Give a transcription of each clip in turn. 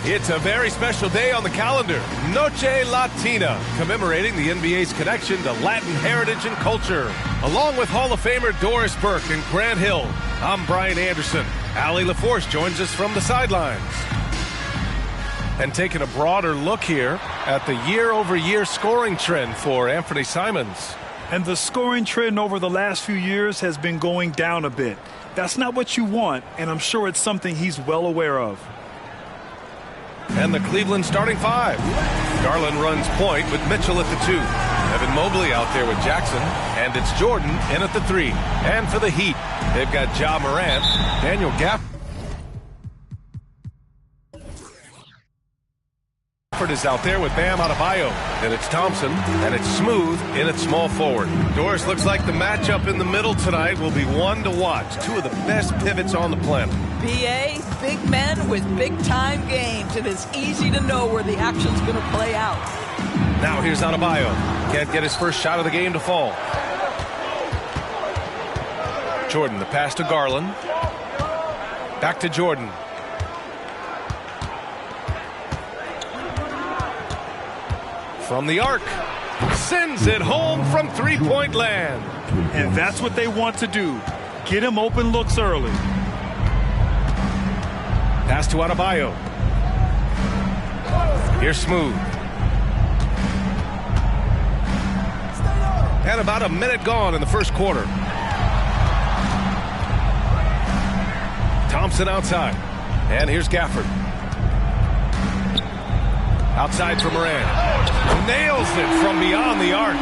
It's a very special day on the calendar, Noche Latina, commemorating the NBA's connection to Latin heritage and culture. Along with Hall of Famer Doris Burke and Grant Hill, I'm Brian Anderson. Allie LaForce joins us from the sidelines. And taking a broader look here at the year-over-year scoring trend for Anthony Simons. And the scoring trend over the last few years has been going down a bit. That's not what you want, and I'm sure it's something he's well aware of. and the Cleveland starting five. Garland runs point with Mitchell at the 2. Evan Mobley out there with Jackson, and it's Jordan in at the 3. And for the Heat, they've got Ja Morant, Daniel Gafford is out there with Bam Adebayo, and it's Thompson, and it's Smooth in at small forward. Doris, looks like the matchup in the middle tonight will be one to watch. Two of the best pivots on the planet. BA, big men with big-time games. It is easy to know where the action's going to play out. Now here's Adebayo. Can't get his first shot of the game to fall. Jordan, the pass to Garland. Back to Jordan. From the arc, sends it home from three-point land. And that's what they want to do. Get him open looks early. Pass to Adebayo. Here's Smooth. And about a minute gone in the first quarter. Thompson outside. And here's Gafford. Outside for Morant. Nails it from beyond the arc.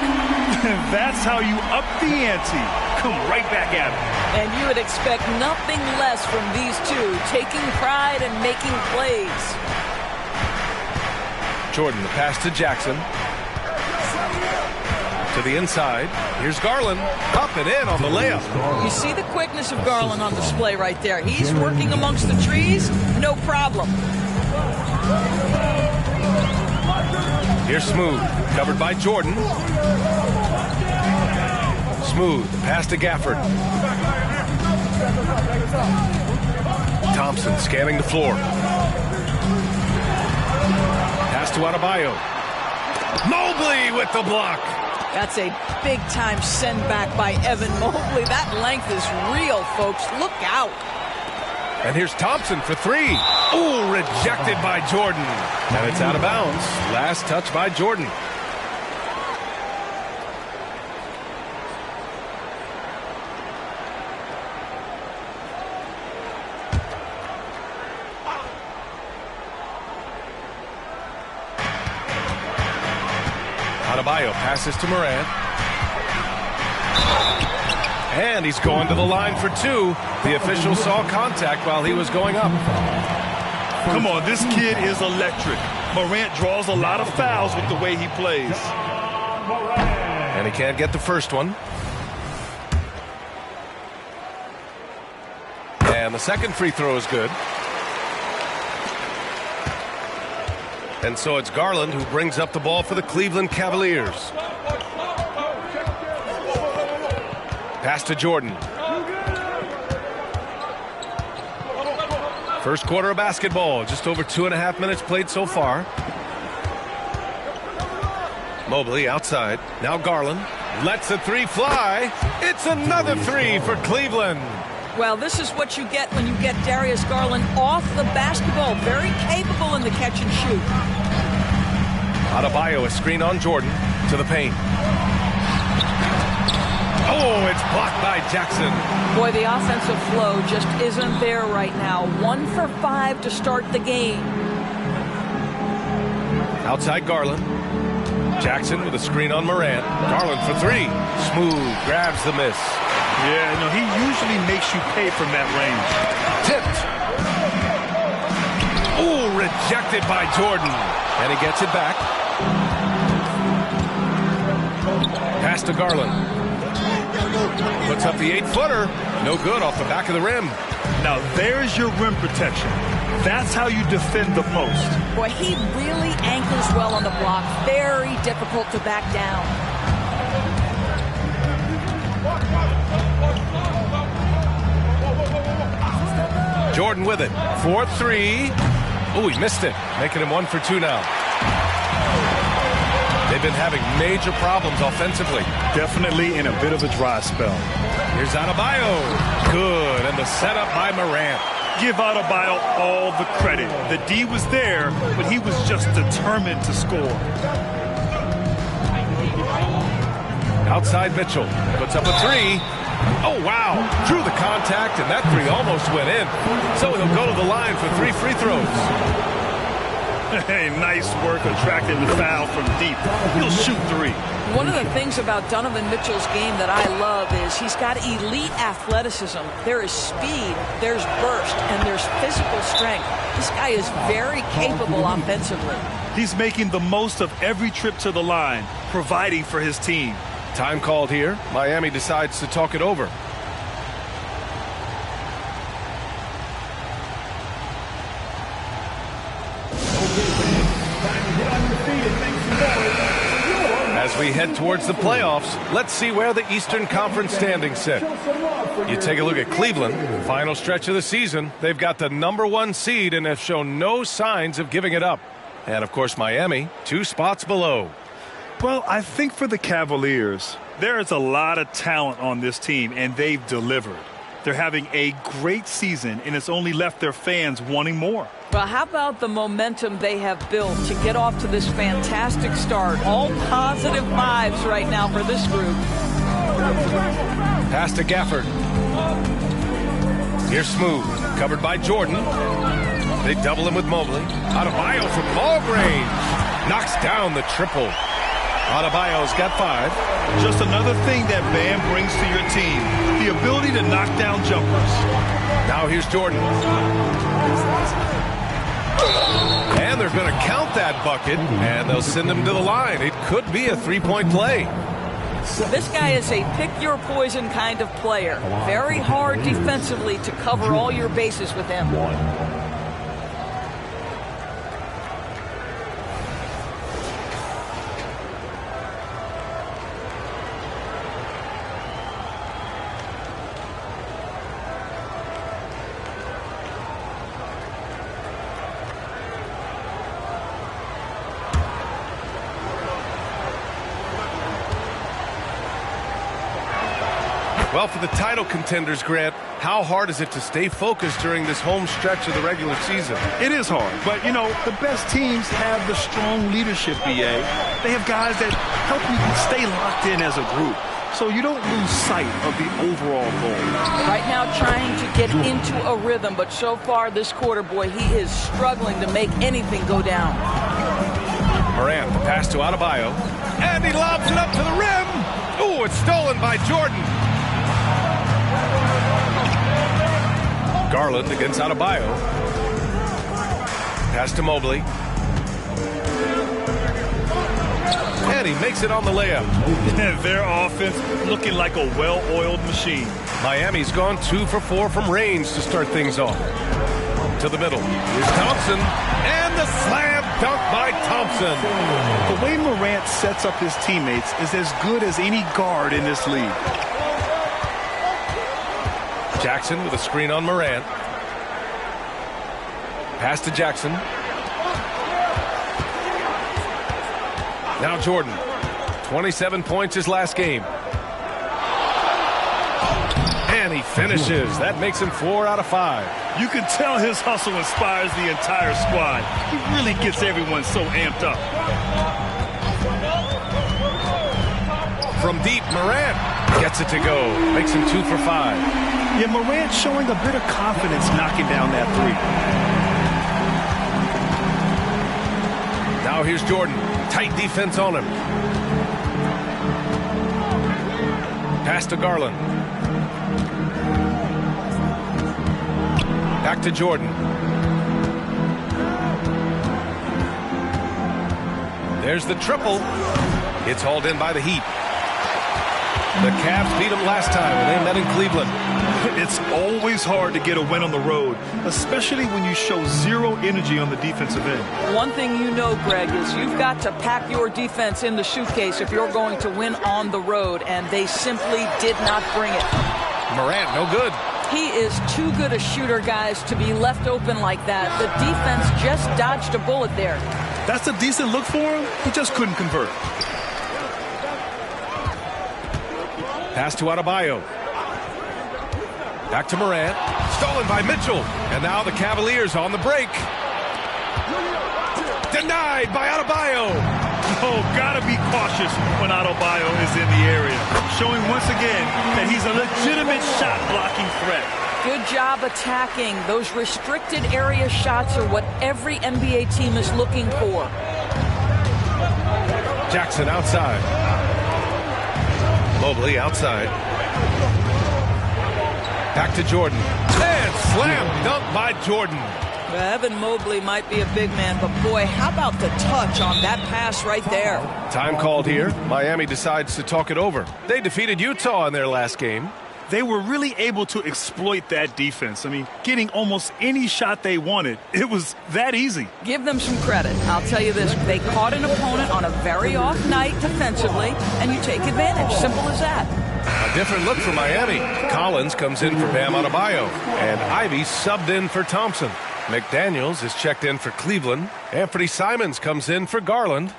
That's how you up the ante. Come right back at him. And you would expect nothing less from these two, taking pride and making plays. Jordan, the pass to Jackson. To the inside. Here's Garland. Up and in on the layup. You see the quickness of Garland on display right there. He's working amongst the trees, no problem. Here's Smooth, covered by Jordan. Smooth, pass to Gafford. Thompson scanning the floor. Pass to Adebayo. Mobley with the block. That's a big-time send back by Evan Mobley. That length is real, folks. Look out. And here's Thompson for 3. Ooh, rejected by Jordan. And it's out of bounds. Last touch by Jordan. Adebayo passes to Morant. And he's going to the line for 2. The official saw contact while he was going up. Come on, this kid is electric. Morant draws a lot of fouls with the way he plays. And he can't get the first one. And the second free throw is good. And so it's Garland who brings up the ball for the Cleveland Cavaliers. Pass to Jordan. First quarter of basketball. Just over 2.5 minutes played so far. Mobley outside. Now Garland lets a 3 fly. It's another 3 for Cleveland. Well, this is what you get when you get Darius Garland off the basketball. Very capable in the catch and shoot. Adebayo, a screen on Jordan to the paint. Oh, it's blocked by Jackson. Boy, the offensive flow just isn't there right now. 1 for 5 to start the game. Outside Garland. Jackson with a screen on Morant. Garland for 3. Smooth grabs the miss. Yeah, no, he usually makes you pay from that range. Tipped. Ooh, rejected by Jordan. And he gets it back. Pass to Garland. Puts up the 8-footer. No good off the back of the rim. Now there's your rim protection. That's how you defend the post. Boy, he really anchors well on the block. Very difficult to back down. Jordan with it. 4-3. Oh, he missed it. Making him 1 for 2 now. They've been having major problems offensively. Definitely in a bit of a dry spell. Here's Adebayo. Good. And the setup by Morant. Give Adebayo all the credit. The D was there, but he was just determined to score. Outside Mitchell. Puts up a 3. Oh, wow. Drew the contact, and that 3 almost went in. So he'll go to the line for 3 free throws. Hey, nice work attracting the foul from deep. He'll shoot three. One of the things about Donovan Mitchell's game that I love is he's got elite athleticism. There is speed, there's burst, and there's physical strength. This guy is very capable offensively. He's making the most of every trip to the line, providing for his team. Time called here. Miami decides to talk it over. As we head towards the playoffs, let's see where the Eastern Conference standings sit. You take a look at Cleveland, final stretch of the season. They've got the #1 seed and have shown no signs of giving it up. And, of course, Miami, 2 spots below. Well, I think for the Cavaliers, there is a lot of talent on this team, and they've delivered. They're having a great season, and it's only left their fans wanting more. Well, how about the momentum they have built to get off to this fantastic start? All positive vibes right now for this group. Pass to Gafford. Here's Smooth, covered by Jordan. They double him with Mobley. Adebayo from long range. Knocks down the triple. Adebayo's got 5. Just another thing that Bam brings to your team, the ability to knock down jumpers. Now here's Jordan. And they're going to count that bucket, and they'll send him to the line. It could be a 3-point play. This guy is a pick-your-poison kind of player. Very hard defensively to cover all your bases with him. Well, for the title contenders, Grant, how hard is it to stay focused during this home stretch of the regular season? It is hard, but, you know, the best teams have the strong leadership, BA. They have guys that help you stay locked in as a group, so you don't lose sight of the overall goal. Right now trying to get into a rhythm, but so far this quarter, boy, he is struggling to make anything go down. Morant, the pass to Adebayo, and he lobs it up to the rim. Ooh, it's stolen by Jordan. Garland against Adebayo. Pass to Mobley. And he makes it on the layup. Their offense looking like a well-oiled machine. Miami's gone 2 for 4 from range to start things off. To the middle. Here's Thompson. And the slam dunk by Thompson. The way Morant sets up his teammates is as good as any guard in this league. Jackson with a screen on Morant. Pass to Jackson. Now Jordan. 27 points his last game. And he finishes. That makes him 4 out of 5. You can tell his hustle inspires the entire squad. He really gets everyone so amped up. From deep, Morant gets it to go. Makes him 2 for 5. Yeah, Morant showing a bit of confidence knocking down that 3. Now here's Jordan. Tight defense on him. Pass to Garland. Back to Jordan. There's the triple. It's hauled in by the Heat. The Cavs beat them last time when they met in Cleveland. It's always hard to get a win on the road, especially when you show zero energy on the defensive end. One thing you know, Greg, is you've got to pack your defense in the suitcase if you're going to win on the road, and they simply did not bring it. Morant, no good. He is too good a shooter, guys, to be left open like that. The defense just dodged a bullet there. That's a decent look for him. He just couldn't convert. Pass to Adebayo. Back to Morant. Stolen by Mitchell. And now the Cavaliers on the break. Denied by Adebayo. Oh, gotta be cautious when Adebayo is in the area. Showing once again that he's a legitimate shot-blocking threat. Good job attacking. Those restricted area shots are what every NBA team is looking for. Jackson outside. Mobley outside. Back to Jordan. And slam dunk by Jordan. Evan Mobley might be a big man, but boy, how about the touch on that pass right there? Time called here. Miami decides to talk it over. They defeated Utah in their last game. They were really able to exploit that defense. I mean, getting almost any shot they wanted. It was that easy. Give them some credit. I'll tell you this. They caught an opponent on a very off night defensively, and you take advantage. Simple as that. A different look for Miami. Collins comes in for Bam Adebayo, and Ivy subbed in for Thompson. McDaniels is checked in for Cleveland. Anthony Simons comes in for Garland.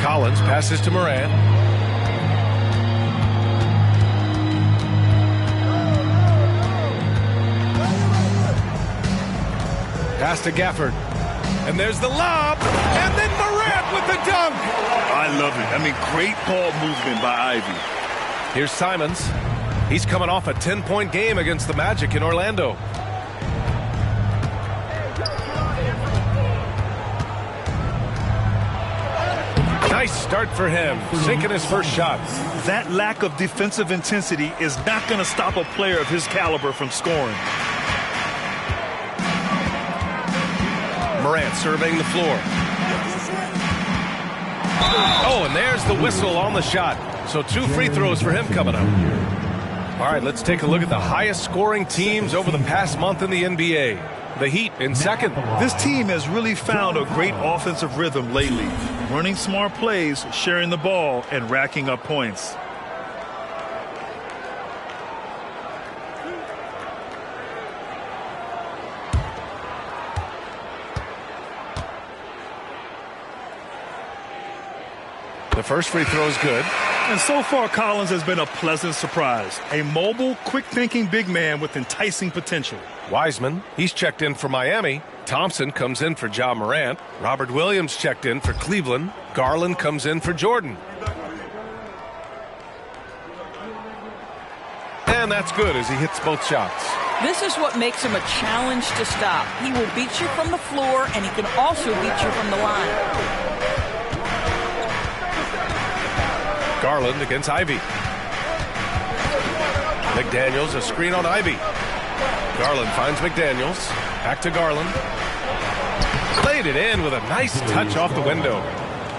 Collins passes to Morant. Pass to Gafford. And there's the lob. And then Morant with the dunk. I love it. I mean, great ball movement by Ivy. Here's Simons. He's coming off a 10-point game against the Magic in Orlando. Nice start for him, sinking his first shot. That lack of defensive intensity is not going to stop a player of his caliber from scoring. Morant surveying the floor. Oh, and there's the whistle on the shot. So 2 free throws for him coming up. All right, let's take a look at the highest scoring teams over the past month in the NBA. The Heat in second. This team has really found a great offensive rhythm lately. Running smart plays, sharing the ball, and racking up points. The first free throw is good. And so far, Collins has been a pleasant surprise. A mobile, quick-thinking big man with enticing potential. Wiseman, he's checked in for Miami. Thompson comes in for Ja Morant. Robert Williams checked in for Cleveland. Garland comes in for Jordan. And that's good as he hits both shots. This is what makes him a challenge to stop. He will beat you from the floor, and he can also beat you from the line. Garland against Ivy. McDaniels, a screen on Ivy. Garland finds McDaniels. Back to Garland. Played it in with a nice touch off the window.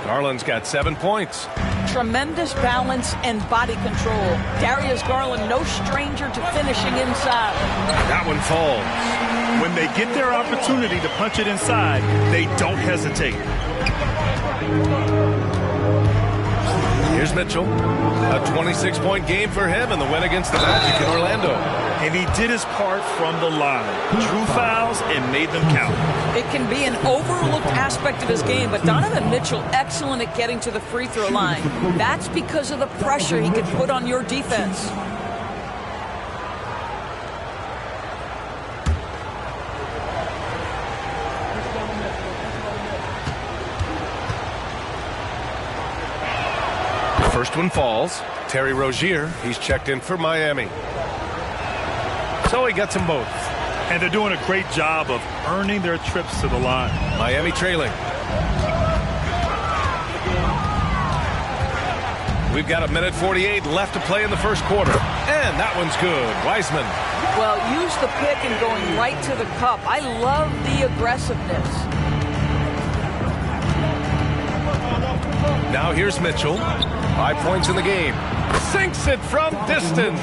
Garland's got 7 points. Tremendous balance and body control. Darius Garland, no stranger to finishing inside. That one falls. When they get their opportunity to punch it inside, they don't hesitate. Here's Mitchell. A 26-point game for him in the win against the Magic in Orlando. And he did his part from the line. Drew fouls and made them count. It can be an overlooked aspect of his game, but Donovan Mitchell excellent at getting to the free throw line. That's because of the pressure he could put on your defense. First one falls. Terry Rozier, he's checked in for Miami. So he gets them both. And they're doing a great job of earning their trips to the line. Miami trailing. We've got 1:48 left to play in the first quarter. And that one's good. Wiseman. Well, use the pick and going right to the cup. I love the aggressiveness. Now here's Mitchell. 5 points in the game. Sinks it from distance.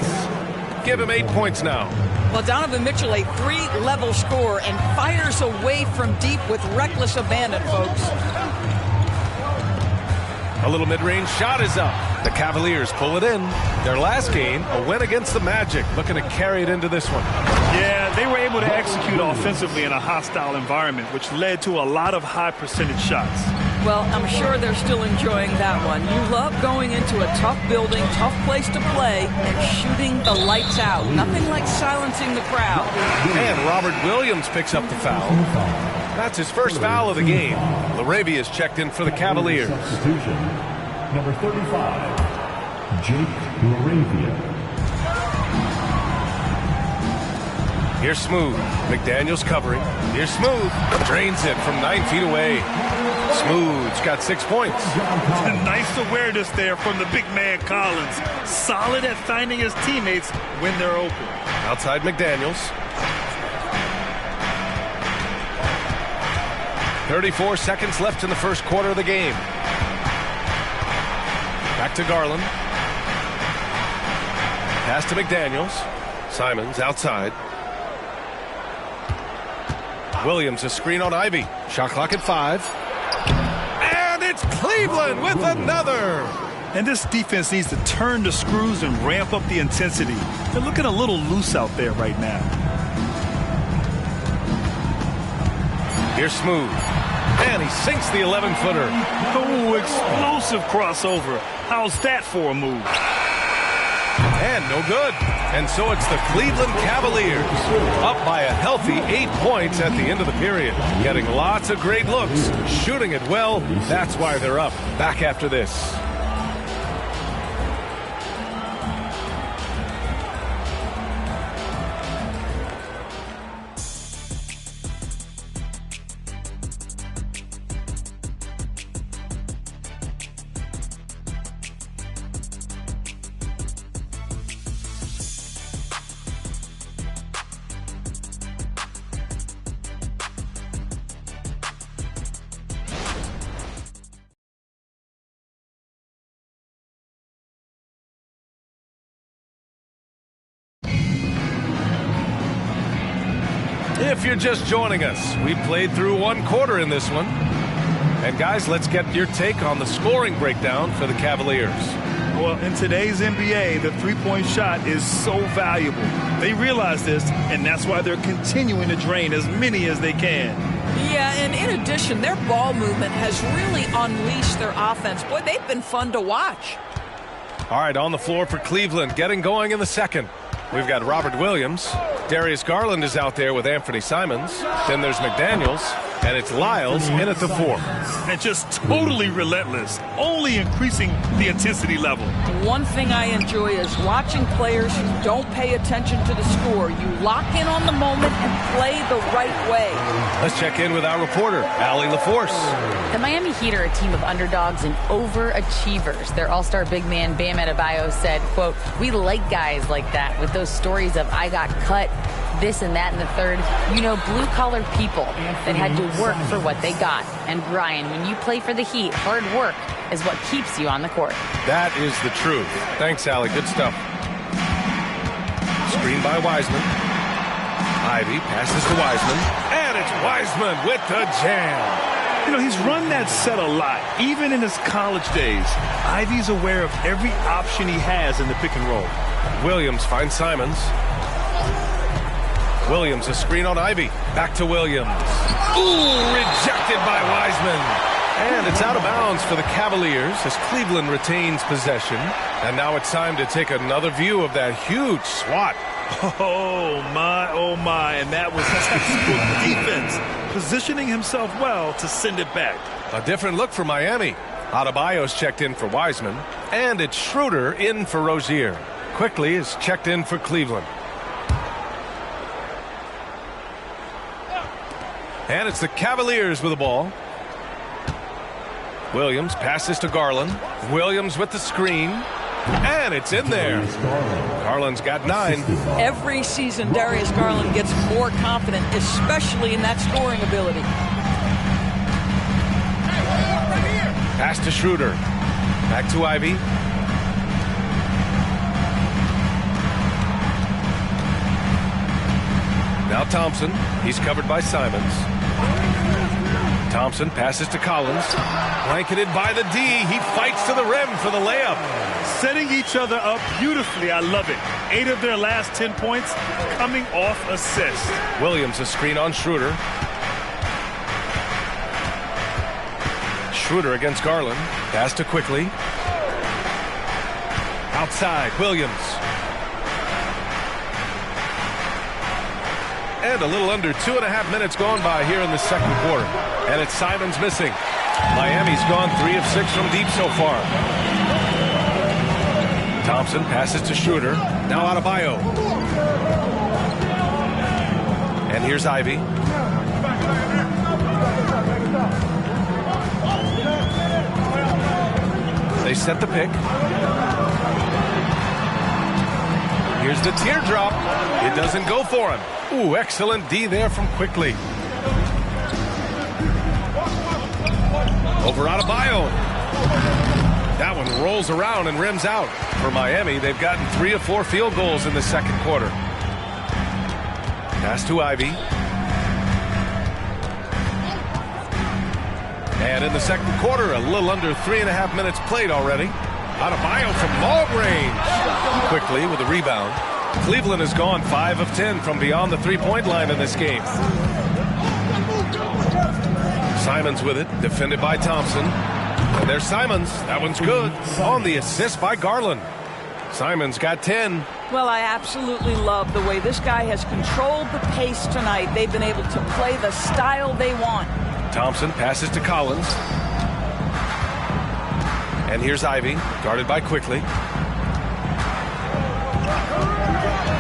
Give him 8 points now. Well, Donovan Mitchell, a 3-level scorer, and fires away from deep with reckless abandon, folks. A little mid-range shot is up. The Cavaliers pull it in. Their last game, a win against the Magic, looking to carry it into this one. Yeah, they were able to execute offensively in a hostile environment, which led to a lot of high percentage shots. Well, I'm sure they're still enjoying that one. You love going into a tough building, tough place to play, and shooting the lights out. Nothing like silencing the crowd. And Robert Williams picks up the foul. That's his first foul of the game. Larabia is checked in for the Cavaliers. Substitution. Number 35, Jake Larabia. Here's Smooth. McDaniels covering. Here's Smooth. Drains it from 9 feet away. Smooth's got 6 points. Nice awareness there from the big man Collins. Solid at finding his teammates when they're open. Outside McDaniels. 34 seconds left in the first quarter of the game. Back to Garland. Pass to McDaniels. Simons outside. Williams a screen on Ivy. Shot clock at 5. And it's Cleveland with another. And this defense needs to turn the screws and ramp up the intensity. They're looking a little loose out there right now. Here's Smooth. And he sinks the 11-footer. Oh, explosive crossover. How's that for a move? And no good. And so it's the Cleveland Cavaliers up by a healthy 8 points at the end of the period. Getting lots of great looks, shooting it well. That's why they're up. Back after this. If you're just joining us, we played through 1 quarter in this one. And guys, let's get your take on the scoring breakdown for the Cavaliers. Well, in today's NBA, the three-point shot is so valuable. They realize this, and that's why they're continuing to drain as many as they can. Yeah, and in addition, their ball movement has really unleashed their offense. Boy, they've been fun to watch. All right, on the floor for Cleveland, getting going in the second. We've got Robert Williams. Darius Garland is out there with Anthony Simons. Then there's McDaniels. And it's Lyles in at the 4. And just totally relentless, only increasing the intensity level. One thing I enjoy is watching players who don't pay attention to the score. You lock in on the moment and play the right way. Let's check in with our reporter, Allie LaForce. The Miami Heat are a team of underdogs and overachievers. Their all-star big man, Bam Adebayo, said, quote, "We like guys like that with those stories of I got cut, this and that and the third. You know, blue-collar people that had to work for what they got. And Brian, when you play for the Heat, hard work is what keeps you on the court." That is the truth. Thanks, Allie. Good stuff. Screen by Wiseman. Ivy passes to Wiseman. And it's Wiseman with the jam. You know, he's run that set a lot, even in his college days. Ivy's aware of every option he has in the pick and roll. Williams finds Simons. Williams, a screen on Ivy. Back to Williams. Ooh, rejected by Wiseman. And it's out of bounds for the Cavaliers as Cleveland retains possession. And now it's time to take another view of that huge swat. Oh, my. And that was textbook defense, positioning himself well to send it back. A different look for Miami. Adebayo's checked in for Wiseman. And it's Schroeder in for Rozier. Quickly is checked in for Cleveland. And it's the Cavaliers with the ball. Williams passes to Garland. Williams with the screen. And it's in there. Garland's got 9. Every season, Darius Garland gets more confident, especially in that scoring ability. Pass to Schroeder. Back to Ivy. Now Thompson. He's covered by Simons. Thompson passes to Collins. Blanketed by the D. He fights to the rim for the layup. Setting each other up beautifully. I love it. 8 of their last 10 points coming off assists. Williams a screen on Schroeder. Schroeder against Garland. Pass to Quickly. Outside, Williams. And a little under 2.5 minutes gone by here in the second quarter. And it's Simons missing. Miami's gone 3 of 6 from deep so far. Thompson passes to Schroeder. Now Adebayo. And here's Ivy. They set the pick. Here's the teardrop. It doesn't go for him. Ooh, excellent D there from Quickly. Over Adebayo. That one rolls around and rims out. For Miami, they've gotten 3 of 4 field goals in the second quarter. Pass to Ivy. And in the second quarter, a little under 3.5 minutes played already. Adebayo from long range. Quickly with a rebound. Cleveland has gone 5 of 10 from beyond the three-point line in this game. Simons with it, defended by Thompson. And there's Simons. That one's good. On the assist by Garland. Simons got 10. Well, I absolutely love the way this guy has controlled the pace tonight. They've been able to play the style they want. Thompson passes to Collins. And here's Ivy, guarded by Quickly.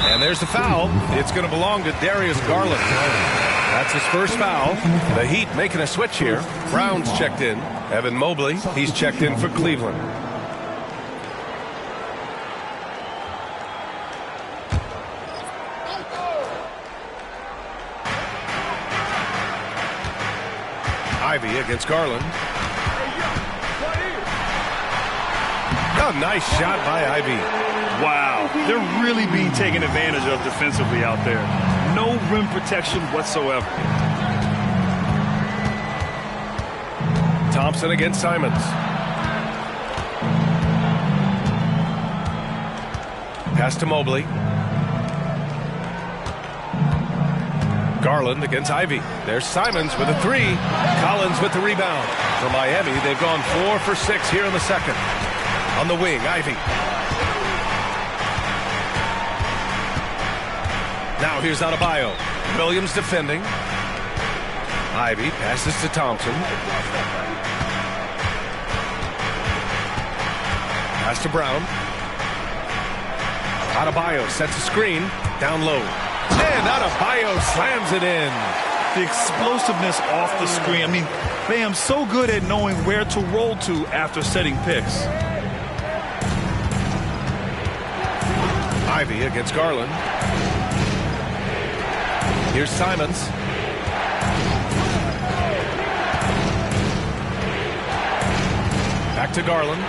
And there's the foul. It's going to belong to Darius Garland. That's his first foul. The Heat making a switch here. Brown's checked in. Evan Mobley, he's checked in for Cleveland. Ivy against Garland. Oh, nice shot by Ivy. Wow, they're really being taken advantage of defensively out there. No rim protection whatsoever. Thompson against Simons. Pass to Mobley. Garland against Ivy. There's Simons with a 3. Collins with the rebound. For Miami, they've gone 4 for 6 here in the second. On the wing, Ivy. Now here's Adebayo. Williams defending. Ivy passes to Thompson. Pass to Brown. Adebayo sets a screen. Down low. And Adebayo slams it in. The explosiveness off the screen. I mean, Bam's so good at knowing where to roll to after setting picks. Ivy against Garland. Here's Simons. Back to Garland.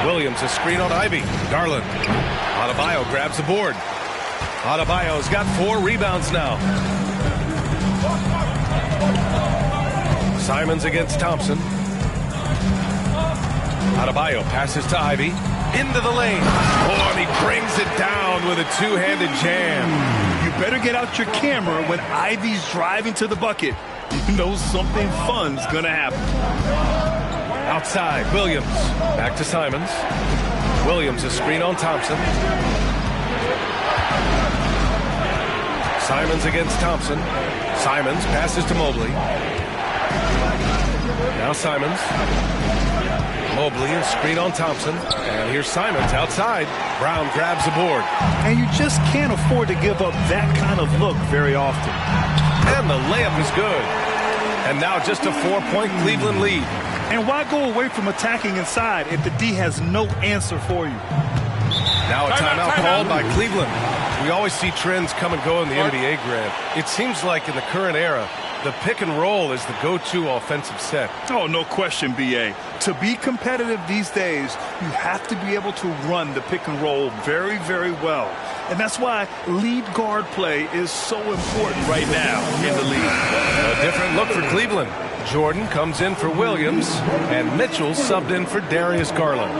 Williams, a screen on Ivy. Garland. Adebayo grabs the board. Adebayo's got 4 rebounds now. Simons against Thompson. Adebayo passes to Ivy. Into the lane. Oh, and he brings it down with a two-handed jam. You better get out your camera when Ivy's driving to the bucket. You know something fun's gonna happen. Outside, Williams. Back to Simons. Williams, a screen on Thompson. Simons against Thompson. Simons passes to Mobley. Now Simons. Mobley, a screen on Thompson. And here's Simons outside. Brown grabs the board. And you just can't afford to give up that kind of look very often. And the layup is good. And now just a 4-point Cleveland lead. And why go away from attacking inside if the D has no answer for you? Now a timeout called by Cleveland. We always see trends come and go in the NBA, Grant. It seems like in the current era, the pick and roll is the go-to offensive set. Oh, no question, B.A. To be competitive these days, you have to be able to run the pick and roll very, very well. And that's why lead guard play is so important right now in the league. A different look for Cleveland. Jordan comes in for Williams, and Mitchell subbed in for Darius Garland.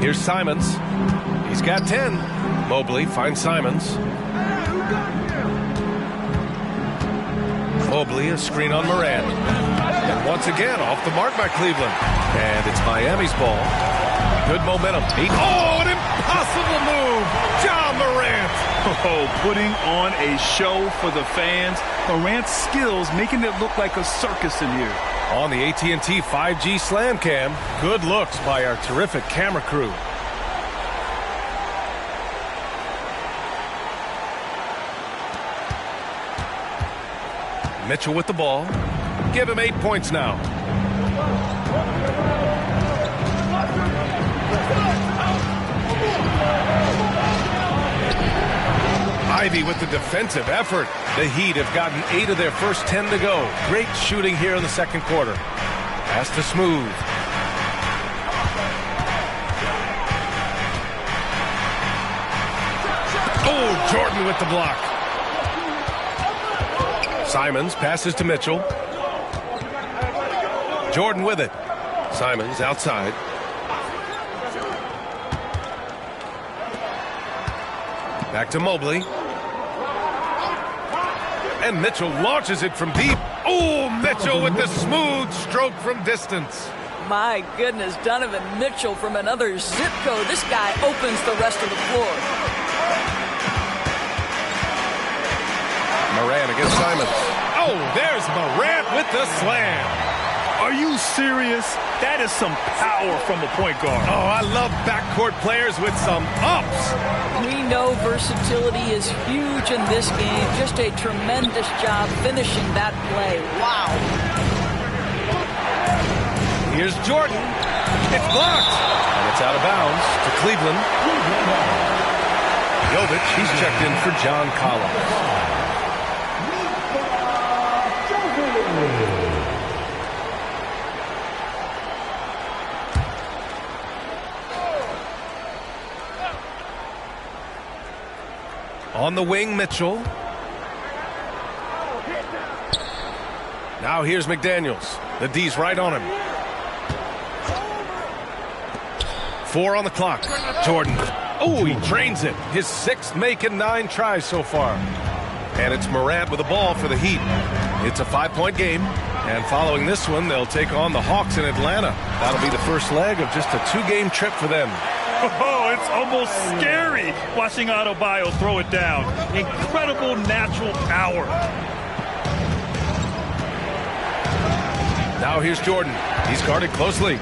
Here's Simons. He's got 10. Mobley finds Simons. Mobley, a screen on Morant. And once again, off the mark by Cleveland. And it's Miami's ball. Good momentum. Oh, an impossible move. John Morant. Oh, putting on a show for the fans. Morant's skills making it look like a circus in here. On the AT&T 5G Slam Cam, good looks by our terrific camera crew. Mitchell with the ball. Give him 8 points now. Ivy with the defensive effort. The Heat have gotten 8 of their first 10 to go. Great shooting here in the second quarter. Pass to Smooth. Oh, Jordan with the block. Simons passes to Mitchell. Jordan with it. Simons outside. Back to Mobley. And Mitchell launches it from deep. Oh, Mitchell with the smooth stroke from distance. My goodness, Donovan Mitchell from another zip code. This guy opens the rest of the floor. Morant against Simons. Oh, there's Morant with the slam. Are you serious? That is some power from a point guard. Oh, I love backcourt players with some ups. We know versatility is huge in this game. Just a tremendous job finishing that play. Wow. Here's Jordan. It's blocked. And it's out of bounds to Cleveland. Jovic, he's checked in for John Collins. On the wing, Mitchell. Now here's McDaniels. The D's right on him. 4 on the clock. Jordan. Oh, he drains it. His 6th make in 9 tries so far. And it's Morant with the ball for the Heat. It's a 5-point game. And following this one, they'll take on the Hawks in Atlanta. That'll be the first leg of just a 2-game trip for them. Oh, it's almost scary watching Adebayo throw it down. Incredible natural power. Now here's Jordan. He's guarded closely.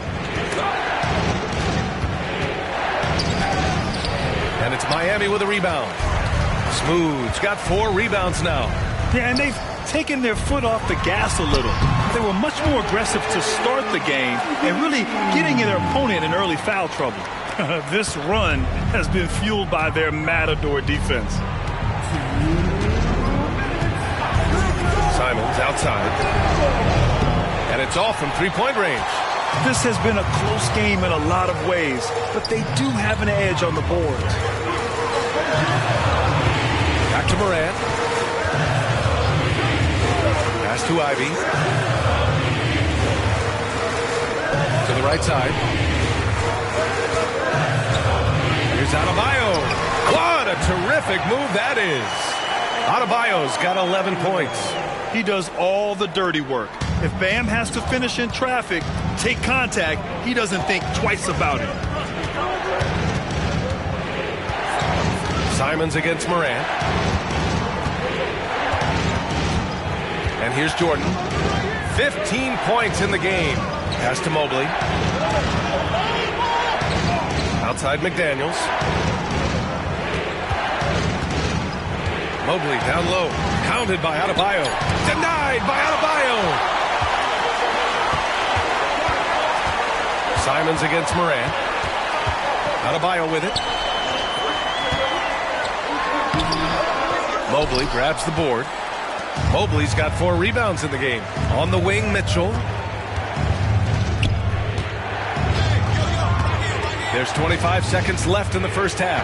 And it's Miami with a rebound. Smooth's got 4 rebounds now. Yeah, and they've taken their foot off the gas a little. They were much more aggressive to start the game and really getting their opponent in early foul trouble. This run has been fueled by their Matador defense. Simons outside. And it's off from 3-point range. This has been a close game in a lot of ways, but they do have an edge on the boards. Back to Morant. Pass to Ivy. To the right side. Here's Adebayo. What a terrific move that is. Adebayo's got 11 points. He does all the dirty work. If Bam has to finish in traffic, take contact, he doesn't think twice about it. Simons against Morant. And here's Jordan. 15 points in the game. Pass to Mobley. Outside McDaniels. Mobley down low. Pounded by Adebayo. Denied by Adebayo. Simons against Morant. Adebayo with it. Mobley grabs the board. Mobley's got 4 rebounds in the game. On the wing, Mitchell. There's 25 seconds left in the first half.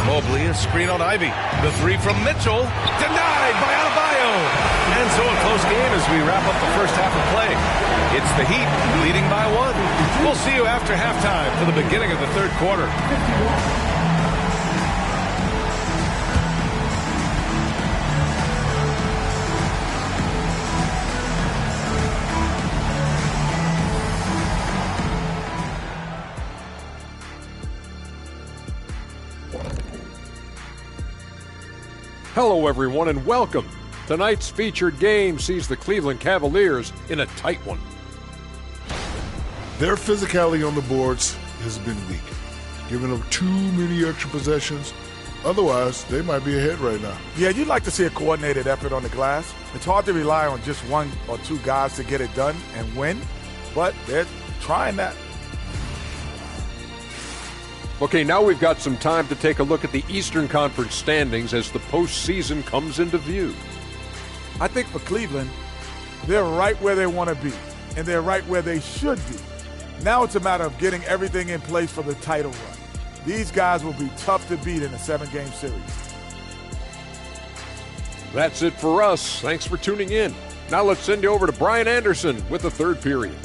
Mobley, a screen on Ivy. The 3 from Mitchell. Denied by Adebayo. And so a close game as we wrap up the first half of play. It's the Heat leading by 1. We'll see you after halftime for the beginning of the third quarter. Hello, everyone, and welcome. Tonight's featured game sees the Cleveland Cavaliers in a tight one. Their physicality on the boards has been weak, giving up too many extra possessions. Otherwise, they might be ahead right now. Yeah, you'd like to see a coordinated effort on the glass. It's hard to rely on just one or two guys to get it done and win, but they're trying that. Okay, now we've got some time to take a look at the Eastern Conference standings as the postseason comes into view. I think for Cleveland, they're right where they want to be, and they're right where they should be. Now it's a matter of getting everything in place for the title run. These guys will be tough to beat in a 7-game series. That's it for us. Thanks for tuning in. Now let's send you over to Brian Anderson with the third period.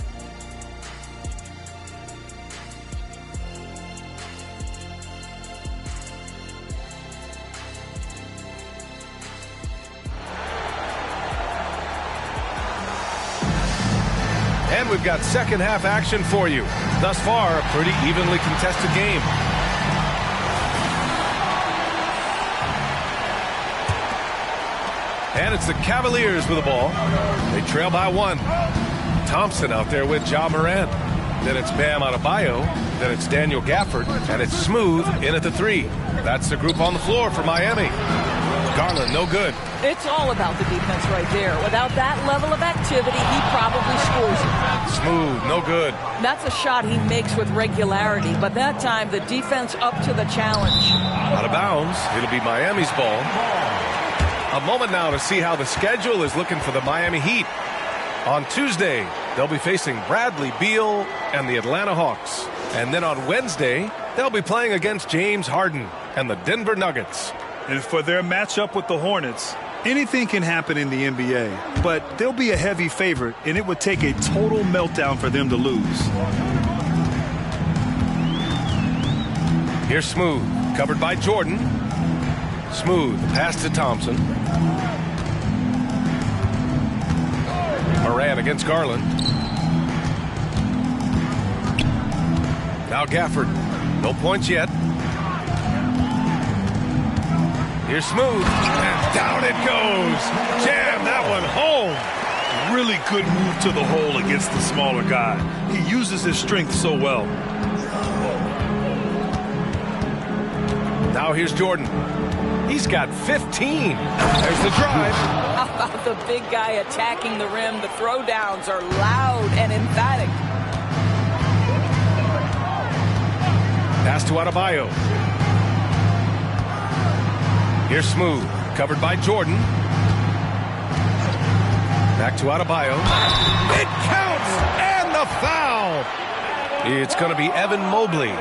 And we've got second half action for you. Thus far, a pretty evenly contested game. And it's the Cavaliers with the ball. They trail by 1. Thompson out there with Ja Morant. Then it's Bam Adebayo. Then it's Daniel Gafford. And it's Smooth in at the 3. That's the group on the floor for Miami. Garland, no good. It's all about the defense right there. Without that level of activity, he probably scores it. Smooth, no good. That's a shot he makes with regularity, but that time the defense up to the challenge. Out of bounds. It'll be Miami's ball. A moment now to see how the schedule is looking for the Miami Heat. On Tuesday, they'll be facing Bradley Beal and the Atlanta Hawks. And then on Wednesday, they'll be playing against James Harden and the Denver Nuggets. And for their matchup with the Hornets, anything can happen in the NBA, but they'll be a heavy favorite, and it would take a total meltdown for them to lose. Here's Smooth, covered by Jordan. Smooth, pass to Thompson. Morant against Garland. Now Gafford, no points yet. Here's Smooth, and down it goes. Jam that one home. Really good move to the hole against the smaller guy. He uses his strength so well. Now here's Jordan. He's got 15. There's the drive. How about the big guy attacking the rim? The throwdowns are loud and emphatic. Pass to Adebayo. Here's Smooth, covered by Jordan. Back to Adebayo. It counts, and the foul. It's going to be Evan Mobley.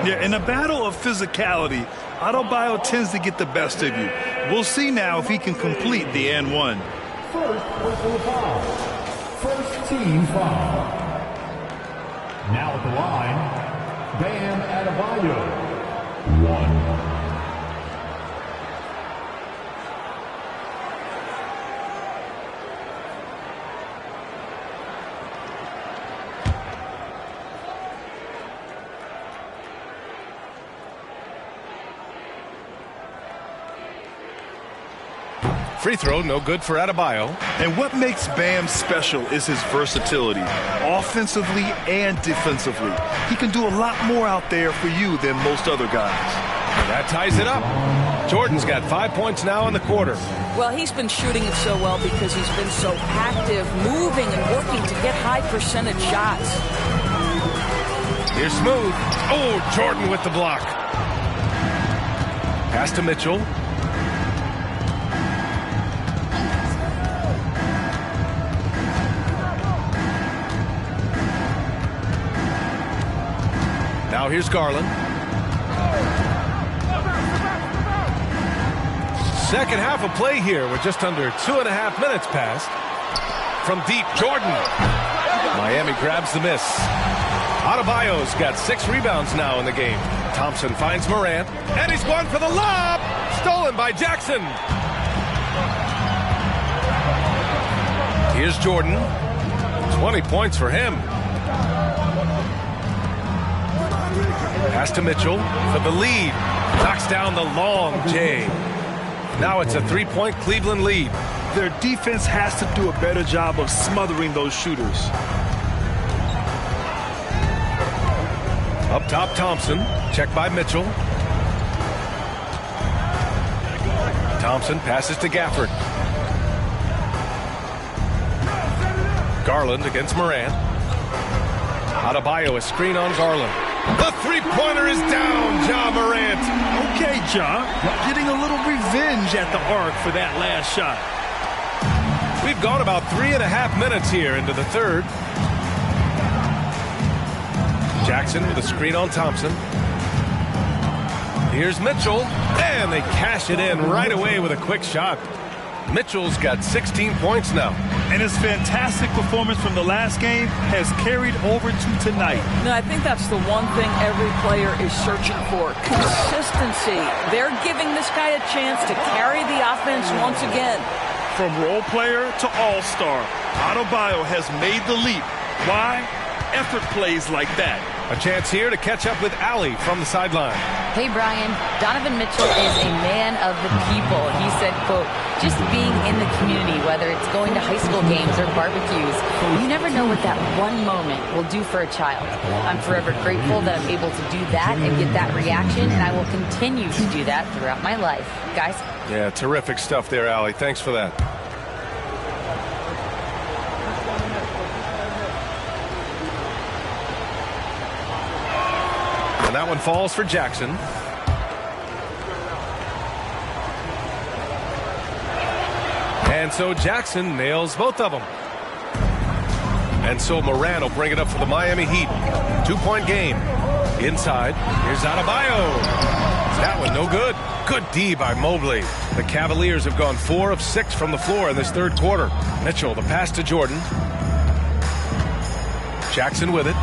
Yeah, in a battle of physicality, Adebayo tends to get the best of you. We'll see now if he can complete the and one. First personal foul. First team foul. Now at the line, Bam Adebayo. 1. Free throw, no good for Adebayo. And what makes Bam special is his versatility, offensively and defensively. He can do a lot more out there for you than most other guys. That ties it up. Jordan's got 5 points now in the quarter. Well, he's been shooting it so well because he's been so active, moving and working to get high percentage shots. Here's Smooth. Oh, Jordan with the block. Pass to Mitchell. Now here's Garland. Second half of play here with just under 2.5 minutes passed. From deep, Jordan. Miami grabs the miss. Adebayo's got 6 rebounds now in the game. Thompson finds Morant, and he's going for the lob. Stolen by Jackson. Here's Jordan. 20 points for him. Pass to Mitchell for the lead. Knocks down the long J. Now it's a 3-point Cleveland lead. Their defense has to do a better job of smothering those shooters. Up top, Thompson. Checked by Mitchell. Thompson passes to Gafford. Garland against Morant. Adebayo, a screen on Garland. The three-pointer is down, Ja Morant. Okay, Ja, getting a little revenge at the arc for that last shot. We've gone about 3.5 minutes here into the third. Jackson with a screen on Thompson. Here's Mitchell, and they cash it in right away with a quick shot. Mitchell's got 16 points now. And his fantastic performance from the last game has carried over to tonight. No, I think that's the one thing every player is searching for. Consistency. They're giving this guy a chance to carry the offense once again. From role player to all-star, Adebayo has made the leap. Why? Effort plays like that. A chance here to catch up with Allie from the sideline. Hey, Brian, Donovan Mitchell is a man of the people. He said, quote, just being in the community, whether it's going to high school games or barbecues, you never know what that one moment will do for a child. I'm forever grateful that I'm able to do that and get that reaction, and I will continue to do that throughout my life. Guys? Yeah, terrific stuff there, Allie. Thanks for that. And that one falls for Jackson. And so Jackson nails both of them. And so Morant will bring it up for the Miami Heat. 2-point game. Inside, here's Adebayo. That one no good. Good D by Mobley. The Cavaliers have gone 4 of 6 from the floor in this third quarter. Mitchell, the pass to Jordan. Jackson with it.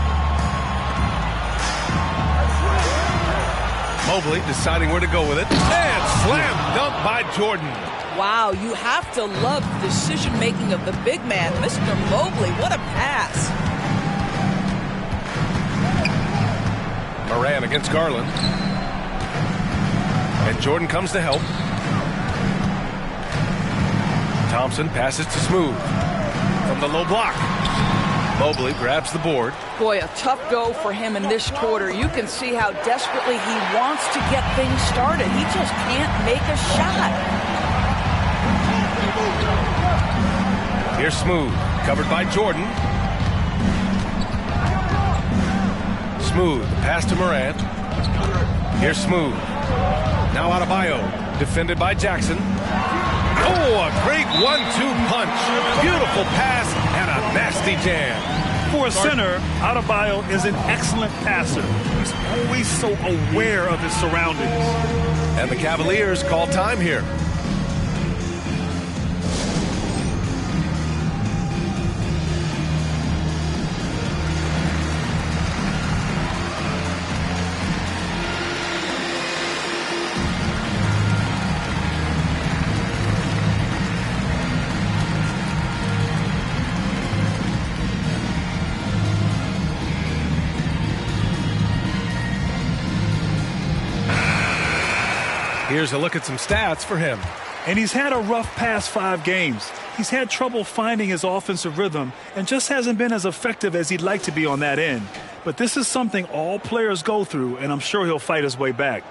Mobley deciding where to go with it. And slam dunk by Jordan. Wow, you have to love the decision-making of the big man. Mr. Mobley, what a pass. Morant against Garland. And Jordan comes to help. Thompson passes to Smooth. From the low block. Mobley grabs the board. Boy, a tough go for him in this quarter. You can see how desperately he wants to get things started. He just can't make a shot. Here's Smooth, covered by Jordan. Smooth, pass to Morant. Here's Smooth. Now Adebayo, defended by Jackson. Oh, a great 1-2 punch. Beautiful pass and a nasty jam. For a center, Adebayo is an excellent passer. He's always so aware of his surroundings. And the Cavaliers call time here. Here's a look at some stats for him. And he's had a rough past 5 games. He's had trouble finding his offensive rhythm and just hasn't been as effective as he'd like to be on that end. But this is something all players go through, and I'm sure he'll fight his way back.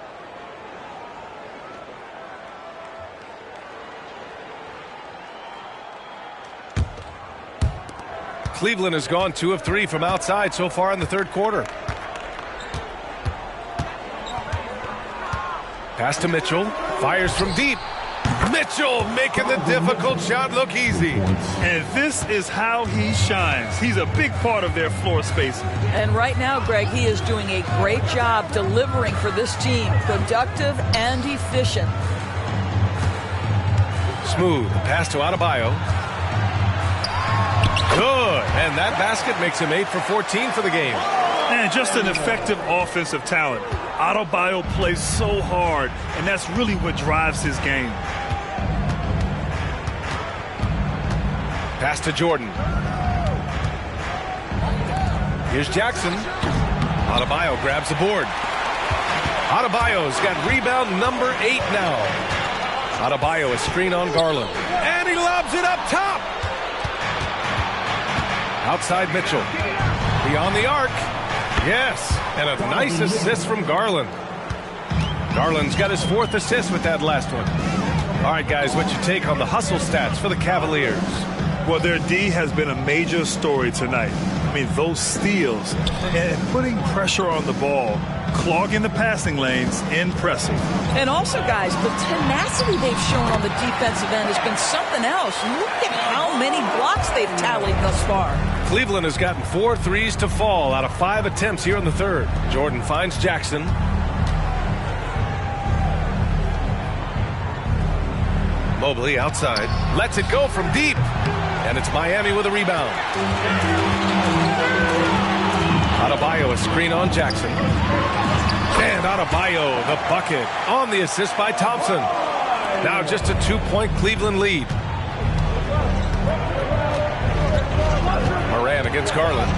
Cleveland has gone 2 of 3 from outside so far in the third quarter. Pass to Mitchell. Fires from deep. Mitchell making the difficult shot look easy. And this is how he shines. He's a big part of their floor space. And right now, Greg, he is doing a great job delivering for this team. Productive and efficient. Smooth. The pass to Adebayo. Good. And that basket makes him 8 for 14 for the game. And just an effective offensive talent. Adebayo plays so hard, and that's really what drives his game. Pass to Jordan. Here's Jackson. Adebayo grabs the board. Adebayo's got rebound number 8 now. Adebayo, a screen on Garland. And he lobs it up top. Outside Mitchell. Beyond the arc. Yes, and a nice assist from Garland. Garland's got his 4th assist with that last one. All right, guys, what's your take on the hustle stats for the Cavaliers? Well, their D has been a major story tonight. I mean, those steals and putting pressure on the ball, clogging the passing lanes, impressive. And also, guys, the tenacity they've shown on the defensive end has been something else. Look at how many blocks they've tallied thus far. Cleveland has gotten 4 threes to fall out of 5 attempts here in the third. Jordan finds Jackson. Mobley outside. Lets it go from deep. And it's Miami with a rebound. Adebayo, a screen on Jackson. And Adebayo, the bucket, on the assist by Thompson. Now just a 2-point Cleveland lead. Moran against Garland.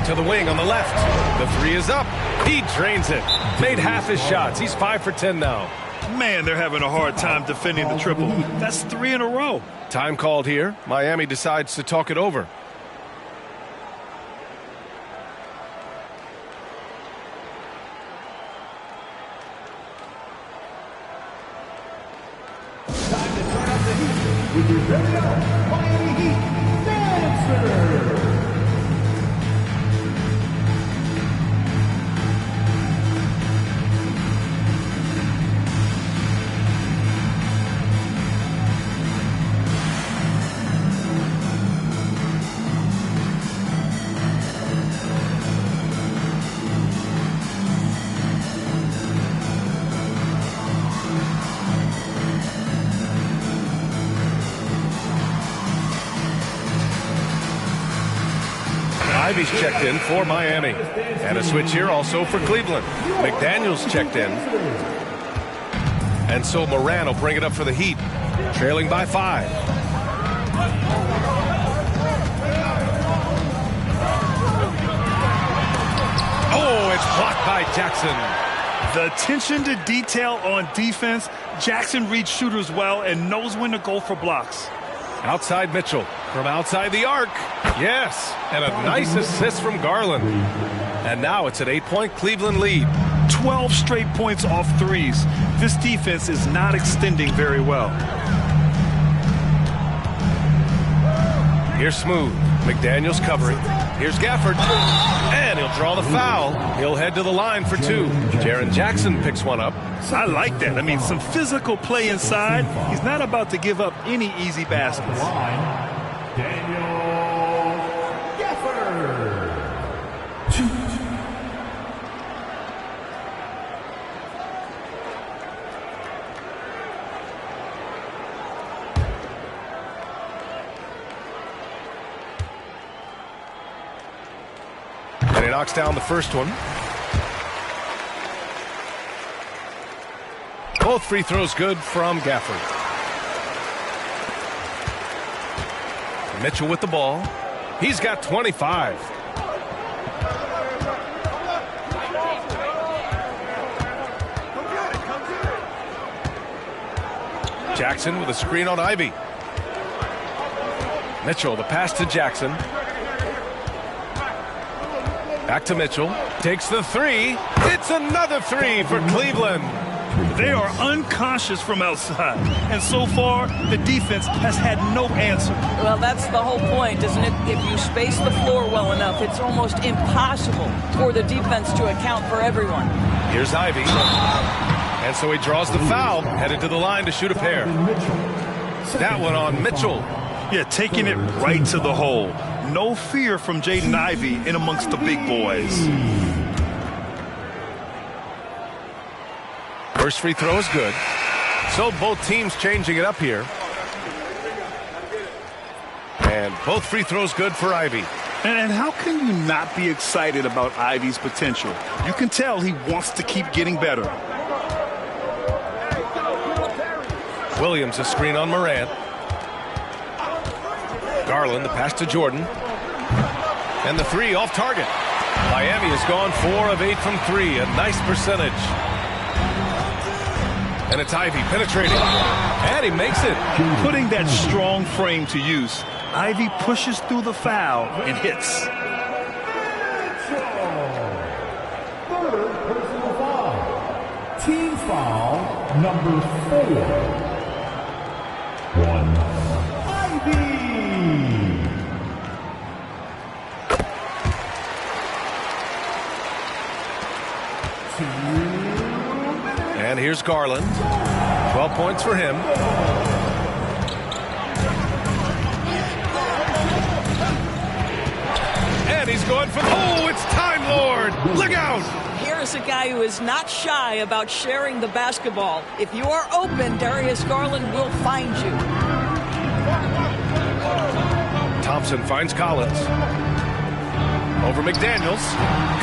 To the wing on the left. The 3 is up. He drains it. Made half his shots. He's 5 for 10 now. Man, they're having a hard time defending the triple. That's 3 in a row. Time called here. Miami decides to talk it over. Time to turn up the heat with your very own Miami Heat Dancer. Ivy's checked in for Miami. And a switch here also for Cleveland. McDaniels checked in. And so Moran will bring it up for the Heat. Trailing by 5. Oh, it's blocked by Jackson. The attention to detail on defense. Jackson reads shooters well and knows when to go for blocks. Outside Mitchell. From outside the arc. Yes. And a nice assist from Garland. And now it's an 8-point Cleveland lead. 12 straight points off threes. This defense is not extending very well. Here's Smooth. McDaniels covering. Here's Gafford. And he'll draw the foul. He'll head to the line for 2. Jaren Jackson picks one up. I like that. I mean, some physical play inside. He's not about to give up any easy baskets. Daniel Gafford. 2. And he knocks down the first one. Both free throws good from Gafford. Mitchell with the ball. He's got 25. Jackson with a screen on Ivy. Mitchell, the pass to Jackson. Back to Mitchell. Takes the 3. It's another 3 for Cleveland. They are unconscious from outside. And so far, the defense has had no answer. Well, that's the whole point, isn't it? If you space the floor well enough, it's almost impossible for the defense to account for everyone. Here's Ivy. And so he draws the foul, headed to the line to shoot a pair. That one on Mitchell. Yeah, taking it right to the hole. No fear from Jaden Ivey in amongst the big boys. First free throw is good. So both teams changing it up here. And both free throws good for Ivy. And how can you not be excited about Ivy's potential? You can tell he wants to keep getting better. Williams a screen on Morant. Garland the pass to Jordan. And the three off target. Miami has gone 4 of 8 from 3. A nice percentage. And it's Ivy penetrating. And he makes it. Putting that strong frame to use, Ivy pushes through the foul and hits. Third personal foul. Team foul number 4. 1. Ivy. And here's Garland. 12 points for him. And he's going for... Oh, it's Time Lord! Look out! Here is a guy who is not shy about sharing the basketball. If you are open, Darius Garland will find you. Thompson finds Collins. Over McDaniels.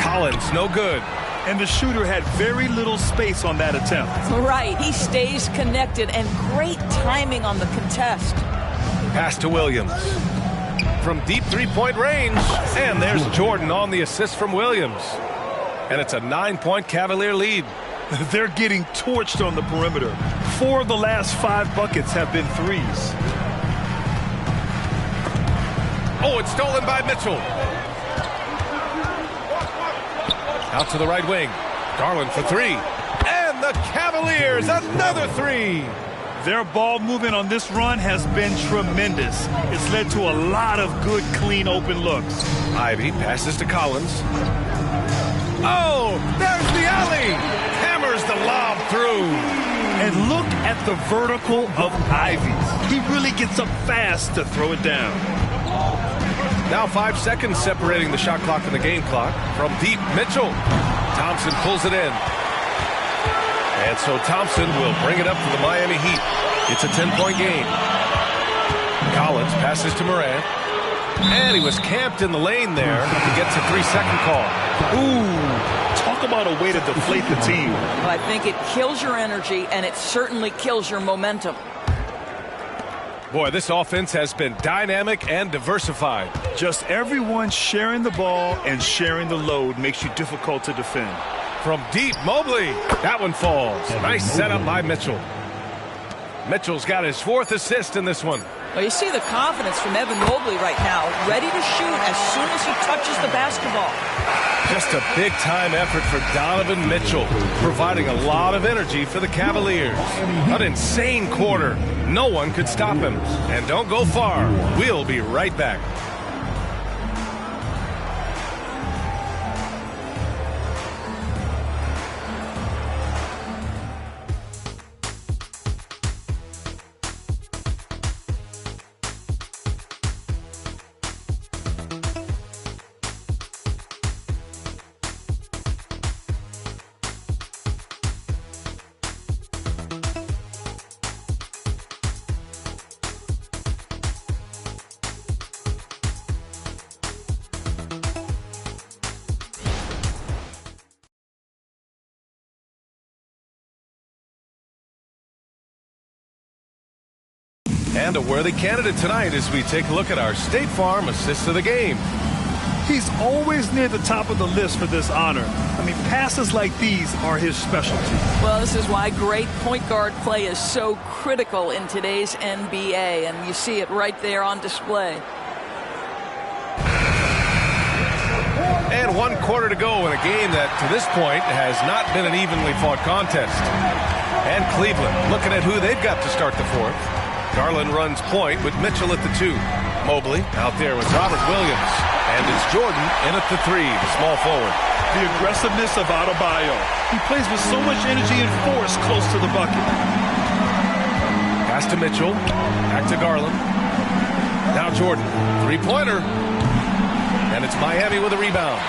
Collins, no good. And the shooter had very little space on that attempt. Right, he stays connected, and great timing on the contest. Pass to Williams. From deep three-point range. And there's Jordan on the assist from Williams. And it's a 9-point Cavalier lead. They're getting torched on the perimeter. 4 of the last 5 buckets have been threes. Oh, it's stolen by Mitchell. Out to the right wing. Garland for 3. And the Cavaliers, another 3. Their ball movement on this run has been tremendous. It's led to a lot of good, clean, open looks. Ivy passes to Collins. Oh, there's the alley. Hammers the lob through. And look at the vertical of Ivy. He really gets up fast to throw it down. Now 5 seconds separating the shot clock and the game clock. From deep, Mitchell. Thompson pulls it in. And so Thompson will bring it up for the Miami Heat. It's a 10-point game. Collins passes to Morant. And he was camped in the lane there. He gets a 3-second call. Ooh, talk about a way to deflate the team. Well, I think it kills your energy, and it certainly kills your momentum. Boy, this offense has been dynamic and diversified. Just everyone sharing the ball and sharing the load makes you difficult to defend. From deep, Mobley. That one falls. Nice setup by Mitchell. Mitchell's got his 4th assist in this one. Well, you see the confidence from Evan Mobley right now, ready to shoot as soon as he touches the basketball. Just a big-time effort for Donovan Mitchell, providing a lot of energy for the Cavaliers. An insane quarter. No one could stop him. And don't go far. We'll be right back. And a worthy candidate tonight as we take a look at our State Farm assist of the game. He's always near the top of the list for this honor. I mean, passes like these are his specialty. Well, this is why great point guard play is so critical in today's NBA, and you see it right there on display. And 1 quarter to go in a game that, to this point, has not been an evenly fought contest. And Cleveland looking at who they've got to start the 4th. Garland runs point with Mitchell at the 2. Mobley out there with Robert Williams. And it's Jordan in at the 3, the small forward. The aggressiveness of Adebayo. He plays with so much energy and force close to the bucket. Pass to Mitchell. Back to Garland. Now Jordan. 3-pointer. And it's Miami with a rebound.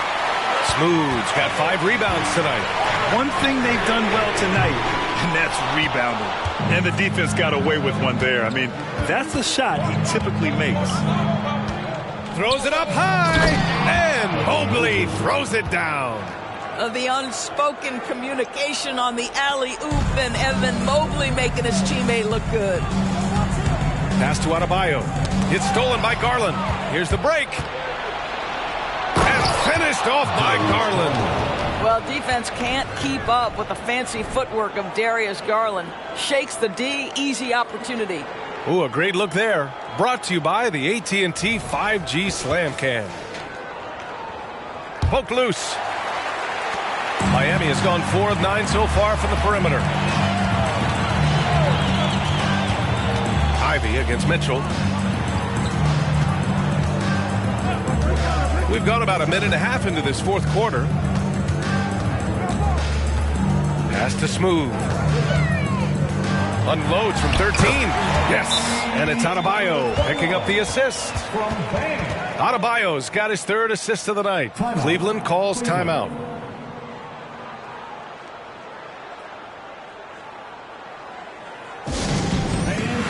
Smooth's got 5 rebounds tonight. One thing they've done well tonight, and that's rebounding. And the defense got away with one there. I mean, that's a shot he typically makes. throws it up high, and Mobley throws it down. The unspoken communication on the alley-oop, and Evan Mobley making his teammate look good. Pass to Adebayo. It's stolen by Garland. Here's the break. And finished off by Garland. Well, defense can't keep up with the fancy footwork of Darius Garland. Shakes the D, easy opportunity. Ooh, a great look there. Brought to you by the AT&T 5G Slam Cam. Poke loose. Miami has gone 4 of 9 so far from the perimeter. Ivy against Mitchell. We've gone about a minute and a half into this fourth quarter. Pass to Smooth. Unloads from 13. Yes, and it's Adebayo picking up the assist. Adebayo's got his 3rd assist of the night. Cleveland calls timeout.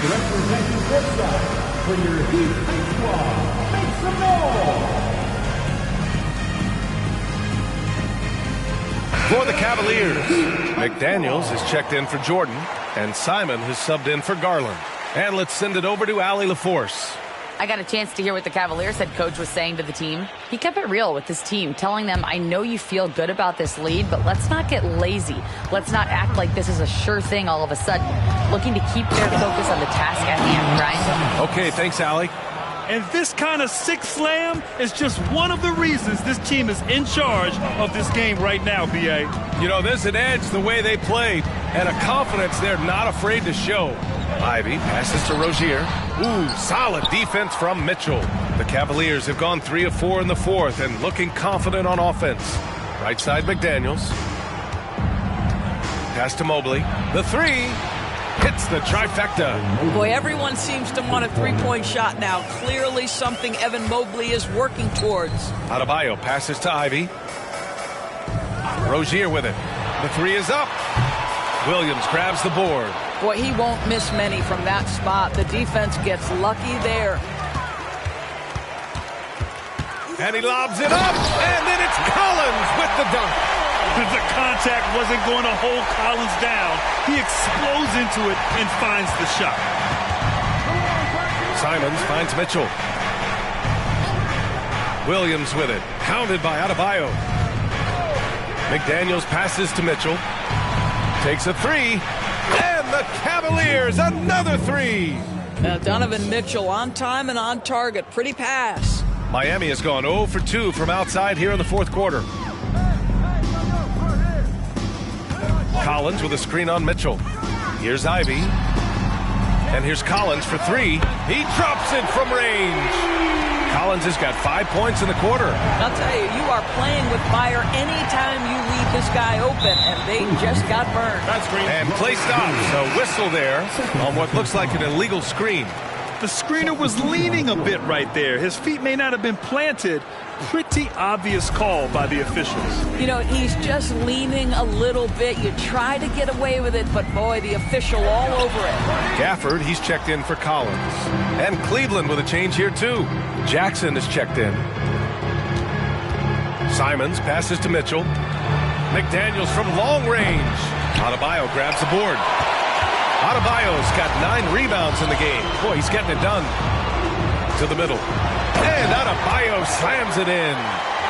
Representing courtside for your Heat squad, make some noise! For the Cavaliers, McDaniels is checked in for Jordan, and Simon has subbed in for Garland. And let's send it over to Allie LaForce. I got a chance to hear what the Cavaliers head coach was saying to the team. He kept it real with his team, telling them, I know you feel good about this lead, but let's not get lazy. Let's not act like this is a sure thing all of a sudden. Looking to keep their focus on the task at hand, Brian. Okay, thanks, Allie. And this kind of six slam is just one of the reasons this team is in charge of this game right now, B.A. You know, there's an edge the way they play and a confidence they're not afraid to show. Ivy passes to Rozier. Ooh, solid defense from Mitchell. The Cavaliers have gone 3 of 4 in the fourth and looking confident on offense. Right side, McDaniels. Pass to Mobley. The 3 hits the trifecta. Boy, everyone seems to want a three-point shot now. Clearly something Evan Mobley is working towards. Adebayo passes to Ivy. Rozier with it. The 3 is up. Williams grabs the board. Boy, he won't miss many from that spot. The defense gets lucky there. And he lobs it up, and then it's Collins with the dunk. The contact wasn't going to hold Collins down. He explodes into it and finds the shot. Simons finds Mitchell. Williams with it, pounded by Adebayo. McDaniels passes to Mitchell. Takes a 3, and the Cavaliers another 3. Now Donovan Mitchell on time and on target. Pretty pass. Miami has gone 0 for 2 from outside here in the fourth quarter. Collins with a screen on Mitchell. Here's Ivy. And here's Collins for 3. He drops it from range. Collins has got 5 points in the quarter. I'll tell you, you are playing with fire anytime you leave this guy open, and they just got burned. And play stops. A whistle there on what looks like an illegal screen. The screener was leaning a bit right there. His feet may not have been planted. Pretty obvious call by the officials. You know, he's just leaning a little bit. You try to get away with it, but boy, the official all over it. Gafford, he's checked in for Collins. And Cleveland with a change here too. Jackson is checked in. Simons passes to Mitchell. McDaniels from long range. Adebayo grabs the board. Adebayo's got 9 rebounds in the game. Boy, he's getting it done. To the middle. And Adebayo slams it in.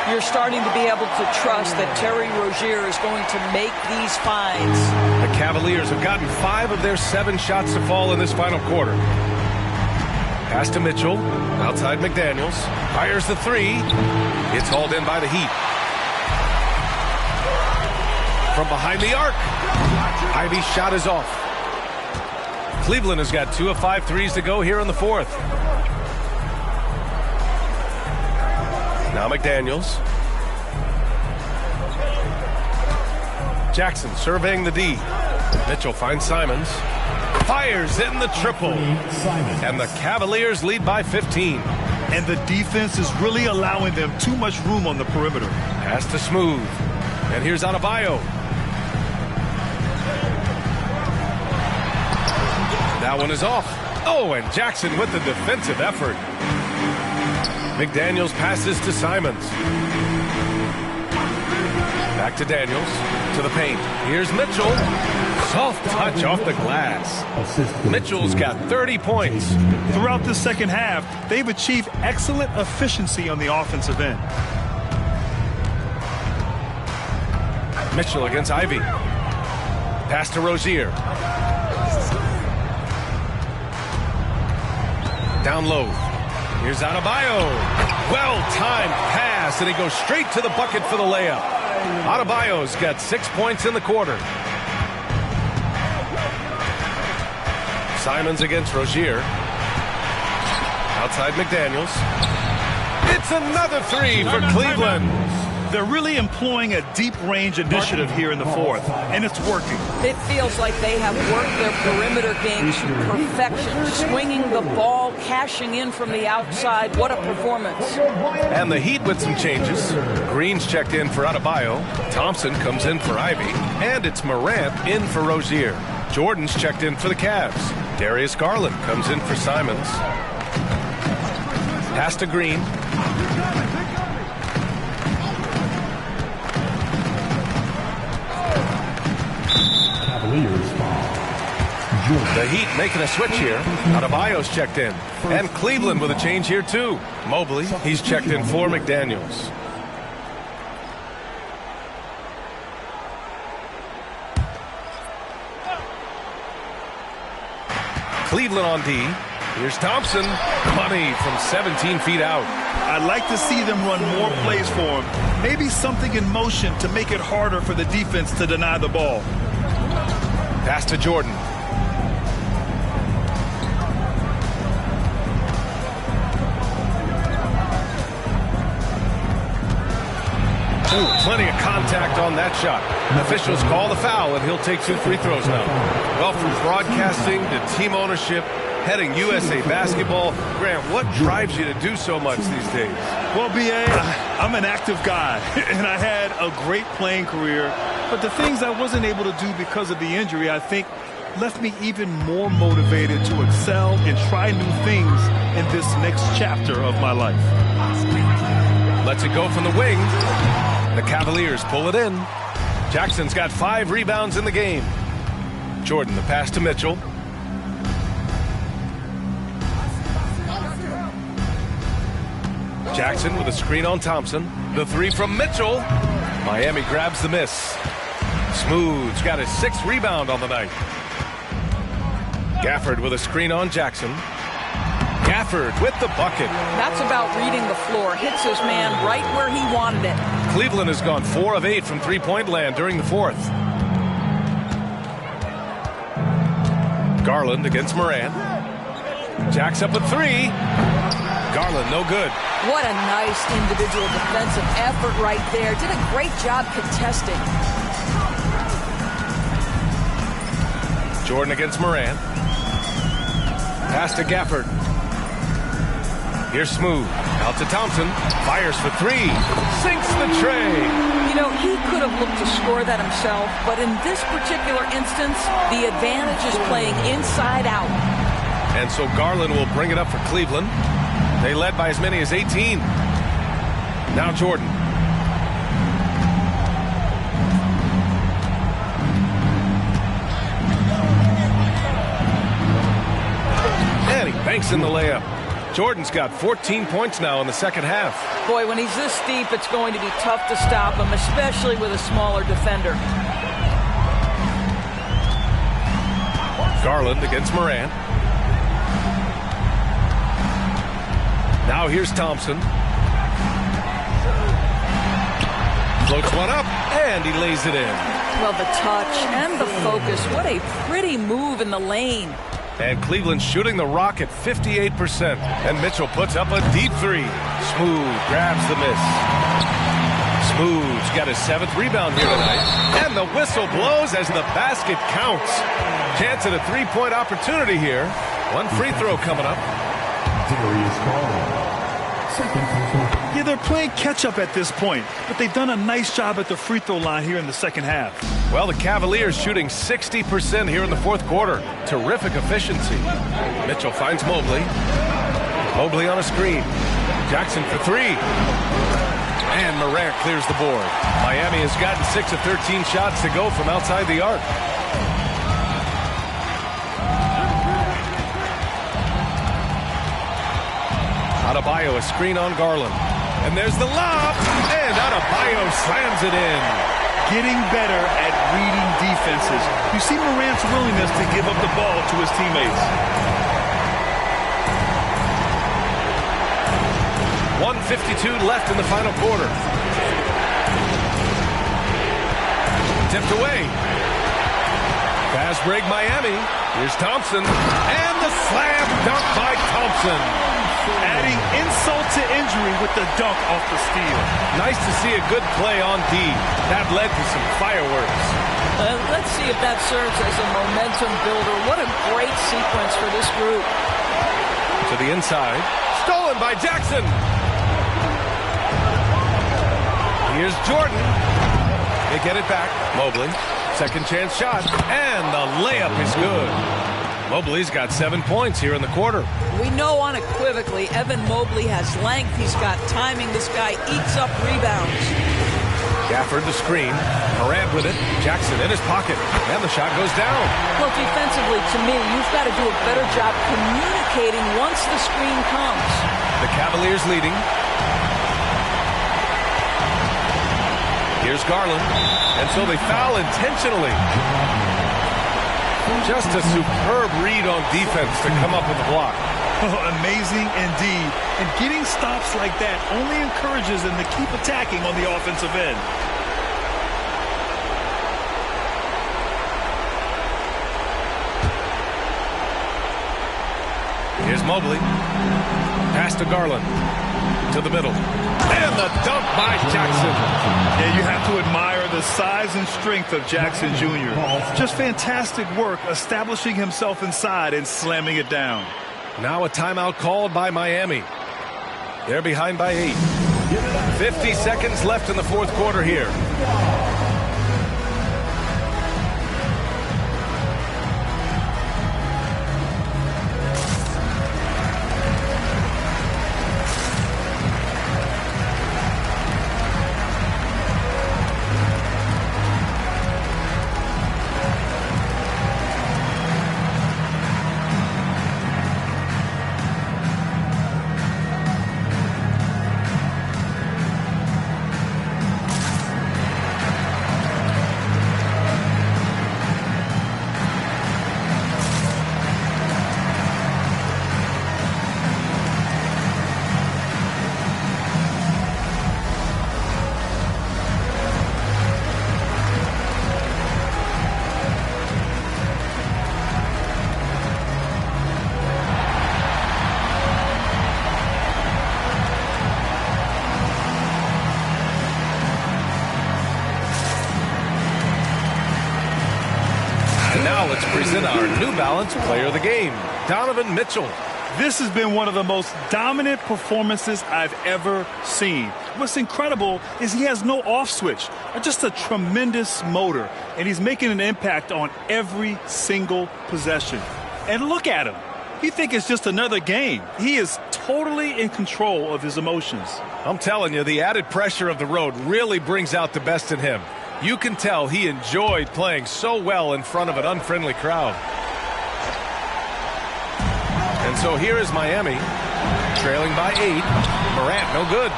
You're starting to be able to trust that Terry Rozier is going to make these finds. The Cavaliers have gotten 5 of their 7 shots to fall in this final quarter. Pass to Mitchell. Outside McDaniels. Fires the 3. It's hauled in by the Heat. From behind the arc. Ivy's shot is off. Cleveland has got 2 of 5 threes to go here in the fourth. Now McDaniels. Jackson surveying the D. Mitchell finds Simons. Fires in the triple. And the Cavaliers lead by 15. And the defense is really allowing them too much room on the perimeter. Pass to Smooth. And here's Adebayo. That one is off. Oh, and Jackson with the defensive effort. McDaniels passes to Simons. Back to Daniels, to the paint. Here's Mitchell. Soft touch off the glass. Mitchell's got 30 points. Throughout the second half, they've achieved excellent efficiency on the offensive end. Mitchell against Ivy. Pass to Rozier. Down low. Here's Adebayo. Well-timed pass, and he goes straight to the bucket for the layup. Adebayo's got 6 points in the quarter. Simons against Rozier. Outside McDaniels. It's another three for Cleveland. They're really employing a deep range initiative here in the fourth, and it's working. It feels like they have worked their perimeter game to perfection, swinging the ball, cashing in from the outside. What a performance. And the Heat with some changes. Green's checked in for Adebayo. Thompson comes in for Ivy. And it's Morant in for Rozier. Jordan's checked in for the Cavs. Darius Garland comes in for Simons. Pass to Green. The Heat making a switch here. Adebayo's checked in. And Cleveland with a change here too. Mobley, he's checked in for McDaniels. Cleveland on D. Here's Thompson. Money from 17 feet out. I'd like to see them run more plays for him. Maybe something in motion to make it harder for the defense to deny the ball. Pass to Jordan. Ooh, plenty of contact on that shot. Officials call the foul, and he'll take 2 free throws now. Well, from broadcasting to team ownership, heading USA basketball, Grant, what drives you to do so much these days? Well, B.A., I'm an active guy, and I had a great playing career. But the things I wasn't able to do because of the injury, I think, left me even more motivated to excel and try new things in this next chapter of my life. Lets it go from the wing. The Cavaliers pull it in. Jackson's got 5 rebounds in the game. Jordan, the pass to Mitchell. Jackson with a screen on Thompson. The 3 from Mitchell. Miami grabs the miss. Smooth's got his 6th rebound on the night. Gafford with a screen on Jackson. Gafford with the bucket. That's about reading the floor. Hits his man right where he wanted it. Cleveland has gone 4 of 8 from three-point land during the fourth. Garland against Morant. Jacks up a 3. Garland, no good. What a nice individual defensive effort right there. Did a great job contesting. Jordan against Morant. Pass to Gafford. Here's Smooth. Out to Thompson. Fires for 3. Sinks the tray. You know, he could have looked to score that himself, but in this particular instance, the advantage is playing inside out. And so Garland will bring it up for Cleveland. They led by as many as 18. Now Jordan. And he banks in the layup. Jordan's got 14 points now in the second half. Boy, when he's this deep, it's going to be tough to stop him, especially with a smaller defender. Garland against Morant. Now here's Thompson. Floats one up, and he lays it in. Well, the touch and the focus. What a pretty move in the lane. And Cleveland shooting the rock at 58%. And Mitchell puts up a deep 3. Smooth grabs the miss. Smooth's got his 7th rebound here tonight. And the whistle blows as the basket counts. Chance at a 3-point opportunity here. 1 free throw coming up. Yeah, they're playing catch-up at this point, but they've done a nice job at the free throw line here in the second half. Well, the Cavaliers shooting 60% here in the fourth quarter. Terrific efficiency. Mitchell finds Mobley. Mobley on a screen. Jackson for three. And Morant clears the board. Miami has gotten 6 of 13 shots to go from outside the arc. Adebayo, a screen on Garland. And there's the lob. And Adebayo slams it in. Getting better at reading defenses. You see Morant's willingness to give up the ball to his teammates. 1:52 left in the final quarter. Tipped away. Fast break Miami. Here's Thompson. And the slam dunk by Thompson. Adding insult to injury with the dunk off the steal. Nice to see a good play on D. That led to some fireworks. Let's see if that serves as a momentum builder. What a great sequence for this group. To the inside. Stolen by Jackson. Here's Jordan. They get it back. Mobley. Second chance shot. And the layup is good. Mobley's got 7 points here in the quarter. We know unequivocally Evan Mobley has length. He's got timing. This guy eats up rebounds. Gafford the screen. Morant with it. Jackson in his pocket. And the shot goes down. Well, defensively, to me, you've got to do a better job communicating once the screen comes. The Cavaliers leading. Here's Garland. And so they foul intentionally. Just a superb read on defense to come up with a block. Oh, amazing indeed. And getting stops like that only encourages them to keep attacking on the offensive end. Here's Mobley. Pass to Garland. To the middle. And the dunk by Jackson. Yeah, you have to admire the size and strength of Jackson Jr. Just fantastic work establishing himself inside and slamming it down. Now a timeout called by Miami. They're behind by 8. 50 seconds left in the fourth quarter here. Now let's present our New Balance Player of the Game, Donovan Mitchell. This has been one of the most dominant performances I've ever seen. What's incredible is he has no off switch, just a tremendous motor, and he's making an impact on every single possession. And look at him. You think it's just another game. He is totally in control of his emotions. I'm telling you, the added pressure of the road really brings out the best in him. You can tell he enjoyed playing so well in front of an unfriendly crowd. And so here is Miami, trailing by 8. Morant, no good.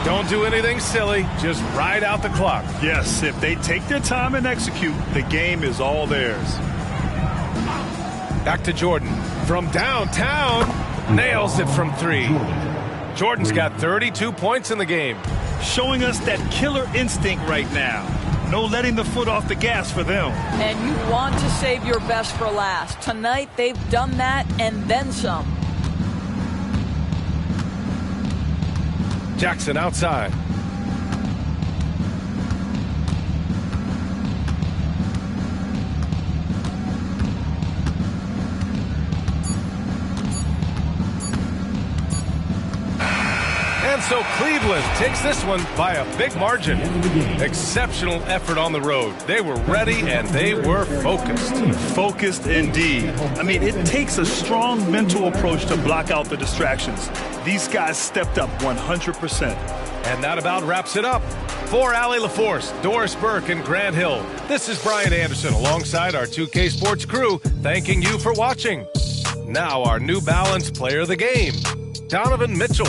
Don't do anything silly. Just ride out the clock. Yes, if they take their time and execute, the game is all theirs. Back to Jordan. From downtown, nails it from 3. Jordan's got 32 points in the game. Showing us that killer instinct right now. No letting the foot off the gas for them. And you want to save your best for last. Tonight, they've done that and then some. Jackson outside. so Cleveland takes this one by a big margin. Exceptional effort on the road. They were ready and they were focused. Focused indeed. I mean, it takes a strong mental approach to block out the distractions. These guys stepped up 100%. And that about wraps it up. For Allie LaForce, Doris Burke, and Grant Hill, this is Brian Anderson alongside our 2K Sports crew, thanking you for watching. Now our New Balance player of the game, Donovan Mitchell.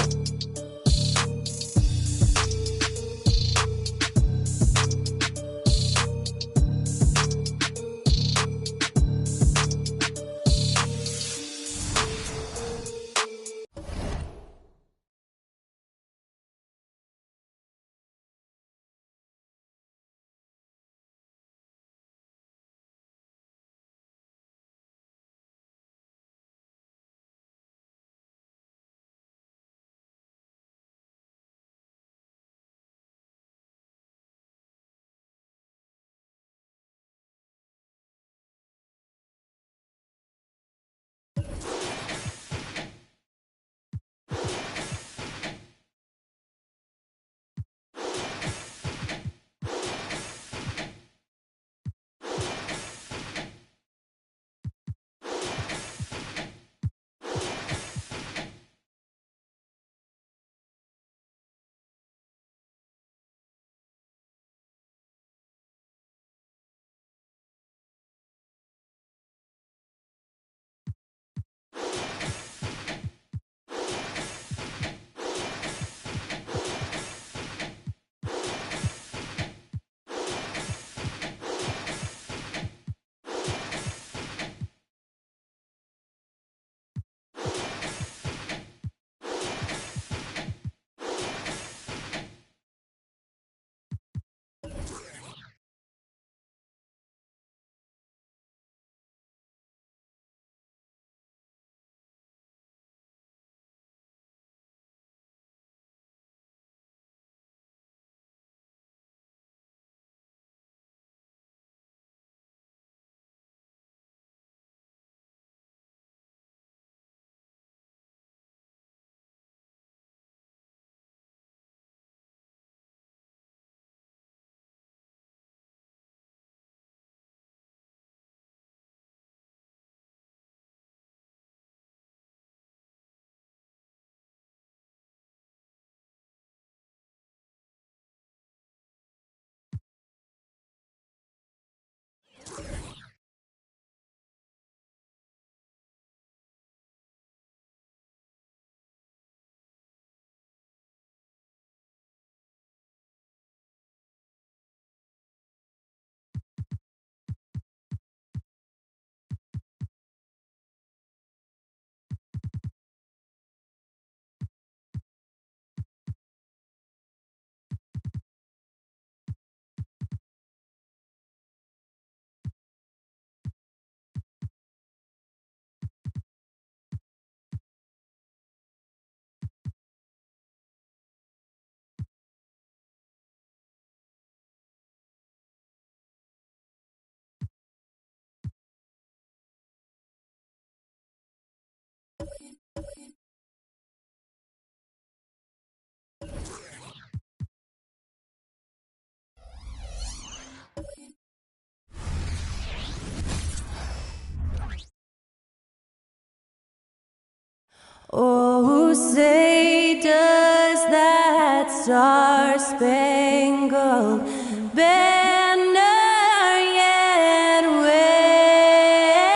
Oh, say does that star-spangled banner yet wave?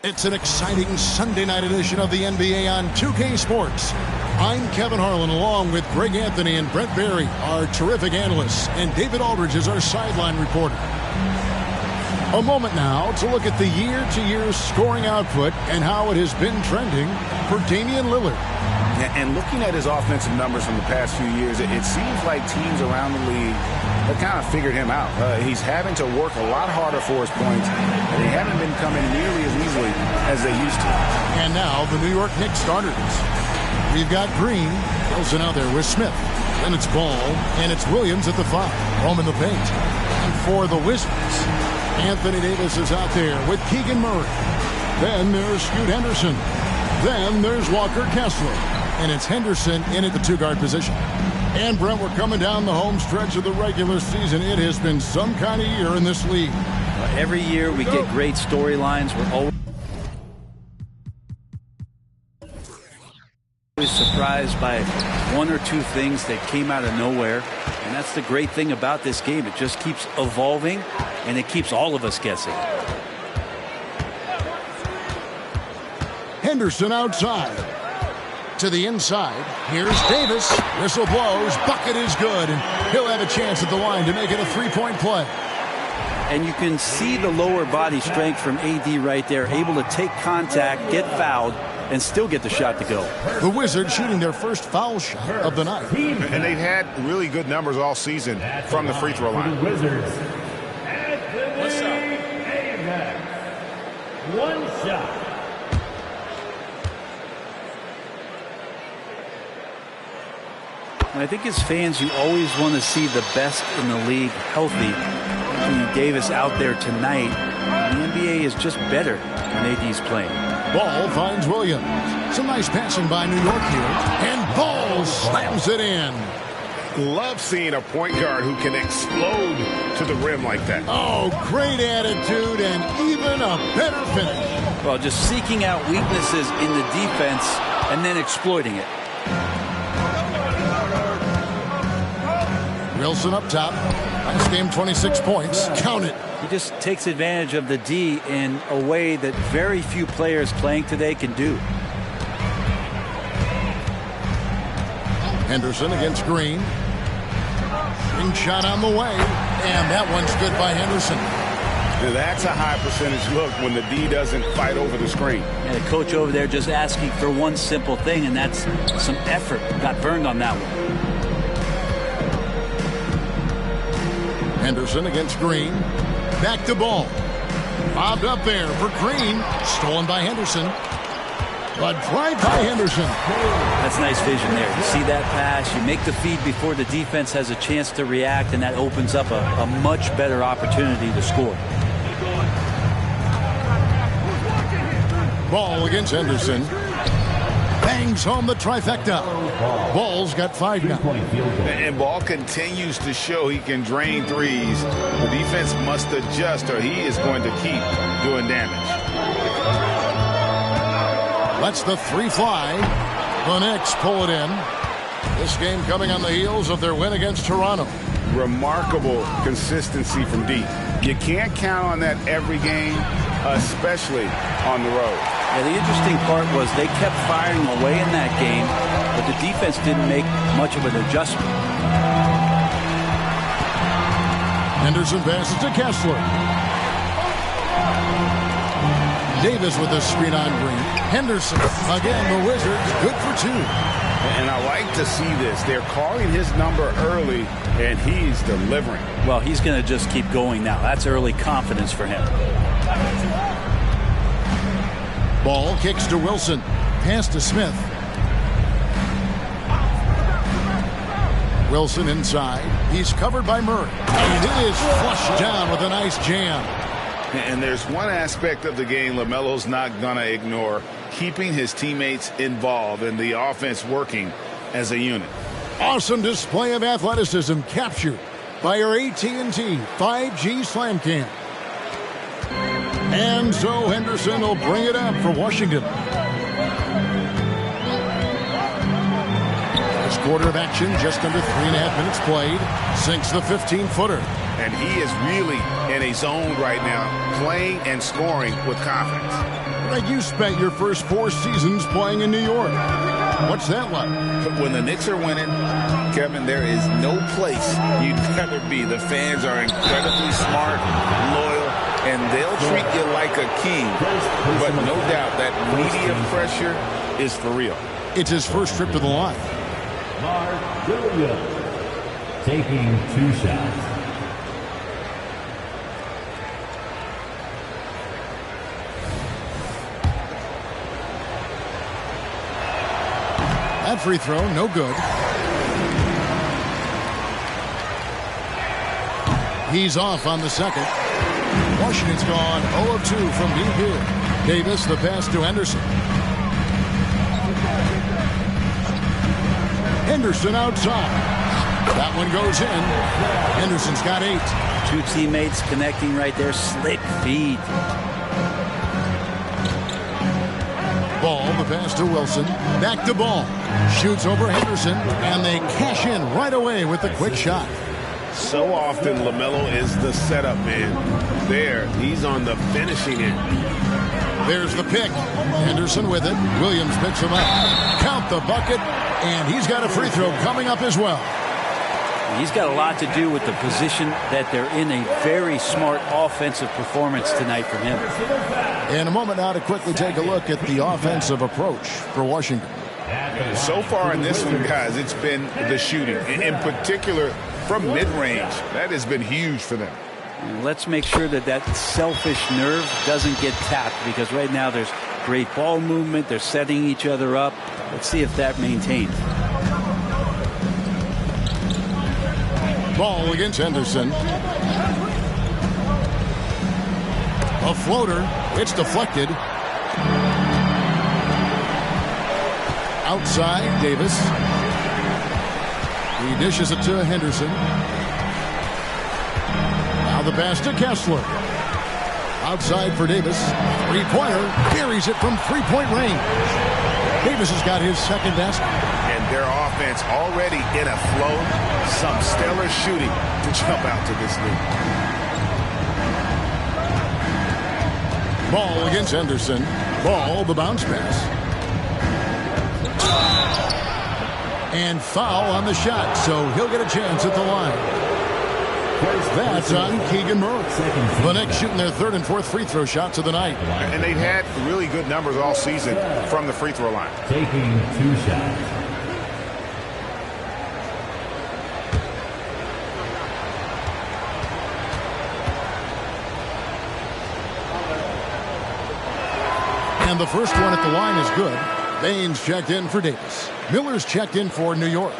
It's an exciting Sunday night edition of the NBA on 2K Sports. I'm Kevin Harlan, along with Greg Anthony and Brent Barry, our terrific analysts, and David Aldridge is our sideline reporter. A moment now to look at the year-to-year scoring output and how it has been trending for Damian Lillard. And looking at his offensive numbers from the past few years, it seems like teams around the league have kind of figured him out. He's having to work a lot harder for his points, and they haven't been coming nearly as easily as they used to. And now the New York Knicks starters. We've got Green, Wilson out there with Smith. Then it's Ball, and it's Williams at the 5. Home in the paint. And for the Wizards, Anthony Davis is out there with Keegan Murray. Then there's Scoot Henderson. Then there's Walker Kessler. And it's Henderson in at the two-guard position. And, Brent, we're coming down the home stretch of the regular season. It has been some kind of year in this league. Every year we get great storylines. We're always surprised by one or two things that came out of nowhere. And that's the great thing about this game. It just keeps evolving, and it keeps all of us guessing. Henderson outside. To the inside. Here's Davis. Whistle blows. Bucket is good. And he'll have a chance at the line to make it a three-point play. And you can see the lower body strength from AD right there. Able to take contact, get fouled, and still get the shot to go. The Wizards shooting their first foul shot of the night. And they've had really good numbers all season from the free throw line. Wizards. What's up? One shot. I think as fans, you always want to see the best in the league healthy. Anthony Davis out there tonight. The NBA is just better when AD's playing. Ball finds Williams. Some nice passing by New York here. And Ball slams it in. Love seeing a point guard who can explode to the rim like that. Oh, great attitude and even a better finish. Well, just seeking out weaknesses in the defense and then exploiting it. Wilson up top. Last game, 26 points. Count it. He just takes advantage of the D in a way that very few players playing today can do. Henderson against Green. Green shot on the way. And that one's good by Henderson. That's a high percentage look when the D doesn't fight over the screen. And the coach over there just asking for one simple thing, and that's some effort. Got burned on that one. Henderson against Green. Back to Ball. Bobbed up there for Green. Stolen by Henderson. But drive by Henderson. That's nice vision there. You see that pass. You make the feed before the defense has a chance to react, and that opens up a much better opportunity to score. Ball against Henderson. Bangs home the trifecta. Ball's got 5 now. And Ball continues to show he can drain threes. The defense must adjust or he is going to keep doing damage. Lets the three fly. The Knicks pull it in. This game coming on the heels of their win against Toronto. Remarkable consistency from deep. You can't count on that every game, especially on the road. Yeah, the interesting part was they kept firing away in that game, but the defense didn't make much of an adjustment. Henderson passes to Kessler. Davis with a screen on Green. Henderson, again, the Wizards, good for 2. And I like to see this. They're calling his number early, and he's delivering. Well, he's going to just keep going now. That's early confidence for him. Ball kicks to Wilson. Pass to Smith. Wilson inside. He's covered by Murray. And it is flushed down with a nice jam. And there's one aspect of the game LaMelo's not going to ignore, keeping his teammates involved and the offense working as a unit. Awesome display of athleticism captured by our AT&T 5G Slam Cam. And so Henderson will bring it up for Washington. First quarter of action, just under 3.5 minutes played. Sinks the 15-footer. And he is really in a zone right now, playing and scoring with confidence. Greg, you spent your first 4 seasons playing in New York. What's that like? When the Knicks are winning, Kevin, there is no place you'd rather be. The fans are incredibly smart, loyal, and they'll treat you like a king. But no doubt that media pressure is for real. It's his first trip to the line. Mark Williams taking 2 shots. That free throw, no good. He's off on the second. Washington's gone 0 of 2 from being good. Davis, the pass to Henderson. Henderson outside. That one goes in. Henderson's got 8. Two teammates connecting right there. Slick feed. Ball, the pass to Wilson. Back to Ball. Shoots over Henderson, and they cash in right away with the quick shot. So often LaMelo is the setup man. There, he's on the finishing end. There's the pick. Henderson with it. Williams picks him up. Count the bucket, and he's got a free throw coming up as well. He's got a lot to do with the position that they're in. A very smart offensive performance tonight from him. In a moment now to quickly take a look at the offensive approach for Washington. So far in this one, guys, it's been the shooting. In particular, from mid-range. That has been huge for them. And let's make sure that that selfish nerve doesn't get tapped, because right now there's great ball movement. They're setting each other up. Let's see if that maintains. Ball against Henderson. A floater. It's deflected. Outside, Davis. He dishes it to Henderson. Now the pass to Kessler. Outside for Davis. Three-pointer. Carries it from three-point range. Davis has got his second basket. And their offense already in a flow. Some stellar shooting to jump out to this lead. Ball against Henderson. Ball, the bounce pass. And foul on the shot, so he'll get a chance at the line. That's on Keegan Murray. The Knicks shooting their third and fourth free throw shots of the night. And they've had really good numbers all season from the free throw line. Taking 2 shots. And the first one at the line is good. Baines checked in for Davis. Miller's checked in for New York.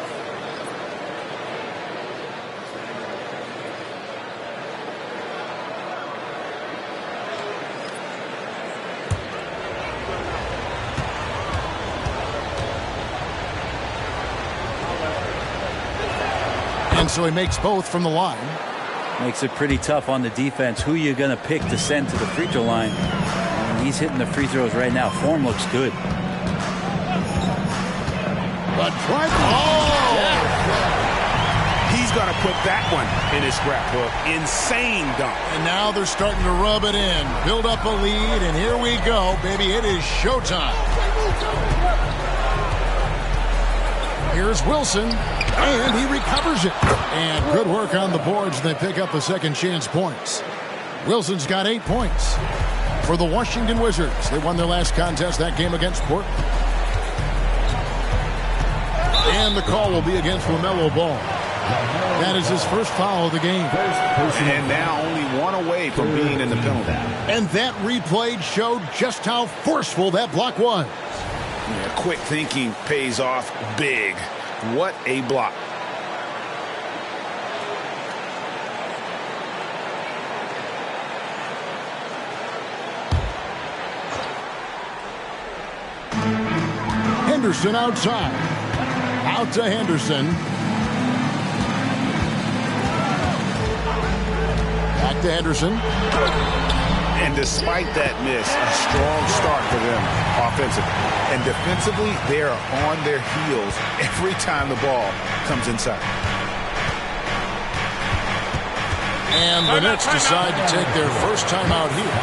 And so he makes both from the line. Makes it pretty tough on the defense. Who you going to pick to send to the free throw line? And he's hitting the free throws right now. Form looks good. But try. Oh! Yeah. He's going to put that one in his scrapbook. Insane dunk. And now they're starting to rub it in. Build up a lead, and here we go, baby. It is showtime. Here's Wilson, and he recovers it. And good work on the boards. They pick up the second chance points. Wilson's got 8 points for the Washington Wizards. They won their last contest, that game against Portland. And the call will be against LaMelo Ball. That is his first foul of the game. And now only one away from being in the penalty. And that replay showed just how forceful that block was. Yeah, quick thinking pays off big. What a block. Henderson outside. Out to Henderson. Back to Henderson. And despite that miss, a strong start for them offensively. And defensively, they are on their heels every time the ball comes inside. And the Knicks decide to take their first time out here.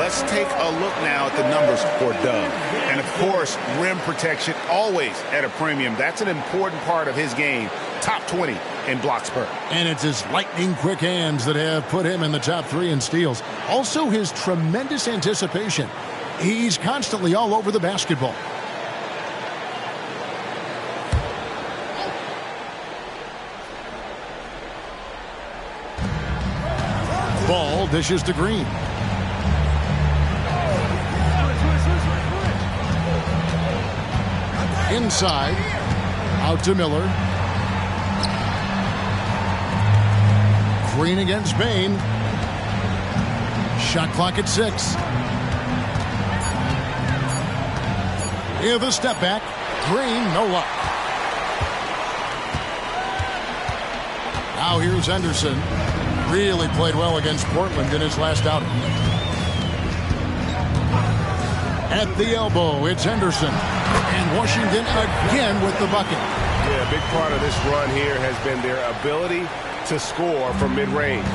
Let's take a look now at the numbers for Doug. And, of course, rim protection always at a premium. That's an important part of his game. Top 20 in blocks per. And it's his lightning-quick hands that have put him in the top 3 in steals. Also, his tremendous anticipation. He's constantly all over the basketball. Ball dishes to Green. Inside. Out to Miller. Green against Bain. Shot clock at 6. With a step back. Green, no luck. Now here's Henderson. Really played well against Portland in his last outing. At the elbow, it's Henderson. And Washington again with the bucket. Yeah, a big part of this run here has been their ability to score from mid-range.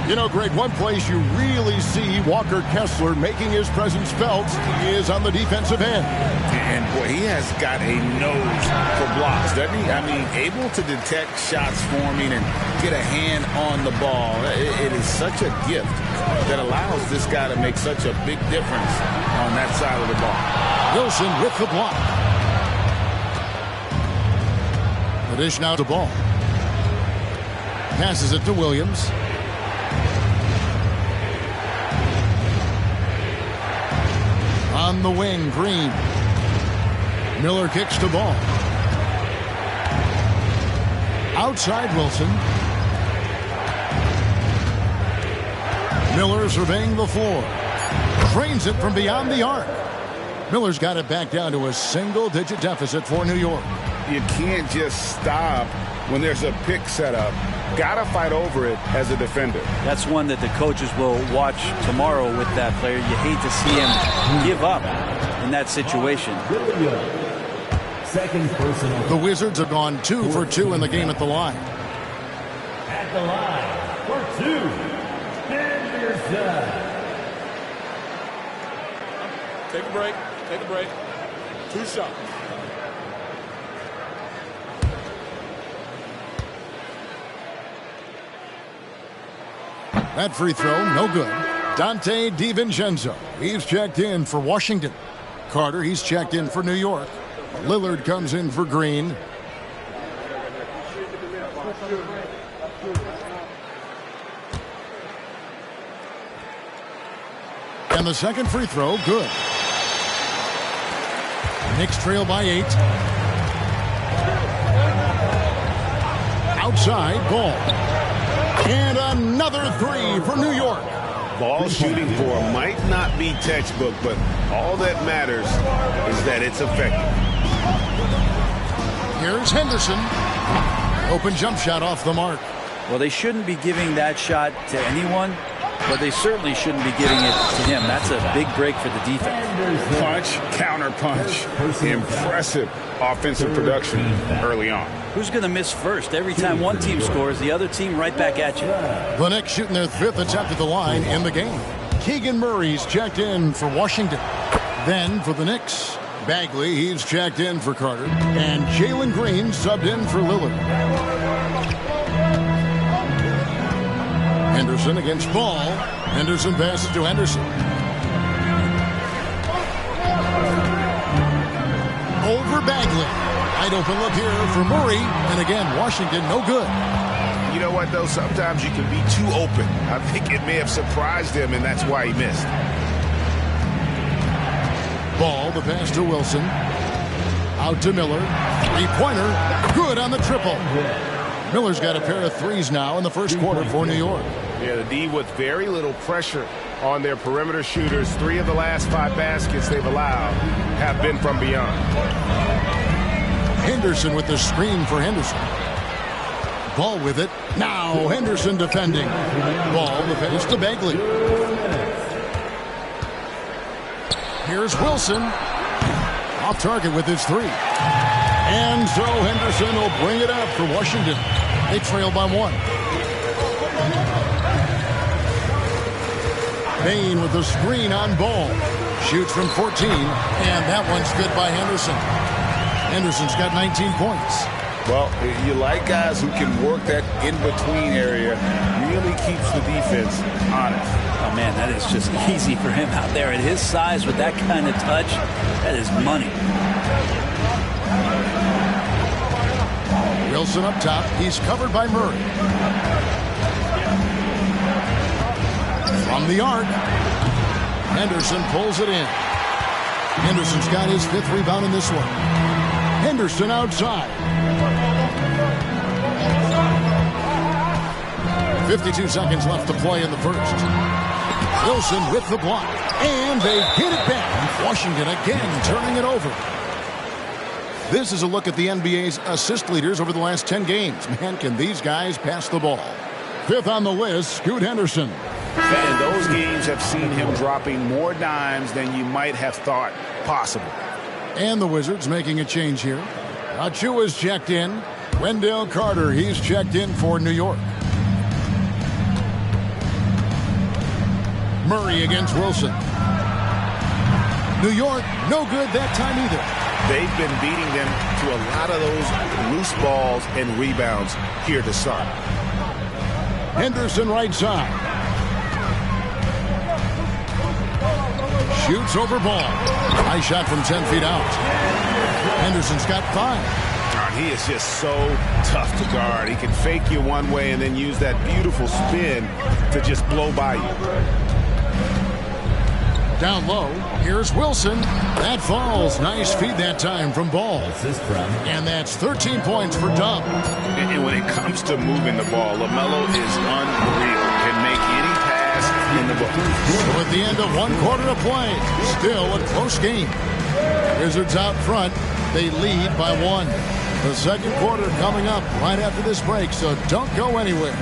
You know, Greg, one place you really see Walker Kessler making his presence felt is on the defensive end. And, boy, he has got a nose for blocks, doesn't he? I mean, able to detect shots forming and get a hand on the ball. It is such a gift that allows this guy to make such a big difference on that side of the ball. Wilson with the block. The dish now to Ball. Passes it to Williams. On the wing, Green. Miller kicks to Ball. Outside Wilson. Miller surveying the floor. Drains it from beyond the arc. Miller's got it back down to a single-digit deficit for New York. You can't just stop when there's a pick set up. Gotta fight over it as a defender. That's one that the coaches will watch tomorrow with that player. You hate to see him give up in that situation. Second personal. The Wizards have gone 2 for 2 in the game at the line. At the line for 2, Henderson. Take a break. Take a break. 2 shots. That free throw, no good. Dante DiVincenzo, he's checked in for Washington. Carter, he's checked in for New York. Lillard comes in for Green. And the second free throw, good. Knicks trail by 8. Outside, Ball. And another 3 for New York. Ball shooting for might not be textbook, but all that matters is that it's effective. Here's Henderson. Open jump shot off the mark. Well, they shouldn't be giving that shot to anyone, but they certainly shouldn't be giving it to him. That's a big break for the defense. Punch, counter punch. Impressive offensive production early on. Who's going to miss first? Every time one team scores, the other team right back at you. The Knicks shooting their 5th attempt at the line in the game. Keegan Murray's checked in for Washington. Then for the Knicks, Bagley, he's checked in for Carter. And Jalen Green subbed in for Lillard. Henderson against Ball. Henderson passes to Henderson. Over Bagley. Wide open look here for Murray. And again, Washington no good. You know what, though? Sometimes you can be too open. I think it may have surprised him, and that's why he missed. Ball, the pass to Wilson. Out to Miller. Three-pointer. Good on the triple. Miller's got a pair of threes now in the first quarter for New York. Yeah, the D with very little pressure on their perimeter shooters. 3 of the last 5 baskets they've allowed have been from beyond. Henderson with the screen for Henderson. Ball with it. Now Henderson defending. Ball, the pass to Bagley. Here's Wilson. Off target with his 3. And so Henderson will bring it up for Washington. They trail by 1. Bain with the screen on Ball. Shoots from 14, and that one's good by Henderson. Henderson's got 19 points. Well, you like guys who can work that in-between area. Really keeps the defense honest. Oh, man, that is just easy for him out there. At his size with that kind of touch, that is money. Wilson up top. He's covered by Murray. From the arc, Henderson pulls it in. Henderson's got his 5th rebound in this one. Henderson outside. 52 seconds left to play in the first. Wilson with the block. And they get it back. Washington again turning it over. This is a look at the NBA's assist leaders over the last 10 games. Man, can these guys pass the ball. 5th on the list, Scoot Henderson. And those games have seen him dropping more dimes than you might have thought possible. And the Wizards making a change here. Achua's checked in. Wendell Carter, he's checked in for New York. Murray against Wilson. New York, no good that time either. They've been beating them to a lot of those loose balls and rebounds here to start. Henderson right side. Shoots over Ball. High shot from 10 feet out. Henderson's got 5. He is just so tough to guard. He can fake you one way and then use that beautiful spin to just blow by you. Down low, here's Wilson. That falls. Nice feed that time from Ball. And that's 13 points for Dub. And when it comes to moving the ball, LaMelo is unreal. Can make any pass in the book. So at the end of 1 quarter of play, still a close game. Wizards out front. They lead by 1. The second quarter coming up right after this break, so don't go anywhere.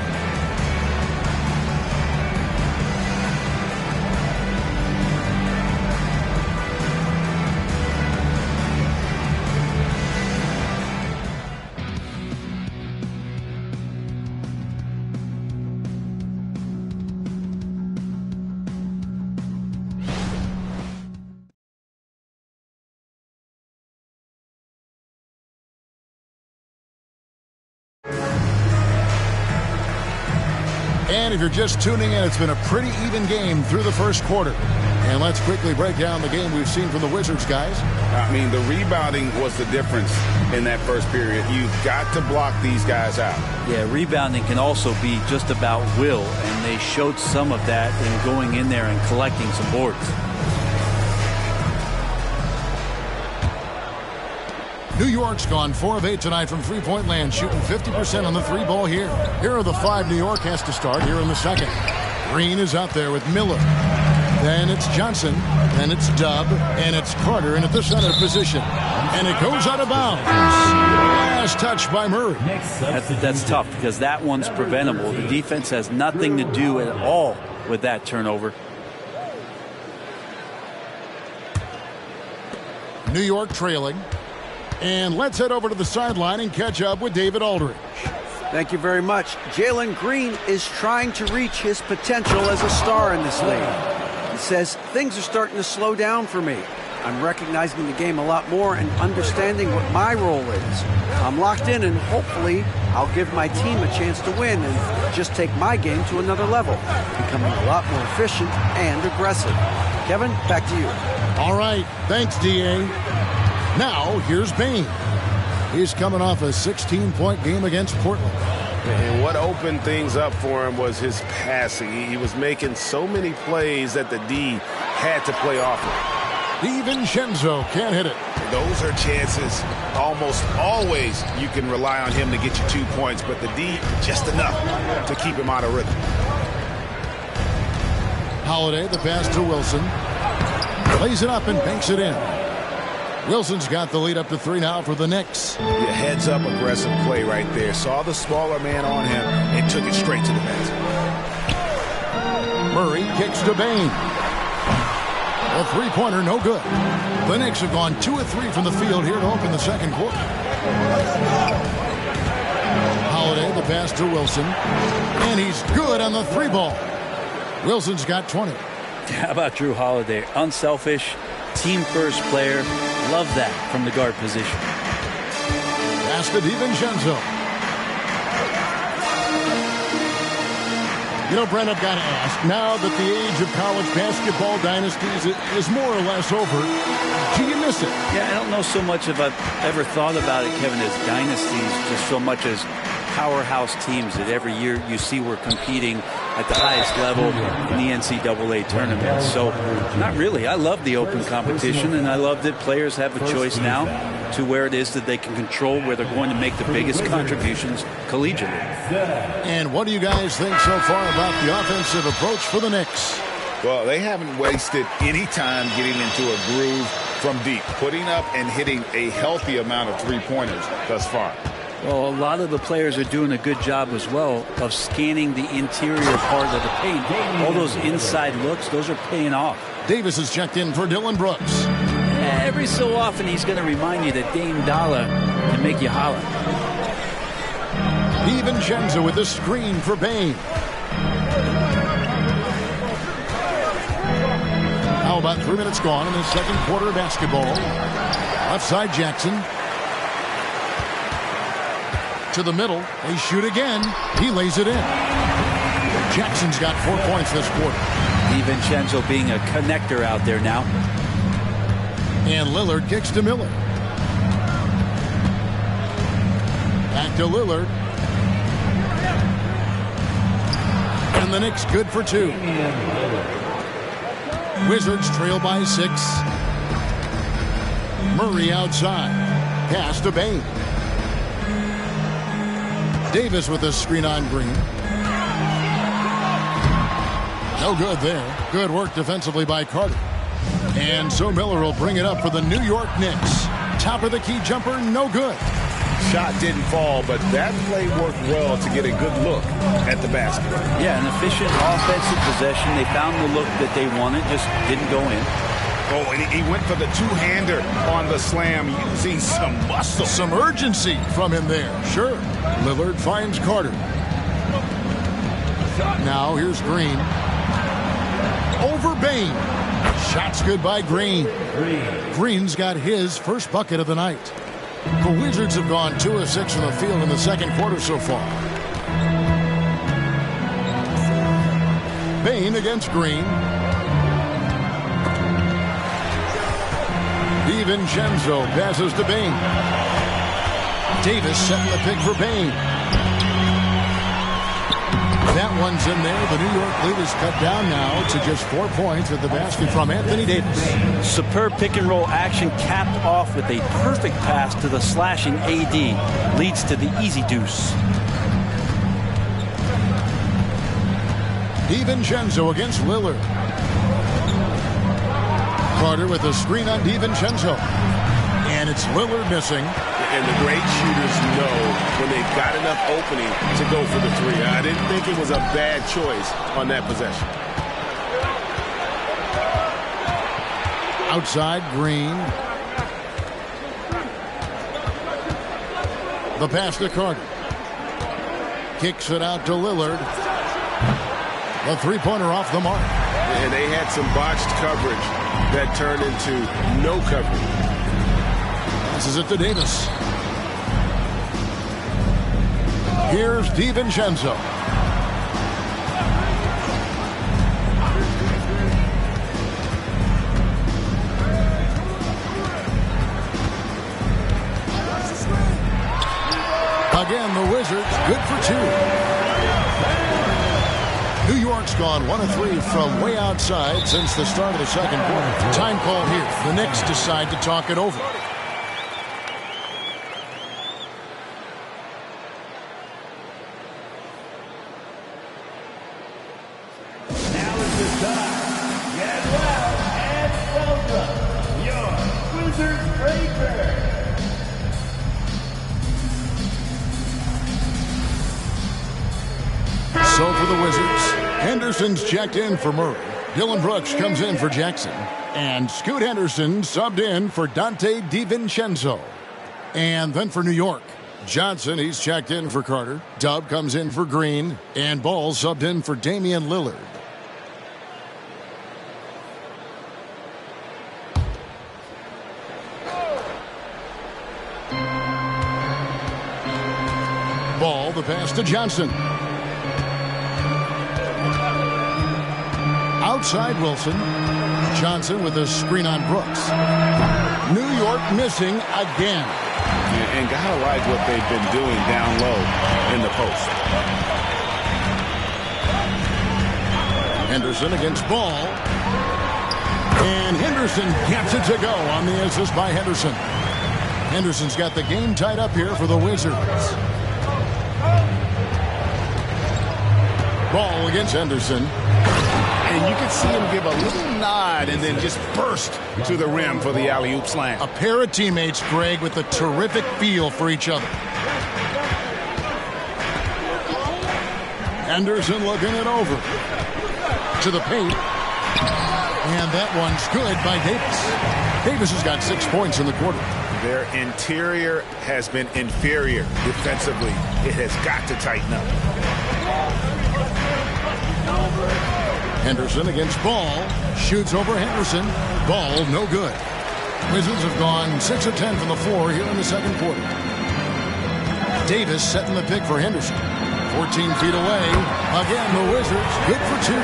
And if you're just tuning in, it's been a pretty even game through the first quarter. And let's quickly break down the game we've seen from the Wizards, guys. I mean, the rebounding was the difference in that first period. You've got to block these guys out. Yeah, rebounding can also be just about will, and they showed some of that in going in there and collecting some boards. New York's gone 4 of 8 tonight from three-point land, shooting 50% on the 3-ball here. Here are the 5 New York has to start here in the second. Green is out there with Miller. Then it's Johnson. Then it's Dub. And it's Carter in at the center position. And it goes out of bounds. Last touch by Murray. That's tough because that one's preventable. The defense has nothing to do at all with that turnover. New York trailing. And let's head over to the sideline and catch up with David Aldridge. Thank you very much. Jalen Green is trying to reach his potential as a star in this league. He says, things are starting to slow down for me. I'm recognizing the game a lot more and understanding what my role is. I'm locked in, and hopefully I'll give my team a chance to win and just take my game to another level, becoming a lot more efficient and aggressive. Kevin, back to you. All right. Thanks, D.A. Now, here's Bain. He's coming off a 16-point game against Portland. And what opened things up for him was his passing. He was making so many plays that the D had to play off him. DiVincenzo can't hit it. Those are chances. Almost always you can rely on him to get you 2 points, but the D just enough to keep him out of rhythm. Holiday, the pass to Wilson. Lays it up and banks it in. Wilson's got the lead up to 3 now for the Knicks. Yeah, heads-up aggressive play right there. Saw the smaller man on him and took it straight to the basket. Murray kicks to Bain. A three-pointer, no good. The Knicks have gone 2 of 3 from the field here to open the second quarter. Holiday, the pass to Wilson. And he's good on the 3-ball. Wilson's got 20. How about Drew Holiday? Unselfish, team-first player. Love that from the guard position. Pass to DiVincenzo. You know, Brent, I've got to ask, now that the age of college basketball dynasties is more or less over, do you miss it? Yeah, I don't know so much if I've ever thought about it, Kevin, as dynasties, just so much as powerhouse teams that every year you see we're competing at the highest level in the NCAA tournament. So, not really. I love the open competition, and I love that players have a choice now to where it is that they can control where they're going to make the biggest contributions collegiately. And what do you guys think so far about the offensive approach for the Knicks? Well, they haven't wasted any time getting into a groove from deep, putting up and hitting a healthy amount of three-pointers thus far. Well, a lot of the players are doing a good job as well of scanning the interior part of the paint. All those inside looks, those are paying off. Davis is checked in for Dylan Brooks. Every so often he's going to remind you that Dame Dollar can make you holler. DiVincenzo with the screen for Bane. How about 3 minutes gone in the second quarter of basketball? Left side Jackson. To the middle. They shoot again. He lays it in. Jackson's got 4 points this quarter. DiVincenzo being a connector out there now. And Lillard kicks to Miller. Back to Lillard. And the Knicks good for 2. Wizards trail by 6. Murray outside. Pass to Bane. Davis with a screen on Green. No good there. Good work defensively by Carter. And so Miller will bring it up for the New York Knicks. Top of the key jumper, no good. Shot didn't fall, but that play worked well to get a good look at the basket. Yeah, an efficient offensive possession. They found the look that they wanted, just didn't go in. Oh, and he went for the two-hander on the slam. You can see some muscle. Some urgency from him there. Sure. Lillard finds Carter. Now here's Green. Over Bane. Shots good by Green. Green's got his first bucket of the night. The Wizards have gone 2 of 6 from the field in the second quarter so far. Bane against Green. DiVincenzo passes to Bane. Davis setting the pick for Bane. That one's in there. The New York lead is cut down now to just 4 points with the basket from Anthony Davis. Superb pick and roll action capped off with a perfect pass to the slashing AD. Leads to the easy deuce. DiVincenzo against Lillard. Carter with a screen on DiVincenzo. And it's Lillard missing. And the great shooters know when they've got enough opening to go for the three. I didn't think it was a bad choice on that possession. Outside, Green. The pass to Carter. Kicks it out to Lillard. The three-pointer off the mark. And they had some botched coverage that turned into no coverage. Passes it to Davis. Here's DiVincenzo. Again, the Wizards good for 2. New York's gone 1 of 3 from way outside since the start of the second quarter. Time call here. The Knicks decide to talk it over. So for the Wizards, Henderson's checked in for Murray. Dylan Brooks comes in for Jackson. And Scoot Henderson subbed in for Dante DiVincenzo. And then for New York, Johnson, he's checked in for Carter. Dub comes in for Green. And Ball subbed in for Damian Lillard. Pass to Johnson. Outside Wilson. Johnson with a screen on Brooks. New York missing again. And gotta like what they've been doing down low in the post. Henderson against Ball. And Henderson gets it to go on the assist by Henderson. Henderson's got the game tied up here for the Wizards. Ball against Henderson. And you can see him give a little nod and then just burst to the rim for the alley-oop slam. A pair of teammates, Greg, with a terrific feel for each other. Henderson looking it over. To the paint. And that one's good by Davis. Davis has got 6 points in the quarter. Their interior has been inferior defensively. It has got to tighten up. Henderson against Ball. Shoots over Henderson. Ball, no good. Wizards have gone 6 of 10 from the floor here in the second quarter. Davis setting the pick for Henderson. 14 feet away. Again, the Wizards good for 2.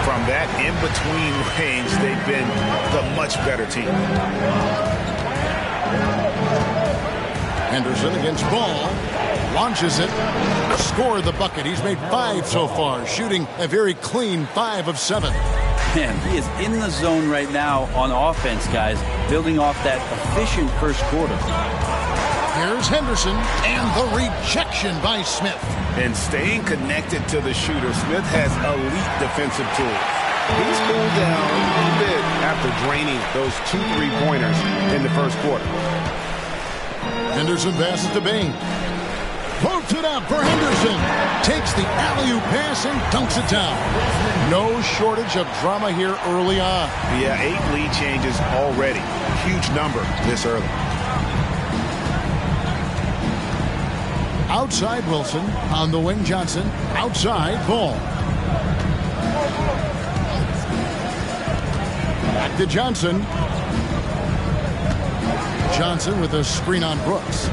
From that in-between range, they've been the much better team. Henderson against Ball. Launches it. Scored the bucket. He's made 5 so far, shooting a very clean 5 of 7. Man, he is in the zone right now on offense, guys, building off that efficient first quarter. Here's Henderson, and the rejection by Smith. And staying connected to the shooter, Smith has elite defensive tools. He's cooled down a little bit after draining those 2 3-pointers in the first quarter. Henderson passes to Bain. Floats it up for Henderson. Takes the alley-oop pass and dunks it down. No shortage of drama here early on. Yeah, 8 lead changes already. Huge number this early. Outside Wilson. On the wing Johnson. Outside Ball. Back to Johnson. Johnson with a screen on Brooks.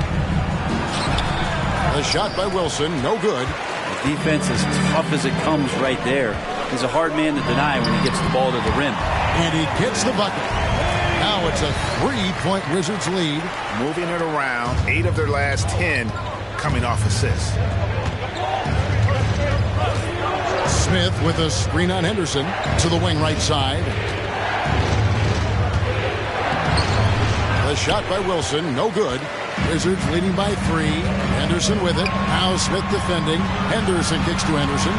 The shot by Wilson, no good. The defense is tough as it comes right there. He's a hard man to deny when he gets the ball to the rim. And he gets the bucket. Now it's a 3-point Wizards lead. Moving it around, 8 of their last 10 coming off assists. Smith with a screen on Henderson to the wing right side. The shot by Wilson, no good. Wizards leading by 3. Henderson with it. Now Smith defending. Henderson kicks to Henderson.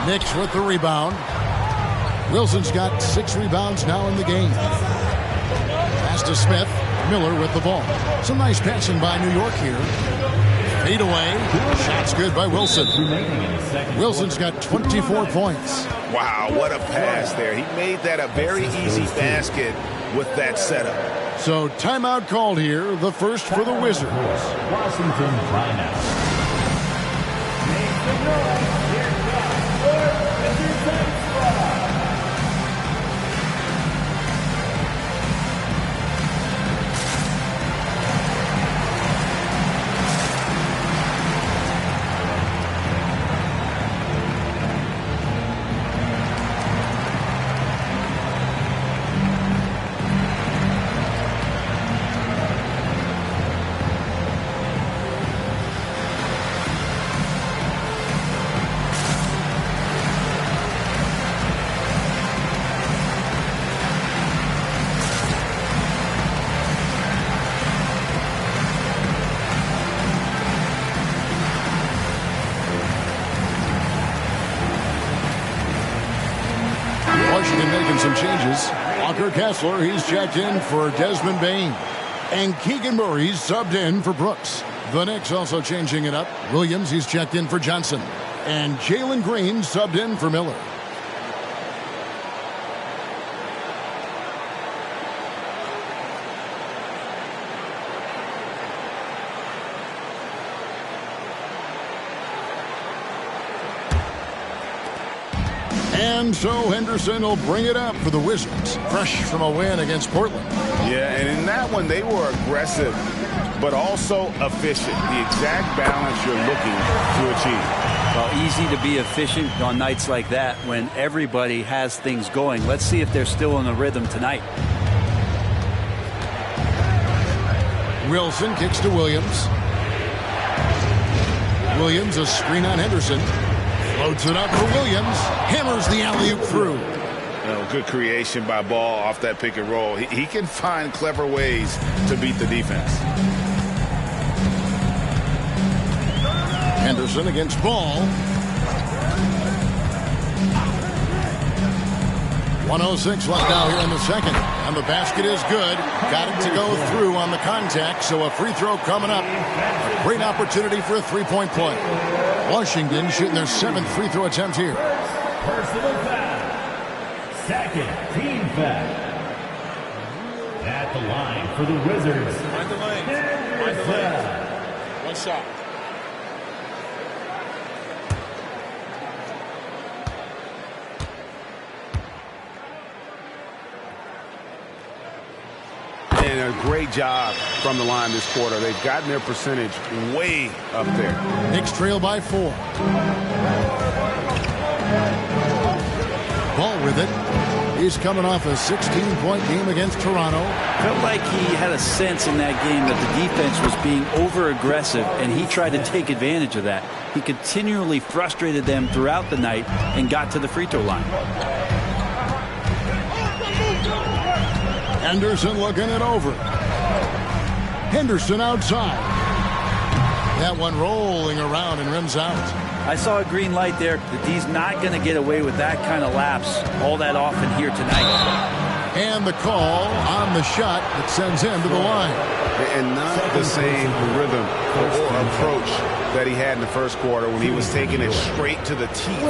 Knicks with the rebound. Wilson's got 6 rebounds now in the game. Pass to Smith. Miller with the ball. Some nice passing by New York here. Fade away. Shot's good by Wilson. Wilson's got 24 points. Wow, what a pass there. He made that a very easy basket with that setup. So timeout called here, the first for the Wizards. Washington timeout. Making some changes. Walker Kessler, he's checked in for Desmond Bain. And Keegan Murray's subbed in for Brooks. The Knicks also changing it up. Williams, he's checked in for Johnson. And Jalen Green subbed in for Miller. And so Henderson will bring it up for the Wizards, fresh from a win against Portland. Yeah, and in that one, they were aggressive but also efficient. The exact balance you're looking to achieve. Well, easy to be efficient on nights like that when everybody has things going. Let's see if they're still in the rhythm tonight. Wilson kicks to Williams. Williams, a screen on Henderson. Floats it up for Williams. Hammers the alley-oop through. Good creation by Ball off that pick and roll. He can find clever ways to beat the defense. Henderson against Ball. 1:06 left now here in the second. And the basket is good. Got it to go through on the contact, so a free throw coming up. A great opportunity for a three-point play. Washington shooting their 7th free throw attempt here. Personal foul. Second team foul. At the line for the Wizards. Find the lane. Find the lane. One shot. And a great job from the line this quarter. They've gotten their percentage way up there. Knicks trail by 4. Ball with it. He's coming off a 16-point game against Toronto. Felt like he had a sense in that game that the defense was being over-aggressive, and he tried to take advantage of that. He continually frustrated them throughout the night and got to the free throw line. Henderson looking it over. Henderson outside. That one rolling around and rims out. I saw a green light there. The D's not going to get away with that kind of lapse all that often here tonight. And the call on the shot that sends him to the line. And not the same rhythm or approach that he had in the first quarter when he was taking it straight to the teeth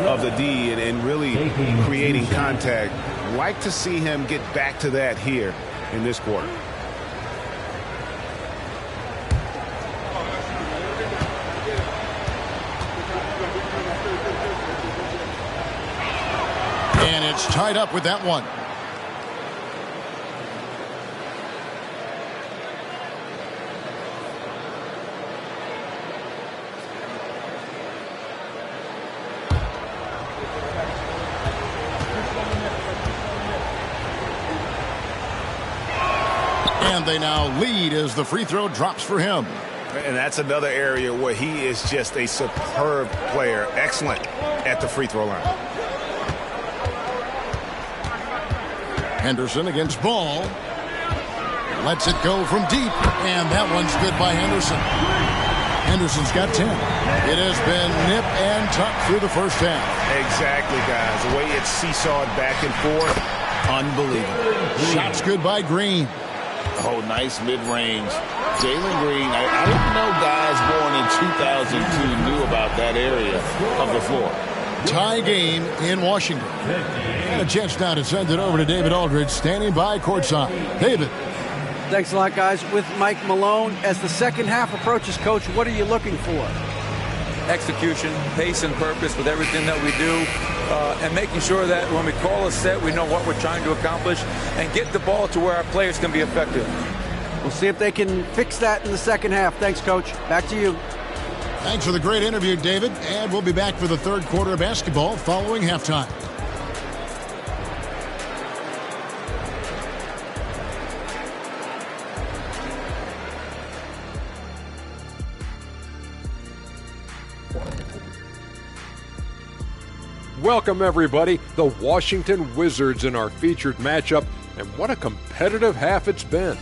of the D and really creating contact. Like to see him get back to that here in this quarter. And it's tied up with that one. And they now lead as the free throw drops for him. And that's another area where he is just a superb player. Excellent at the free throw line. Henderson against Ball. Lets it go from deep. And that one's good by Henderson. Henderson's got 10. It has been nip and tuck through the first half. Exactly, guys. The way it's seesawed back and forth, unbelievable. Shots good by Green. Oh, nice mid-range. Jalen Green, I didn't know guys born in 2002 knew about that area of the floor. Tie game in Washington. And a chance now to send it over to David Aldridge, standing by courtside. David. Thanks a lot, guys. With Mike Malone, as the second half approaches, Coach, what are you looking for? Execution, pace, and purpose with everything that we do, and making sure that when we call a set, we know what we're trying to accomplish and get the ball to where our players can be effective. We'll see if they can fix that in the second half. Thanks, Coach. Back to you. Thanks for the great interview, David. And we'll be back for the third quarter of basketball following halftime. Welcome, everybody. The Washington Wizards in our featured matchup, and what a competitive half it's been.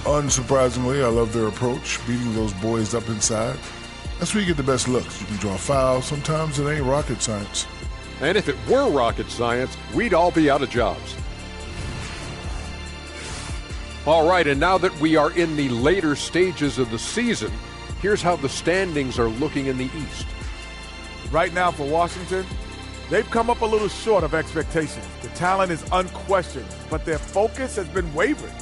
Unsurprisingly, I love their approach, beating those boys up inside. That's where you get the best looks. You can draw fouls. Sometimes it ain't rocket science. And if it were rocket science, we'd all be out of jobs. All right, and now that we are in the later stages of the season, here's how the standings are looking in the East. Right now for Washington, they've come up a little short of expectations. The talent is unquestioned, but their focus has been wavering.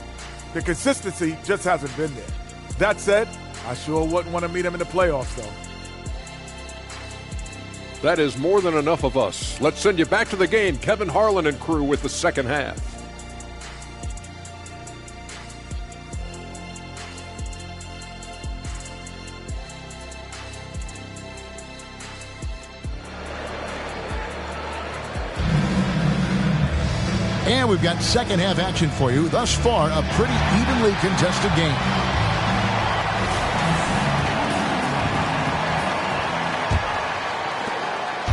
The consistency just hasn't been there. That said, I sure wouldn't want to meet them in the playoffs, though. That is more than enough of us. Let's send you back to the game, Kevin Harlan and crew with the second half. And we've got second half action for you. Thus far, a pretty evenly contested game.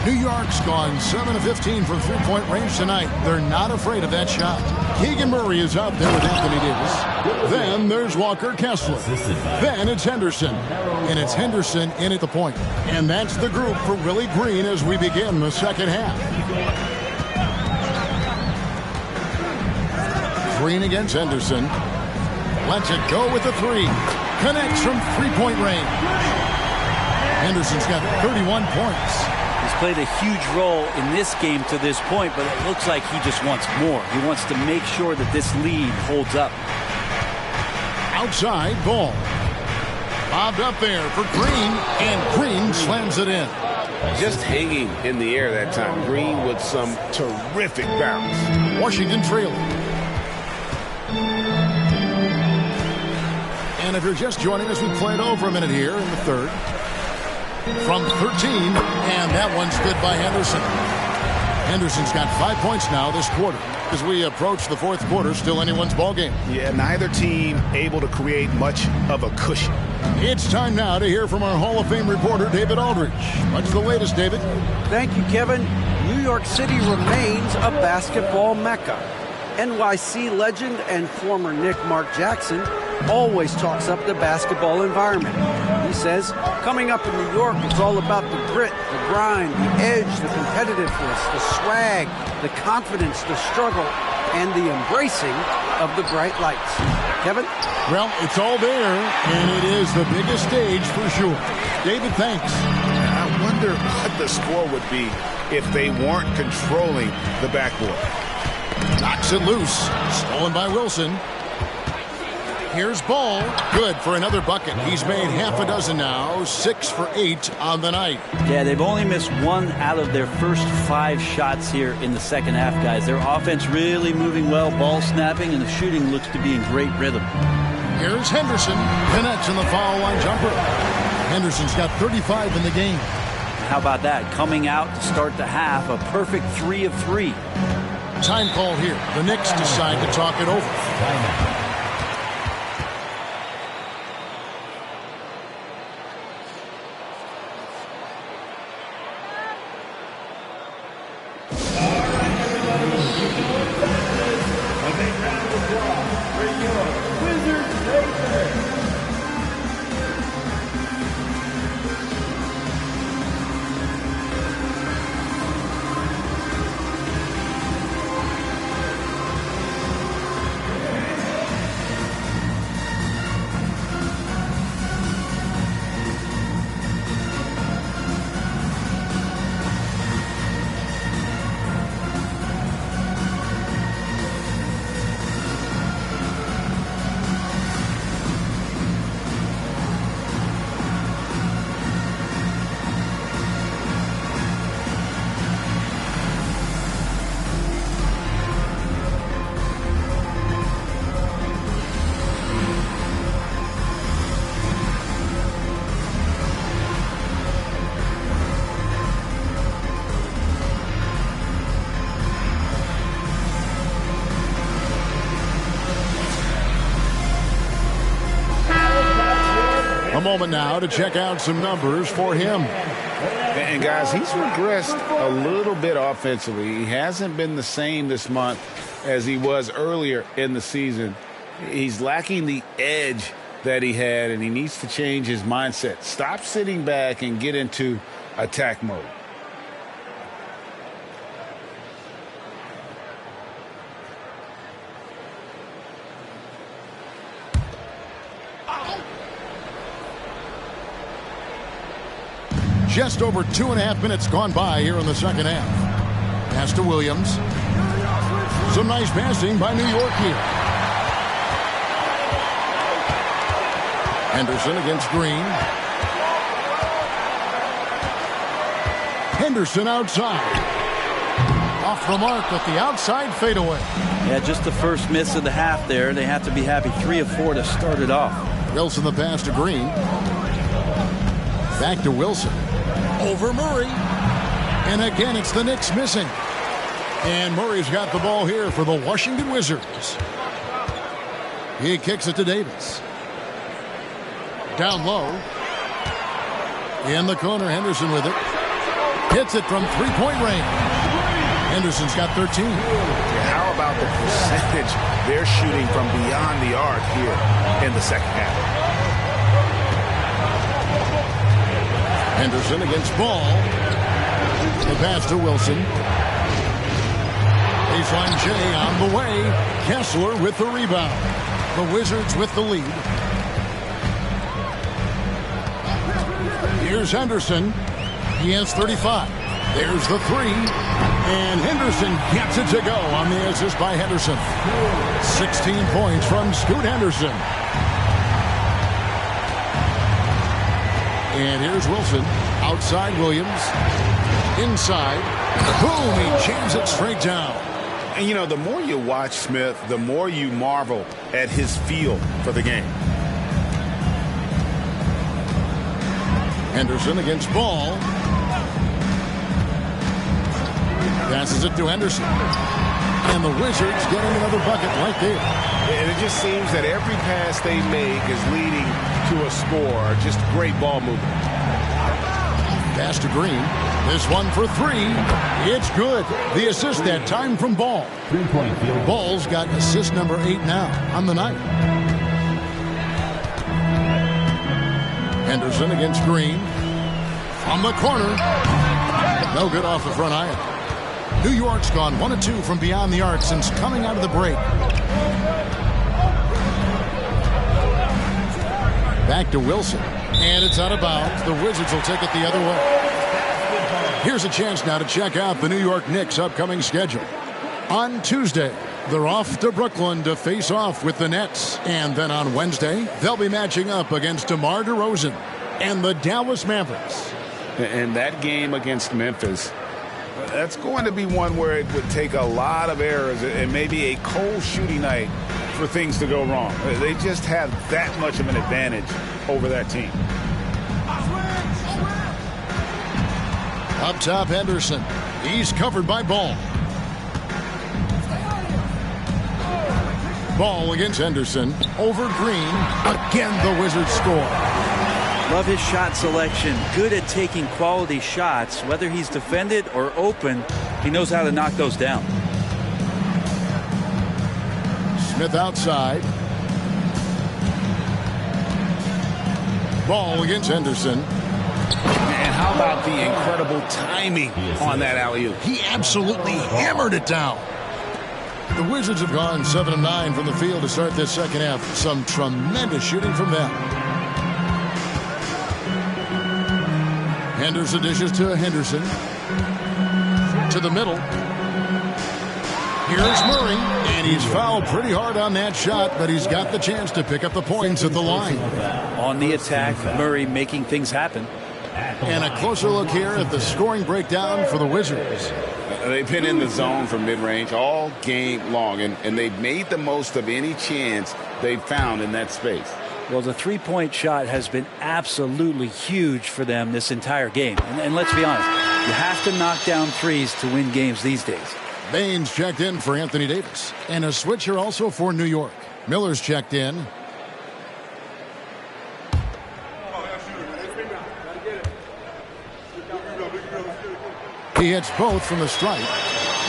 New York's gone 7 of 15 from three-point range tonight. They're not afraid of that shot. Keegan Murray is out there with Anthony Davis. Then there's Walker Kessler. Then it's Henderson. And it's Henderson in at the point. And that's the group for Willie Green as we begin the second half. Green against Henderson. Lets it go with the three. Connects from three-point range. Henderson's got 31 points. He's played a huge role in this game to this point, but it looks like he just wants more. He wants to make sure that this lead holds up. Outside ball. Bobbed up there for Green, and Green slams it in. Just hanging in the air that time. Green with some terrific bounce. Washington trailing. And if you're just joining us, we played over a minute here in the third. From 13, and that one's good by Henderson. Henderson's got 5 points now this quarter. As we approach the fourth quarter, still anyone's ball game. Yeah, neither team able to create much of a cushion. It's time now to hear from our Hall of Fame reporter, David Aldridge. What's the latest, David? Thank you, Kevin. New York City remains a basketball mecca. NYC legend and former Knick Mark Jackson always talks up the basketball environment. He says, coming up in New York, it's all about the grit, the grind, the edge, the competitiveness, the swag, the confidence, the struggle, and the embracing of the bright lights. Kevin? Well, it's all there, and it is the biggest stage for sure. David, thanks. I wonder what the score would be if they weren't controlling the backboard. Knocks it loose. Stolen by Wilson. Here's Ball. Good for another bucket. He's made half a dozen now. 6 for 8 on the night. Yeah, they've only missed 1 out of their first 5 shots here in the second half, guys. Their offense really moving well, ball snapping, and the shooting looks to be in great rhythm. Here's Henderson. Connects in the foul line jumper. Henderson's got 35 in the game. How about that? Coming out to start the half, a perfect 3 of 3. Time call here. The Knicks decide to talk it over. A moment now to check out some numbers for him. And guys, he's regressed a little bit offensively. He hasn't been the same this month as he was earlier in the season. He's lacking the edge that he had, and he needs to change his mindset. Stop sitting back and get into attack mode. Just over 2.5 minutes gone by here in the second half. Pass to Williams. Some nice passing by New York here. Henderson against Green. Henderson outside. Off the mark with the outside fadeaway. Yeah, just the first miss of the half there. They have to be happy. 3 of 4 to start it off. Wilson the pass to Green. Back to Wilson. Over Murray. And again, it's the Knicks missing. And Murray's got the ball here for the Washington Wizards. He kicks it to Davis. Down low. In the corner, Henderson with it. Hits it from three-point range. Henderson's got 13. How about the percentage they're shooting from beyond the arc here in the second half? Henderson against Ball. The pass to Wilson. Baseline J on the way. Kessler with the rebound. The Wizards with the lead. Here's Henderson. He has 35. There's the three. And Henderson gets it to go on the assist by Henderson. 16 points from Scoot Henderson. And here's Wilson. Outside Williams. Inside. Boom! He jams it straight down. And, you know, the more you watch Smith, the more you marvel at his feel for the game. Henderson against Ball. Passes it to Henderson. And the Wizards getting another bucket right there. And it just seems that every pass they make is leading to a score. Just great ball movement. Pass to Green. This one for three. It's good. The assist that time from Ball. Ball's got assist number 8 now on the night. Henderson against Green. From the corner. No good off the front iron. New York's gone 1 of 2 from beyond the arc since coming out of the break. Back to Wilson. And it's out of bounds. The Wizards will take it the other way. Here's a chance now to check out the New York Knicks' upcoming schedule. On Tuesday, they're off to Brooklyn to face off with the Nets. And then on Wednesday, they'll be matching up against DeMar DeRozan and the Dallas Mavericks. And that game against Memphis, that's going to be one where it would take a lot of errors and maybe a cold shooting night for things to go wrong. They just have that much of an advantage over that team. Up top, Henderson. He's covered by Ball. Ball against Henderson. Over Green. Again, the Wizards score. Love his shot selection. Good at taking quality shots. Whether he's defended or open, he knows how to knock those down. Smith outside. Ball against Henderson. And how about the incredible timing on that alley-oop? He absolutely hammered it down. The Wizards have gone 7 of 9 from the field to start this second half. Some tremendous shooting from them. Henderson dishes to Henderson. To the middle. Here's Murray. And he's fouled pretty hard on that shot, but he's got the chance to pick up the points at the line. On the attack, Murray making things happen. And a closer look here at the scoring breakdown for the Wizards. They've been in the zone from mid-range all game long, and they've made the most of any chance they've found in that space. Well, the three-point shot has been absolutely huge for them this entire game. And let's be honest, you have to knock down threes to win games these days. Baines checked in for Anthony Davis. And a switch here also for New York. Miller's checked in. He hits both from the stripe.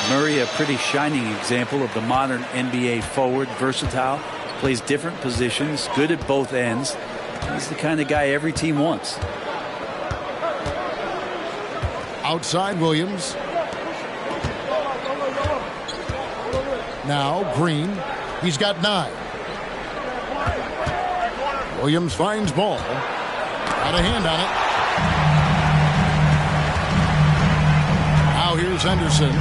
Murray, a pretty shining example of the modern NBA forward, versatile, plays different positions, good at both ends. He's the kind of guy every team wants. Outside Williams. Now Green. He's got 9. Williams finds Ball. Got a hand on it. Here's Henderson.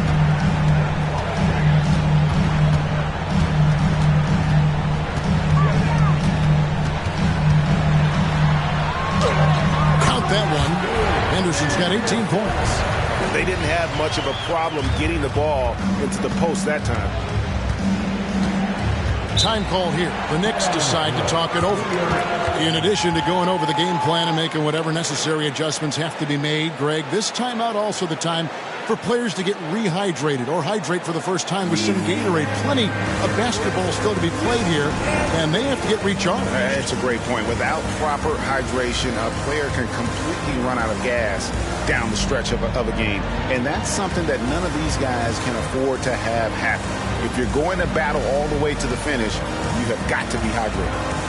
Count that one. Henderson's got 18 points. They didn't have much of a problem getting the ball into the post that time. Time call here. The Knicks decide to talk it over. In addition to going over the game plan and making whatever necessary adjustments have to be made, Greg, this timeout also the time for players to get rehydrated or hydrate for the first time with some Gatorade. Plenty of basketball still to be played here, and they have to get recharged. That's a great point. Without proper hydration, a player can completely run out of gas down the stretch of a game. And that's something that none of these guys can afford to have happen. If you're going to battle all the way to the finish, you have got to be hydrated.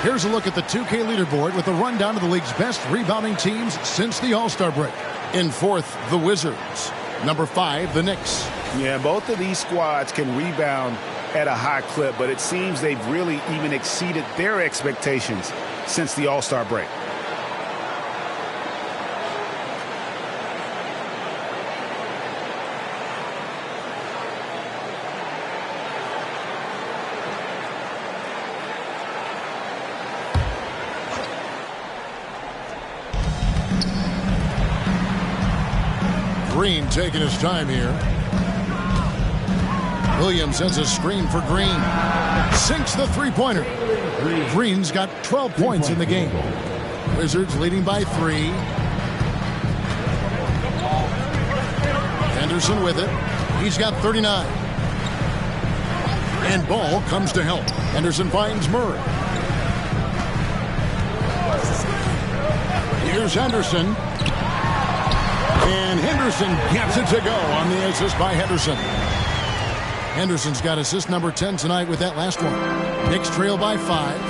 Here's a look at the 2K leaderboard with a rundown of the league's best rebounding teams since the All-Star break. In fourth, the Wizards. Number 5, the Knicks. Yeah, both of these squads can rebound at a high clip, but it seems they've really even exceeded their expectations since the All-Star break. Green taking his time here. Williams sends a screen for Green. Sinks the three-pointer. Green's got 12 points in the game. Wizards leading by 3. Henderson with it. He's got 39. And ball comes to help. Henderson finds Murray. Here's Henderson. And Henderson gets it to go on the assist by Henderson. Henderson's got assist number 10 tonight with that last one. Knicks trail by 5.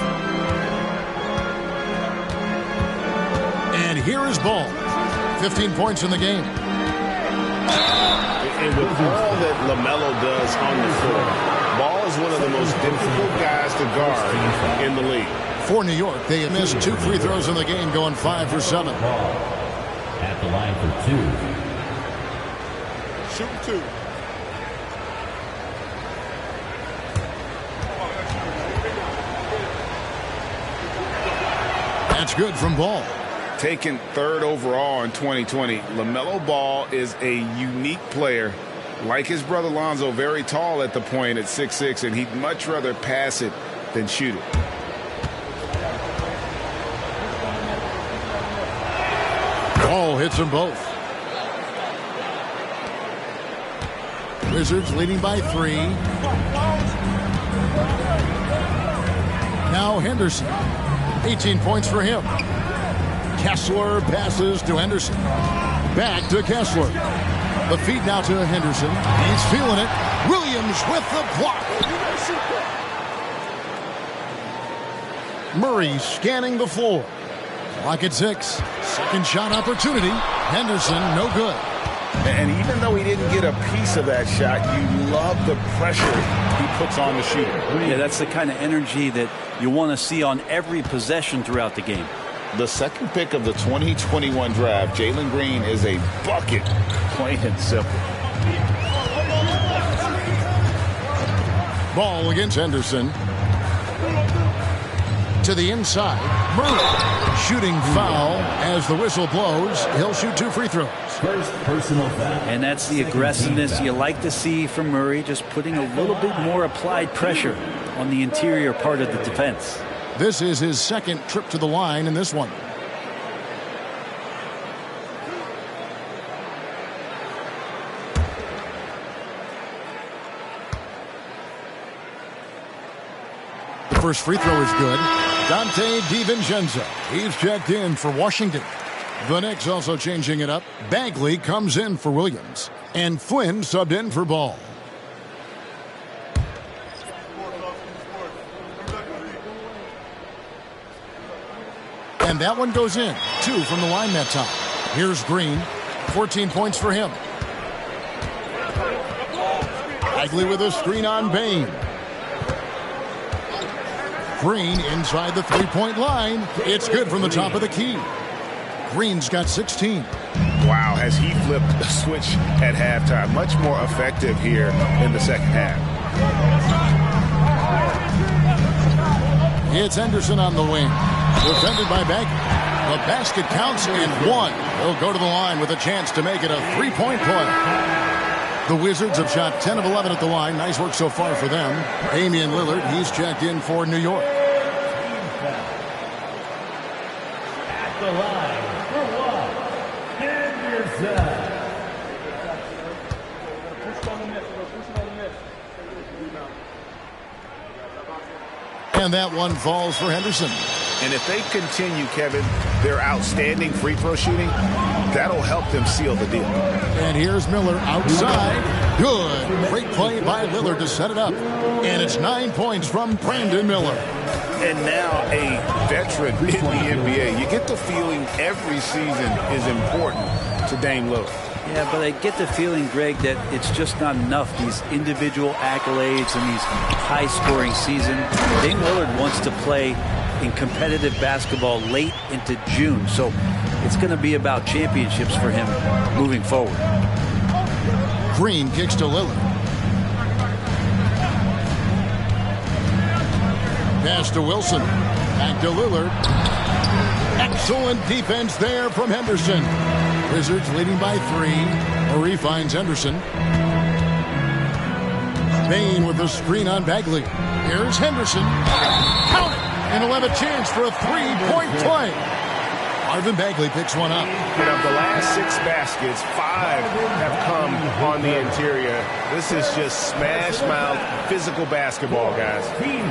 And here is Ball. 15 points in the game. And with all that LaMelo does on the floor, Ball is one of the most difficult guys to guard in the league. For New York, they have missed 2 free throws in the game, going 5 for 7. At the line for 2. Shoot 2. That's good from Ball. Taken 3rd overall in 2020, LaMelo Ball is a unique player. Like his brother Lonzo, very tall at the point at 6'6", and he'd much rather pass it than shoot it. Ball hits them both. Wizards leading by 3. Now Henderson. 18 points for him. Kessler passes to Henderson. Back to Kessler. The feed now to Henderson. He's feeling it. Williams with the block. Murray scanning the floor. Clock at 6. Second shot opportunity. Henderson, no good. And even though he didn't get a piece of that shot, you love the pressure he puts on the shooter. Yeah, that's the kind of energy that you want to see on every possession throughout the game. The second pick of the 2021 draft, Jalen Green, is a bucket, plain and simple. Ball against Henderson. To the inside. Murray. Shooting foul as the whistle blows. He'll shoot 2 free throws. First personal foul. And that's the aggressiveness you like to see from Murray, just putting a little bit more applied pressure on the interior part of the defense. This is his second trip to the line in this one. The first free throw is good. Dante DiVincenzo. He's checked in for Washington. The Knicks also changing it up. Bagley comes in for Williams. And Flynn subbed in for Ball. And that one goes in. 2 from the line that time. Here's Green. 14 points for him. Bagley with a screen on Bain. Green inside the three-point line. It's good from the top of the key. Green's got 16. Wow, has he flipped the switch at halftime. Much more effective here in the second half. It's Henderson on the wing. Defended by Bagley. The basket counts and 1. He'll go to the line with a chance to make it a three-point play. The Wizards have shot 10 of 11 at the line. Nice work so far for them. Damian Lillard, he's checked in for New York. At the line for 1, Henderson. And that one falls for Henderson. And if they continue, Kevin, their outstanding free throw shooting, that'll help them seal the deal. And here's Miller outside. Good. Great play by Lillard to set it up. And it's 9 points from Brandon Miller. And now a veteran in the NBA. You get the feeling every season is important to Dame Lillard. Yeah, but I get the feeling, Greg, that it's just not enough. These individual accolades and these high-scoring season. Dame Lillard wants to play in competitive basketball late into June. So it's going to be about championships for him moving forward. Green kicks to Lillard. Pass to Wilson. Back to Lillard. Excellent defense there from Henderson. Wizards leading by 3. Murray finds Henderson. Bain with the screen on Bagley. Here's Henderson. Count it! And he'll have a chance for a three-point play. Marvin Bagley picks one up. And of the last 6 baskets, 5 have come on the interior. This is just smash mouth physical basketball, guys.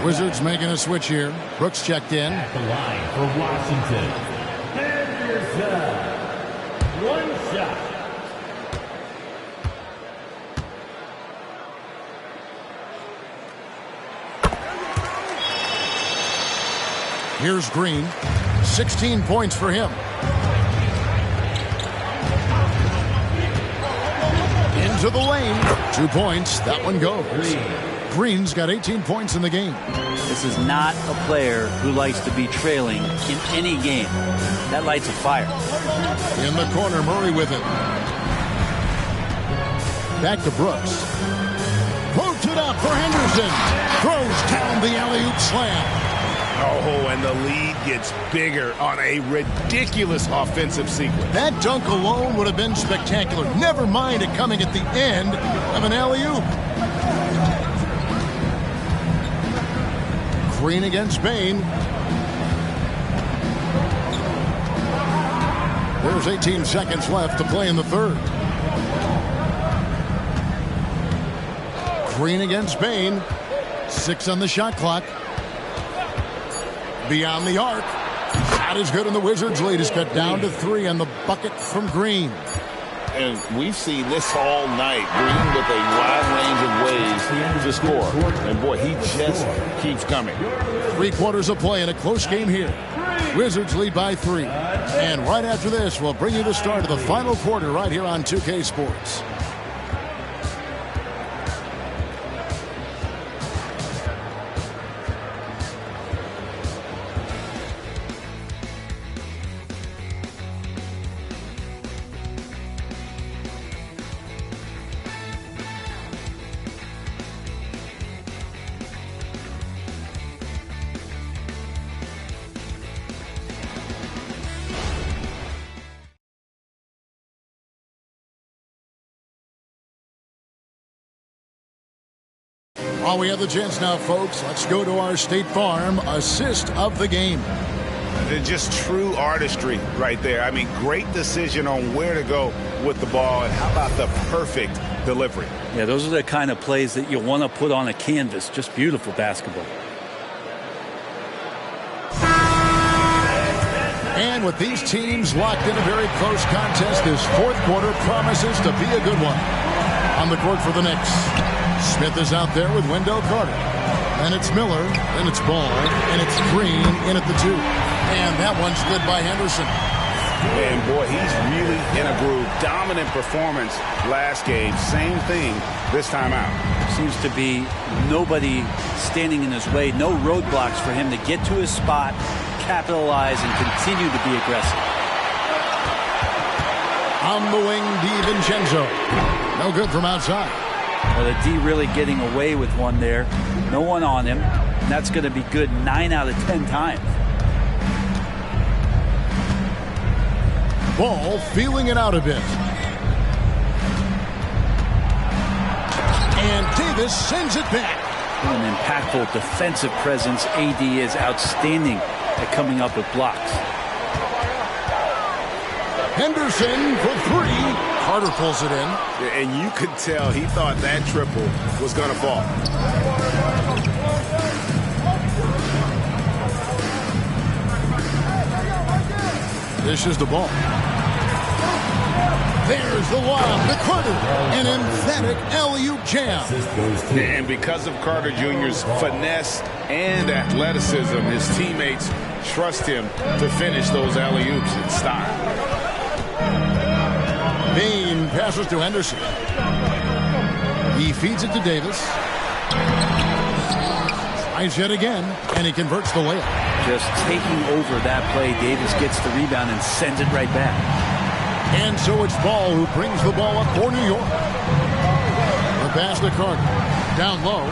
Wizards making a switch here. Brooks checked in. At the line for Washington, Henderson. 1 shot. Here's Green. 16 points for him. Into the lane. 2 points. That one goes. Green's got 18 points in the game. This is not a player who likes to be trailing in any game. That lights a fire. In the corner, Murray with it. Back to Brooks. Quotes it up for Henderson. Throws down the alley-oop slam. Oh, and the lead gets bigger on a ridiculous offensive sequence. That dunk alone would have been spectacular. Never mind it coming at the end of an alley-oop. Green against Bain. There's 18 seconds left to play in the third. Green against Bain. 6 on the shot clock. Beyond the arc. Shot is good, and the Wizards' lead is cut down to 3 on the bucket from Green. And we've seen this all night. Green with a wide range of ways to score. And boy, he just keeps coming. 3 quarters of play in a close game here. Wizards lead by 3. And right after this, we'll bring you the start of the final quarter right here on 2K Sports. While we have the chance now, folks, let's go to our State Farm assist of the game. Just true artistry right there. I mean, great decision on where to go with the ball, and how about the perfect delivery? Yeah, those are the kind of plays that you want to put on a canvas. Just beautiful basketball. And with these teams locked in a very close contest, this fourth quarter promises to be a good one. On the court for the Knicks, Smith is out there with Wendell Carter. And it's Miller, and it's Ball, and it's Green in at the 2. And that one's good by Henderson. And boy, he's really in a groove. Dominant performance last game. Same thing this time out. Seems to be nobody standing in his way. No roadblocks for him to get to his spot, capitalize, and continue to be aggressive. On the wing, DiVincenzo. No good from outside. Well, the D really getting away with one there. No one on him. And that's going to be good 9 out of 10 times. Ball feeling it out a bit. And Davis sends it back. An impactful defensive presence. AD is outstanding at coming up with blocks. Henderson for 3. Carter pulls it in. And you could tell he thought that triple was going to fall. This is the ball. There's the lob to Carter. An emphatic alley-oop jam. And because of Carter Jr.'s finesse and athleticism, his teammates trust him to finish those alley-oops in style. Bain passes to Henderson. He feeds it to Davis. Tries yet again, and he converts the layup. Just taking over that play. Davis gets the rebound and sends it right back. And so it's Ball who brings the ball up for New York. The pass to Carter. Down low.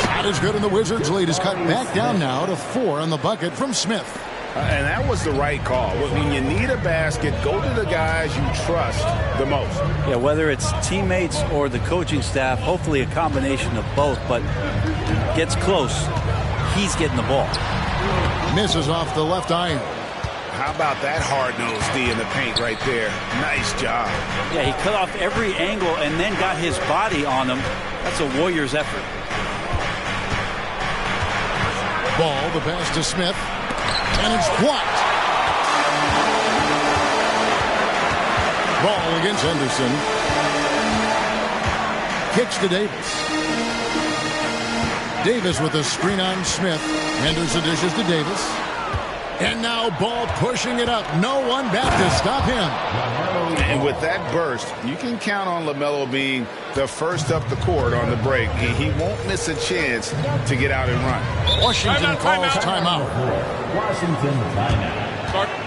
Shot is good, and the Wizards' lead is cut back down now to 4 on the bucket from Smith. And that was the right call. When you need a basket, go to the guys you trust the most. Yeah, whether it's teammates or the coaching staff, hopefully a combination of both, but gets close. He's getting the ball. Misses off the left iron. How about that hard-nosed D in the paint right there? Nice job. Yeah, he cut off every angle and then got his body on him. That's a Warriors effort. Ball, the pass to Smith. And it's blocked. Ball against Henderson. Kicks to Davis. Davis with a screen on Smith. Henderson dishes to Davis. And now Ball pushing it up. No one back to stop him. And with that burst, you can count on LaMelo being the first up the court on the break. He won't miss a chance to get out and run. Washington calls timeout. Washington timeout.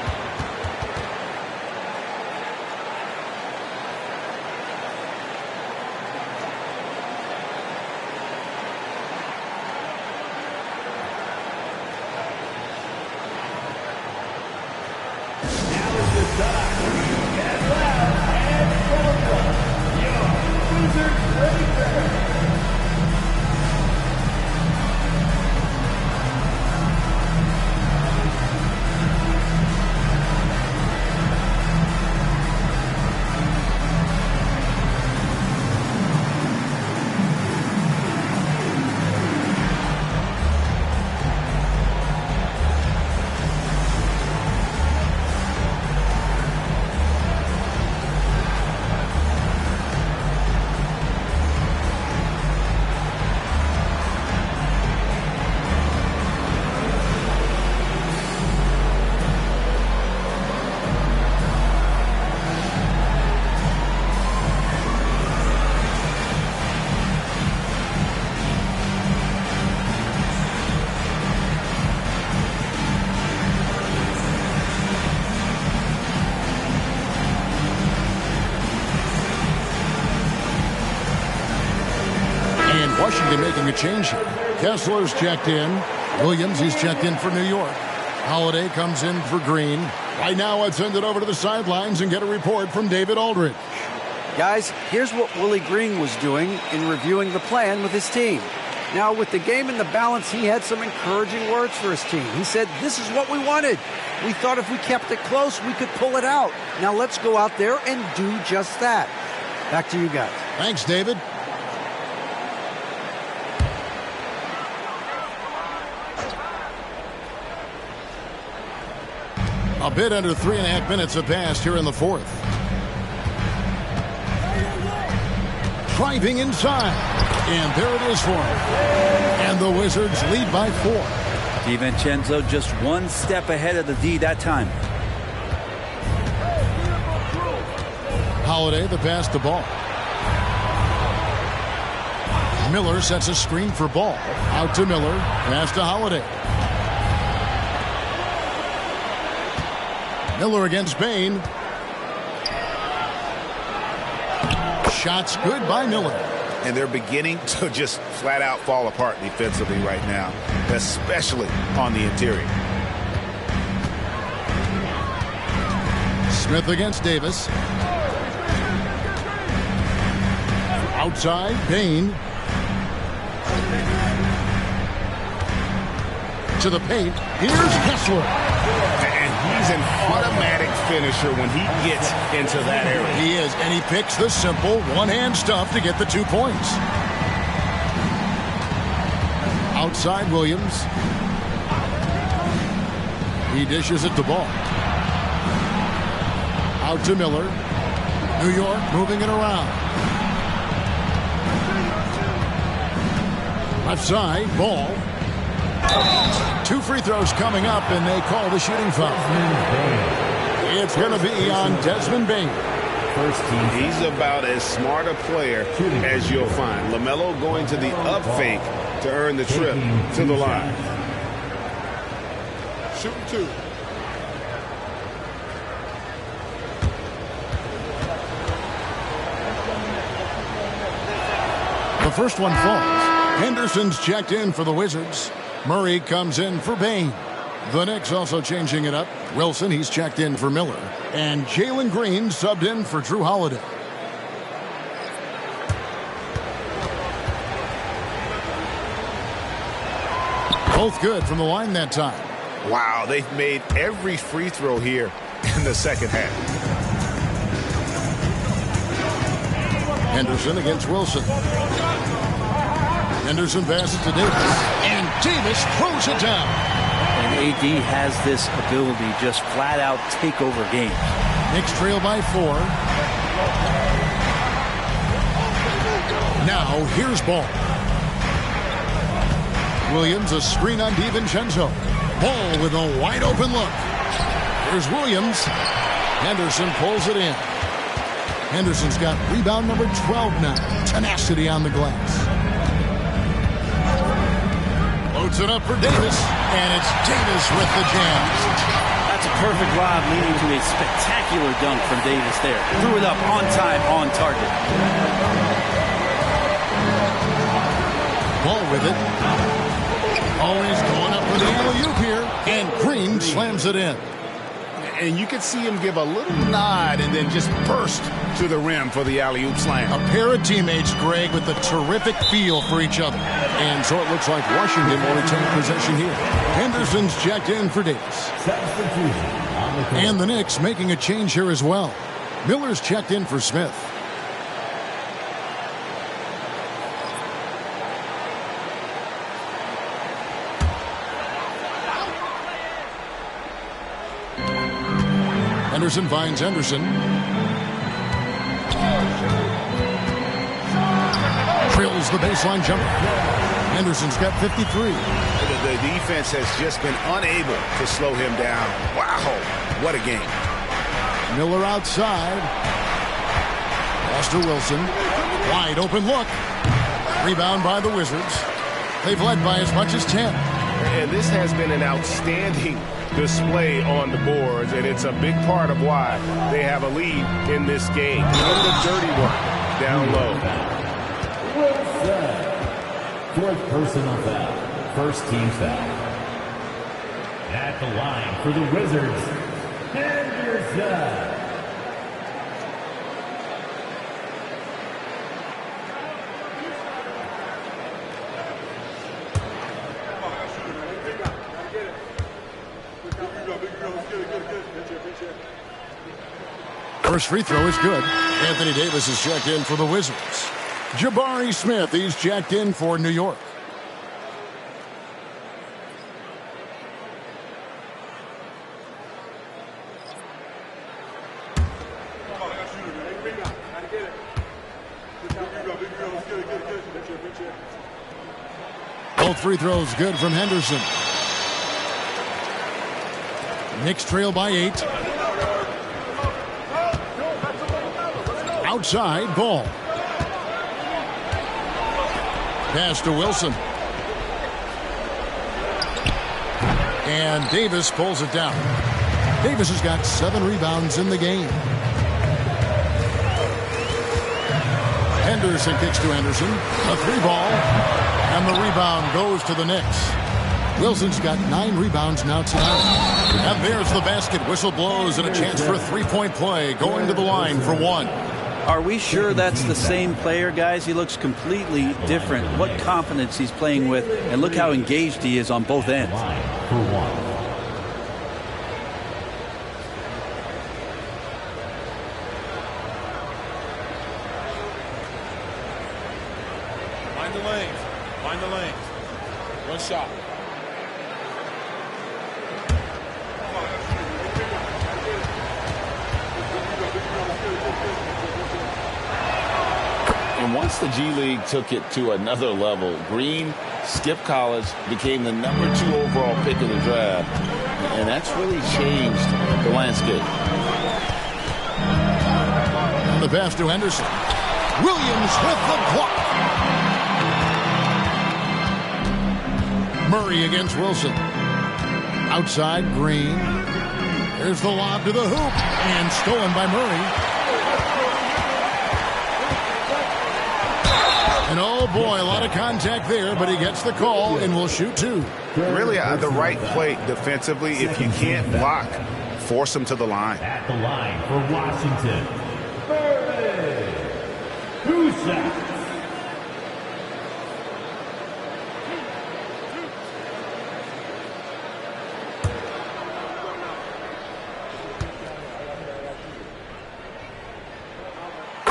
Washington making a change here. Kessler's checked in. Williams, he's checked in for New York. Holiday comes in for Green. Right now, let's send it over to the sidelines and get a report from David Aldridge. Guys, here's what Willie Green was doing in reviewing the plan with his team. Now, with the game in the balance, he had some encouraging words for his team. He said, this is what we wanted. We thought if we kept it close, we could pull it out. Now let's go out there and do just that. Back to you guys. Thanks, David. A bit under 3.5 minutes have passed here in the fourth. Driving inside. And there it is for him. And the Wizards lead by 4. DiVincenzo just one step ahead of the D that time. Holiday, the pass to Ball. Miller sets a screen for Ball. Out to Miller. Pass to Holiday. Miller against Bain. Shots good by Miller. And they're beginning to just flat out fall apart defensively right now, especially on the interior. Smith against Davis. Outside, Bain. To the paint. Here's Kessler. And he's an automatic finisher when he gets into that area. He is, and he picks the simple one-hand stuff to get the 2 points. Outside, Williams. He dishes it to Ball. Out to Miller. New York moving it around. Left side, Ball. 2 free throws coming up, and they call the shooting foul. It's going to be on Desmond Bain. He's about as smart a player as you'll find. LaMelo going to the up fake to earn the trip to the line. Shooting 2. The first one falls. Henderson's checked in for the Wizards. Murray comes in for Bain. The Knicks also changing it up. Wilson, he's checked in for Miller. And Jalen Green subbed in for Drew Holiday. Both good from the line that time. Wow, they've made every free throw here in the second half. Henderson against Wilson. Henderson passes to Davis. And Davis throws it down. And AD has this ability just flat out take over games. Knicks trail by 4. Now here's Ball. Williams, a screen on DiVincenzo. Ball with a wide open look. Here's Williams. Henderson pulls it in. Henderson's got rebound number 12 now. Tenacity on the glass. Loads it up for Davis, and it's Davis with the jam. That's a perfect lob leading to a spectacular dunk from Davis there. Threw it up on time, on target. Ball with it. Always going up for the alley-oop here, and Green slams it in. And you could see him give a little nod and then just burst to the rim for the alley-oop slam. A pair of teammates, Greg, with a terrific feel for each other. And so it looks like Washington will retain possession here. Henderson's checked in for Davis. And the Knicks making a change here as well. Miller's checked in for Smith. Henderson finds Henderson. Drills the baseline jumper. Henderson's got 53. The defense has just been unable to slow him down. Wow, what a game. Miller outside. Pass to Wilson. Wide open look. Rebound by the Wizards. They've led by as much as 10. And this has been an outstanding display on the boards, and it's a big part of why they have a lead in this game. A little bit dirty work down low. Fourth personal foul. First team foul. At the line for the Wizards, Henderson. First free throw is good. Anthony Davis is checked in for the Wizards. Jabari Smith, he's checked in for New York. Both free throws good from Henderson. Knicks trail by 8. Outside, Ball. Pass to Wilson. And Davis pulls it down. Davis has got 7 rebounds in the game. Henderson kicks to Anderson. A 3-ball. And the rebound goes to the Knicks. Wilson's got 9 rebounds now tonight. And there's the basket. Whistle blows and a chance for a 3-point play. Going to the line for 1. Are we sure that's the same player, guys? He looks completely different. What confidence he's playing with, and look how engaged he is on both ends. Find the lanes. Find the lanes. One shot. And once the G League took it to another level, Green skipped college, became the #2 overall pick of the draft, and that's really changed the landscape. And the pass to Henderson. Williams with the block. Murray against Wilson. Outside, Green. There's the lob to the hoop, and stolen by Murray. And oh boy, a lot of contact there, but he gets the call and will shoot 2. Really the right play defensively. If you can't block, force him to the line. At the line for Washington, 2 shots.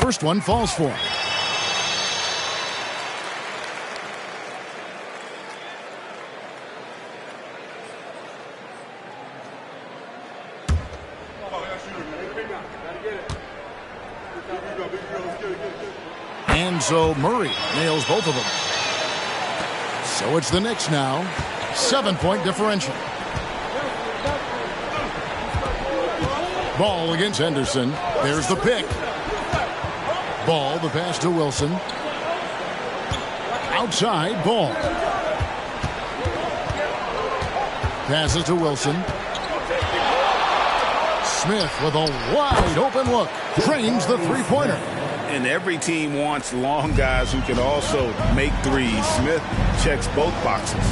First one falls for him. And so Murray nails both of them. So it's the Knicks now. 7-point differential. Ball against Henderson. There's the pick. Ball, the pass to Wilson. Outside, Ball. Passes to Wilson. Smith with a wide open look. Drains the 3-pointer. And every team wants long guys who can also make threes. Smith checks both boxes.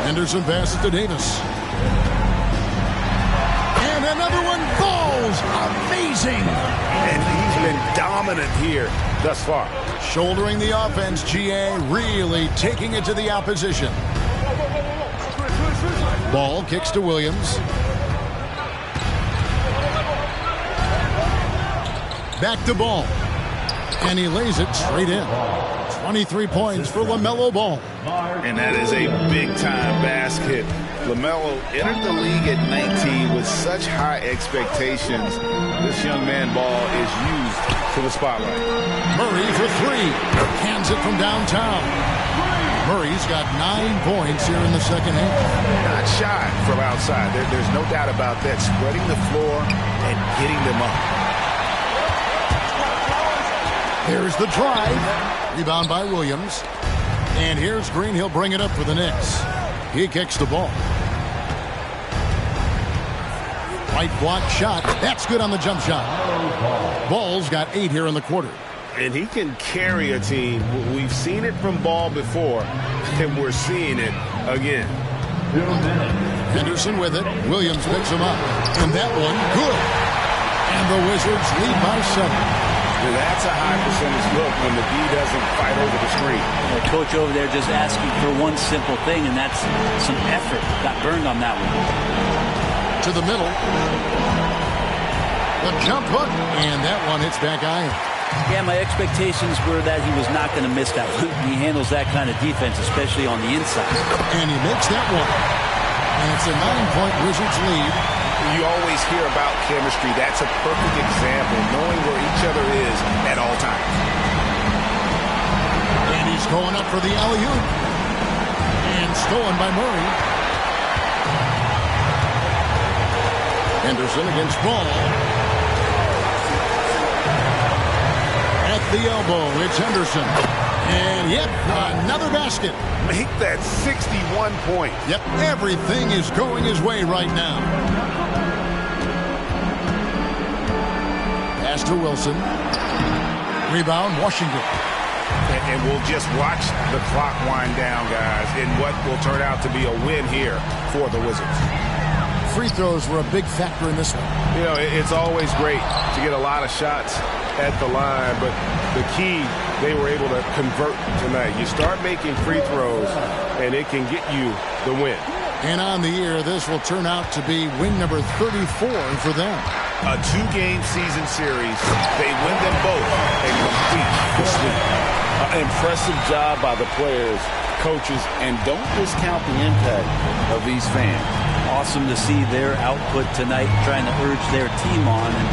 Henderson passes to Davis. And another one falls. Amazing. And he's been dominant here thus far. Shouldering the offense, GA really taking it to the opposition. Ball kicks to Williams. Back to Ball. And he lays it straight in. 23 points for LaMelo Ball. And that is a big-time basket. LaMelo entered the league at 19 with such high expectations. This young man, Ball, is used to the spotlight. Murray for 3. Hands it from downtown. Murray's got 9 points here in the second half. Not shy from outside. There's no doubt about that. Spreading the floor and getting them up. Here's the drive. Rebound by Williams. And here's Green. He'll bring it up for the Knicks. He kicks the ball. Right block shot. That's good on the jump shot. Ball's got 8 here in the quarter. And he can carry a team. We've seen it from Ball before, and we're seeing it again. Henderson with it. Williams picks him up. And that one, good. And the Wizards lead by 7. That's a high percentage look when the D doesn't fight over the screen. The coach over there just asking for one simple thing, and that's some effort. Got burned on that one. To the middle. The jump hook, and that one hits back iron. Yeah, my expectations were that he was not going to miss that one. He handles that kind of defense, especially on the inside. And he makes that one. And it's a 9-point Wizards lead. You always hear about chemistry. That's a perfect example, knowing where each other is at all times. And he's going up for the alley-oop. And stolen by Murray. Henderson against Ball. At the elbow, it's Henderson. And yep, another basket. Make that 61 point. Yep, everything is going his way right now. Pass to Wilson. Rebound, Washington. And we'll just watch the clock wind down, guys, in what will turn out to be a win here for the Wizards. Free throws were a big factor in this one. You know, it's always great to get a lot of shots at the line, but the key, they were able to convert tonight. You start making free throws, and it can get you the win. And on the year, this will turn out to be win number 34 for them. A 2-game season series. They win them both and complete the sweep. Impressive job by the players, coaches, and don't discount the impact of these fans. Awesome to see their output tonight, trying to urge their team on, and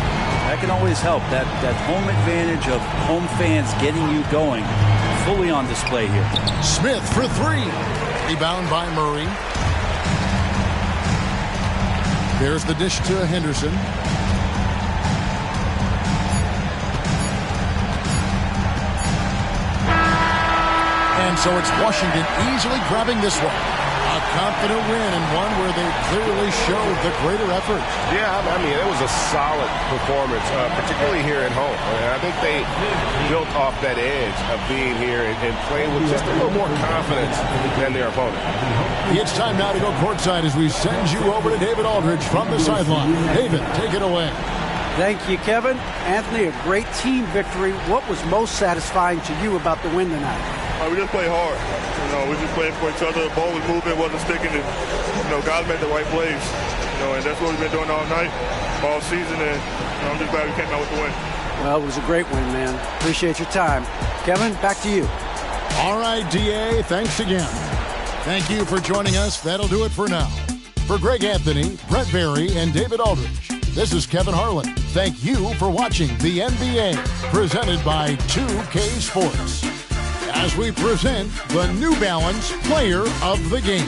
that can always help. That home advantage of home fans getting you going, fully on display here. Smith for 3. Rebound by Murray. There's the dish to Henderson. And so it's Washington easily grabbing this one. A confident win and one where they clearly showed the greater effort. Yeah, I mean, it was a solid performance, particularly here at home. I think they built off that edge of being here and playing with just a little more confidence than their opponent. It's time now to go courtside as we send you over to David Aldridge from the sideline. David, take it away. Thank you, Kevin. Anthony, a great team victory. What was most satisfying to you about the win tonight? We just played hard. You know, we just played for each other. The ball was moving, wasn't sticking, and guys made the right plays. And that's what we've been doing all night, all season, and I'm just glad we came out with the win. Well, it was a great win, man. Appreciate your time. Kevin, back to you. All right, DA, thanks again. Thank you for joining us. That'll do it for now. For Greg Anthony, Brett Barry, and David Aldridge, this is Kevin Harlan. Thank you for watching the NBA, presented by 2K Sports, as we present the New Balance Player of the Game.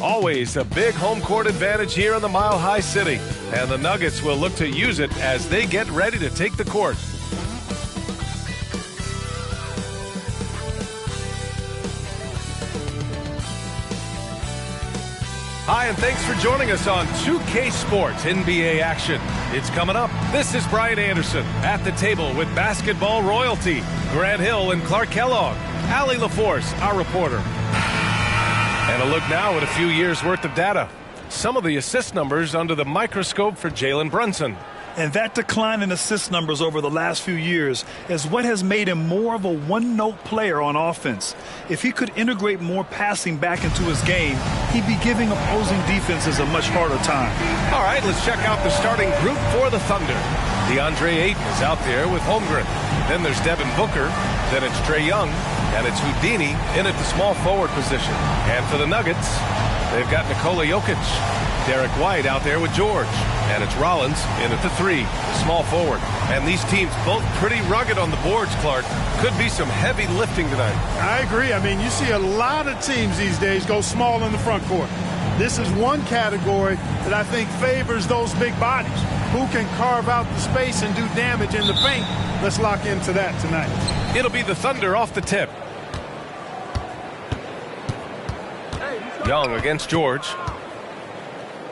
Always a big home court advantage here in the Mile High City, and the Nuggets will look to use it as they get ready to take the court. Hi, and thanks for joining us on 2K Sports NBA action. It's coming up. This is Brian Anderson at the table with basketball royalty, Grant Hill and Clark Kellogg, Allie LaForce, our reporter. And a look now at a few years' worth of data. Some of the assist numbers under the microscope for Jalen Brunson. And that decline in assist numbers over the last few years is what has made him more of a one-note player on offense. If he could integrate more passing back into his game, he'd be giving opposing defenses a much harder time. All right, let's check out the starting group for the Thunder. DeAndre Ayton is out there with Holmgren. Then there's Devin Booker. Then it's Trae Young. And it's Houdini in at the small forward position. And for the Nuggets, they've got Nikola Jokic. Derek White out there with George. And it's Rollins in at the 3, small forward. And these teams both pretty rugged on the boards, Clark. Could be some heavy lifting tonight. I agree. I mean, you see a lot of teams these days go small in the front court. This is one category that I think favors those big bodies. Who can carve out the space and do damage in the paint? Let's lock into that tonight. It'll be the Thunder off the tip. Young against George.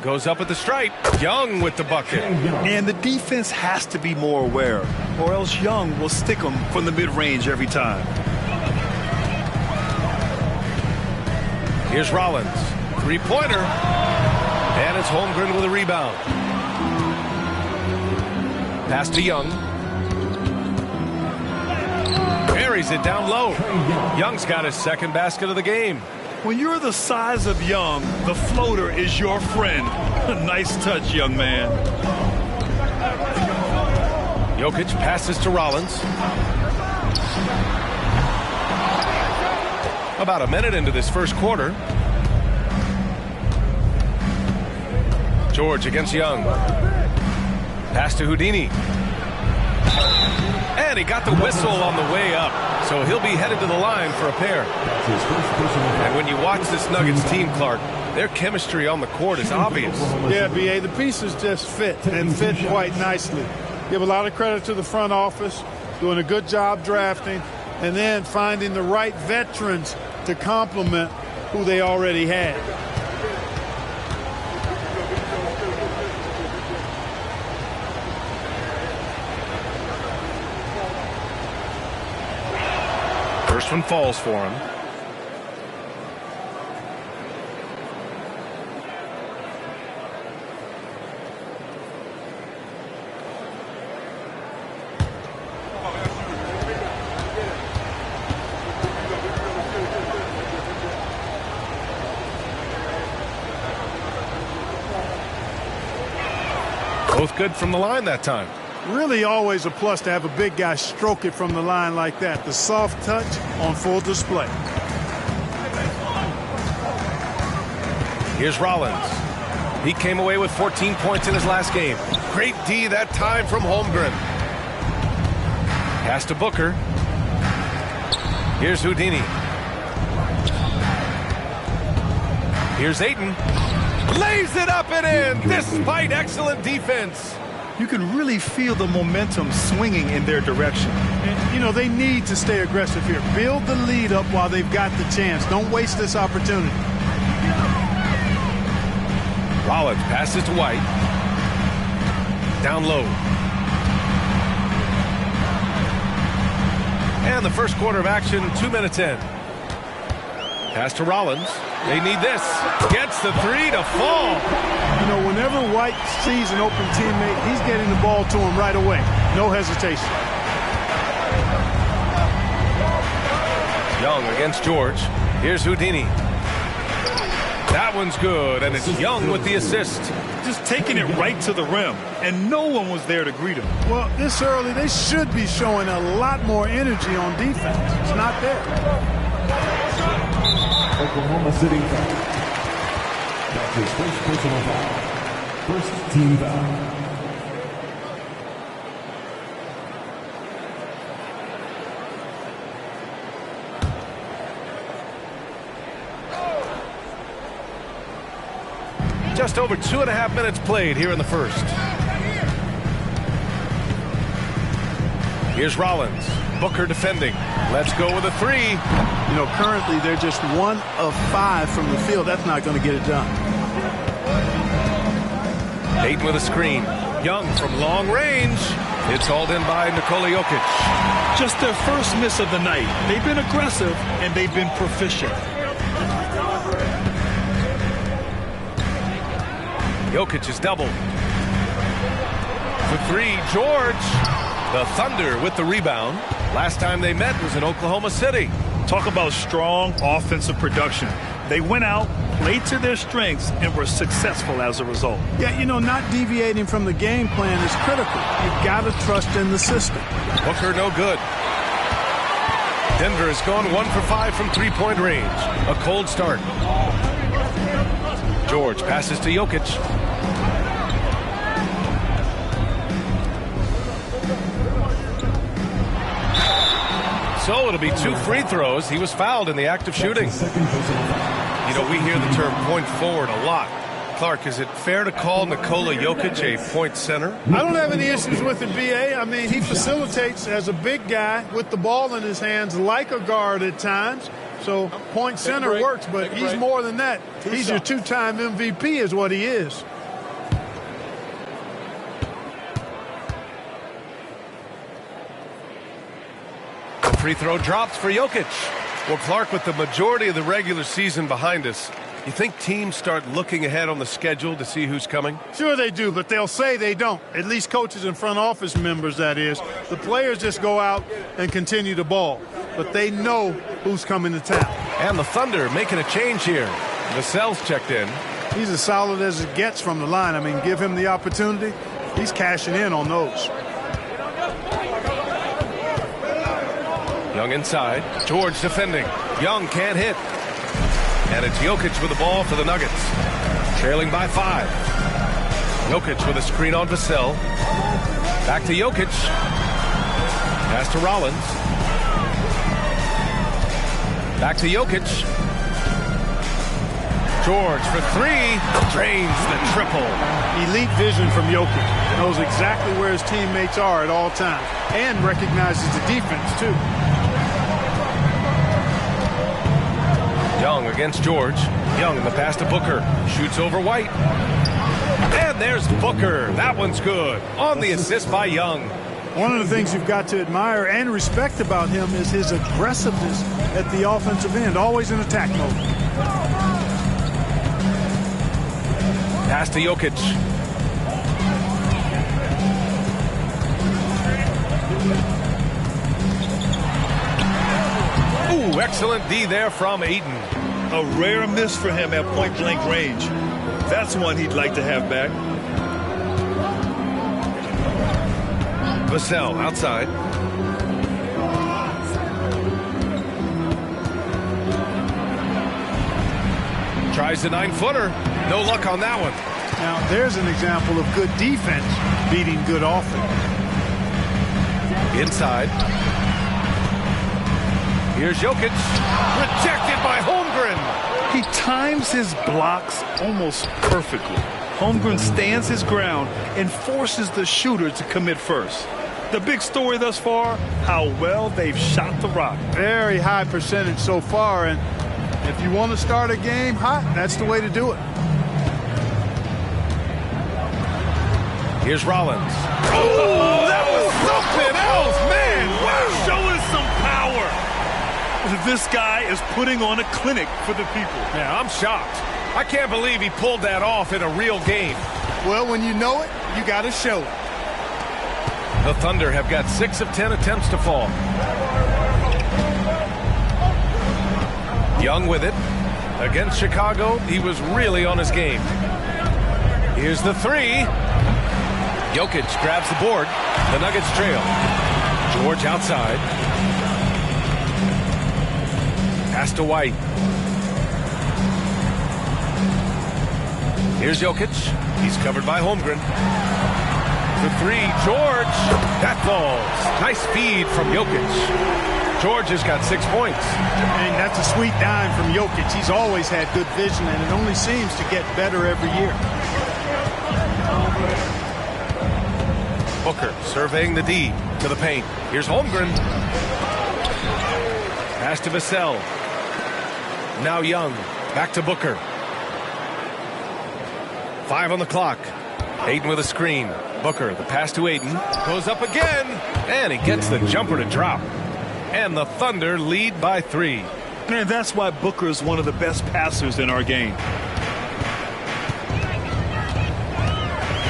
Goes up at the stripe. Young with the bucket. And the defense has to be more aware, or else Young will stick them from the mid-range every time. Here's Rollins. Three-pointer. And it's Holmgren with a rebound. Pass to Young. Buries it down low. Young's got his second basket of the game. When you're the size of Young, the floater is your friend. Nice touch, young man. Jokic passes to Rollins. About a minute into this first quarter. George against Young. Pass to Houdini. And he got the whistle on the way up. So he'll be headed to the line for a pair. And when you watch this Nuggets team, Clark, their chemistry on the court is obvious. Yeah, B.A., the pieces just fit and fit quite nicely. Give a lot of credit to the front office, doing a good job drafting, and then finding the right veterans to complement who they already had. First one falls for him. Both good from the line that time. Really always a plus to have a big guy stroke it from the line like that. The soft touch on full display. Here's Rollins. He came away with 14 points in his last game. Great D that time from Holmgren. Pass to Booker. Here's Houdini. Here's Ayton. Lays it up and in despite excellent defense. You can really feel the momentum swinging in their direction. And, you know, they need to stay aggressive here. Build the lead up while they've got the chance. Don't waste this opportunity. Rollins passes to White. Down low. And the first quarter of action, 2 minutes in. Pass to Rollins. They need this. Gets the 3 to fall. You know, whenever White sees an open teammate, he's getting the ball to him right away. No hesitation. Young against George. Here's Houdini. That one's good, and it's Young with the assist. Just taking it right to the rim, and no one was there to greet him. Well, this early, they should be showing a lot more energy on defense. It's not there. Oklahoma City foul. That's his first personal foul. First team foul. Just over 2.5 minutes played here in the first. Here's Rollins. Booker defending. Let's go with a three. You know, currently they're just 1 of 5 from the field. That's not going to get it done. Ayton with a screen. Young from long range. It's hauled in by Nikola Jokic. Just their first miss of the night. They've been aggressive and they've been proficient. Jokic is doubled. For three, George. The Thunder with the rebound. Last time they met was in Oklahoma City. Talk about strong offensive production. They went out, played to their strengths, and were successful as a result. Yeah, you know, not deviating from the game plan is critical. You've got to trust in the system. Booker no good. Denver has gone 1 for 5 from three-point range. A cold start. George passes to Jokic. So it'll be 2 free throws. He was fouled in the act of shooting. You know, we hear the term point forward a lot. Clark, is it fair to call Nikola Jokic a point center? I don't have any issues with it, B.A. I mean, he facilitates as a big guy with the ball in his hands like a guard at times. So point center works, but he's more than that. He's your 2-time MVP is what he is. The free throw drops for Jokic. Well, Clark, with the majority of the regular season behind us, you think teams start looking ahead on the schedule to see who's coming? Sure they do, but they'll say they don't. At least coaches and front office members, that is. The players just go out and continue to ball. But they know who's coming to town. And the Thunder making a change here. Vassell's checked in. He's as solid as it gets from the line. I mean, give him the opportunity. He's cashing in on those. Young inside. George defending. Young can't hit. And it's Jokic with the ball for the Nuggets. Trailing by 5. Jokic with a screen on Vassell. Back to Jokic. Pass to Rollins. Back to Jokic. George for 3. Drains the triple. Elite vision from Jokic. Knows exactly where his teammates are at all times. And recognizes the defense, too. Young against George. Young in the pass to Booker. Shoots over White. And there's Booker. That one's good. On the assist by Young. One of the things you've got to admire and respect about him is his aggressiveness at the offensive end. Always in attack mode. Pass to Jokic. Ooh, excellent D there from Ayton. A rare miss for him at point-blank range. That's one he'd like to have back. Vassell outside. Tries the 9-footer. No luck on that one. Now, there's an example of good defense beating good offense. Inside. Here's Jokic. Rejected by Holmgren. He times his blocks almost perfectly. Holmgren stands his ground and forces the shooter to commit first. The big story thus far, how well they've shot the rock. Very high percentage so far, and if you want to start a game hot, that's the way to do it. Here's Rollins. Oh, that was something else, man. Wow. Showing some power. This guy is putting on a clinic for the people. Yeah, I'm shocked. I can't believe he pulled that off in a real game. Well, when you know it, you got to show it. The Thunder have got 6 of 10 attempts to fall. Young with it. Against Chicago, he was really on his game. Here's the 3. Jokic grabs the board. The Nuggets trail. George outside. Pass to White. Here's Jokic. He's covered by Holmgren. The 3, George. That falls. Nice feed from Jokic. George has got 6 points. And that's a sweet dime from Jokic. He's always had good vision, and it only seems to get better every year. Booker surveying the D to the paint. Here's Holmgren. Pass to Vassell. Now Young. Back to Booker. 5 on the clock. Ayton with a screen. Booker, the pass to Ayton. Goes up again. And he gets the jumper to drop. And the Thunder lead by 3. And that's why Booker is one of the best passers in our game.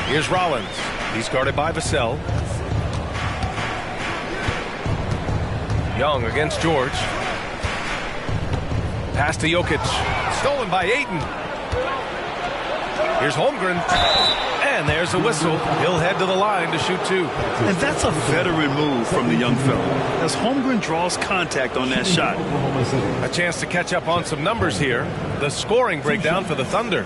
Here's Rollins. He's guarded by Vassell. Young against George. Pass to Jokic. Stolen by Ayton. Here's Holmgren. And there's a whistle. He'll head to the line to shoot 2. And that's a veteran move from the young fella, as Holmgren draws contact on that shot. A chance to catch up on some numbers here. The scoring breakdown for the Thunder.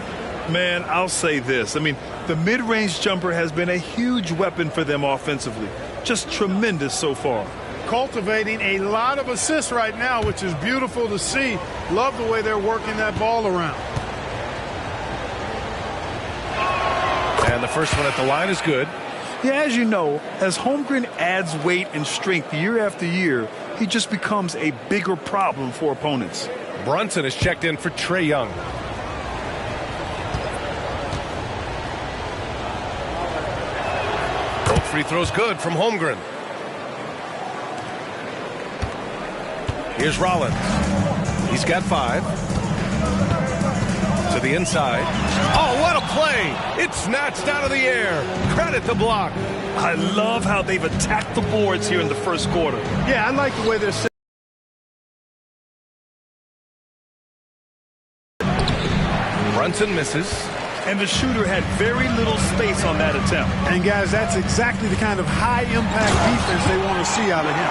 Man, I'll say this. I mean, the mid-range jumper has been a huge weapon for them offensively. Just tremendous so far. Cultivating a lot of assists right now, which is beautiful to see. Love the way they're working that ball around. And the first one at the line is good. Yeah, as you know, as Holmgren adds weight and strength year after year, he just becomes a bigger problem for opponents. Brunson is checked in for Trae Young. Both free throws good from Holmgren. Here's Rollins. He's got 5. To the inside. Oh, what a play! It's snatched out of the air. Credit the block. I love how they've attacked the boards here in the first quarter. Yeah, I like the way they're set. Brunson misses. And the shooter had very little space on that attempt. And guys, that's exactly the kind of high-impact defense they want to see out of him.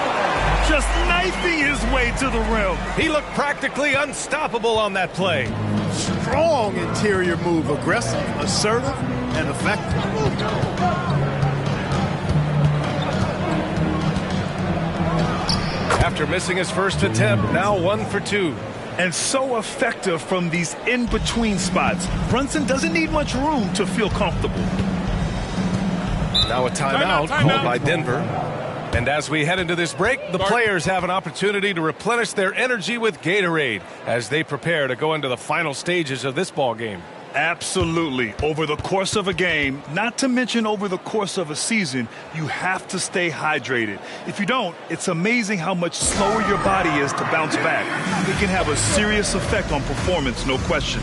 Just knifing his way to the rim. He looked practically unstoppable on that play. Strong interior move, aggressive, assertive, and effective. After missing his first attempt, now 1 for 2. And so effective from these in-between spots. Brunson doesn't need much room to feel comfortable. Now a timeout called by Denver. And as we head into this break, the players have an opportunity to replenish their energy with Gatorade as they prepare to go into the final stages of this ball game. Absolutely. Over the course of a game, not to mention over the course of a season, you have to stay hydrated. If you don't, it's amazing how much slower your body is to bounce back. It can have a serious effect on performance, no question.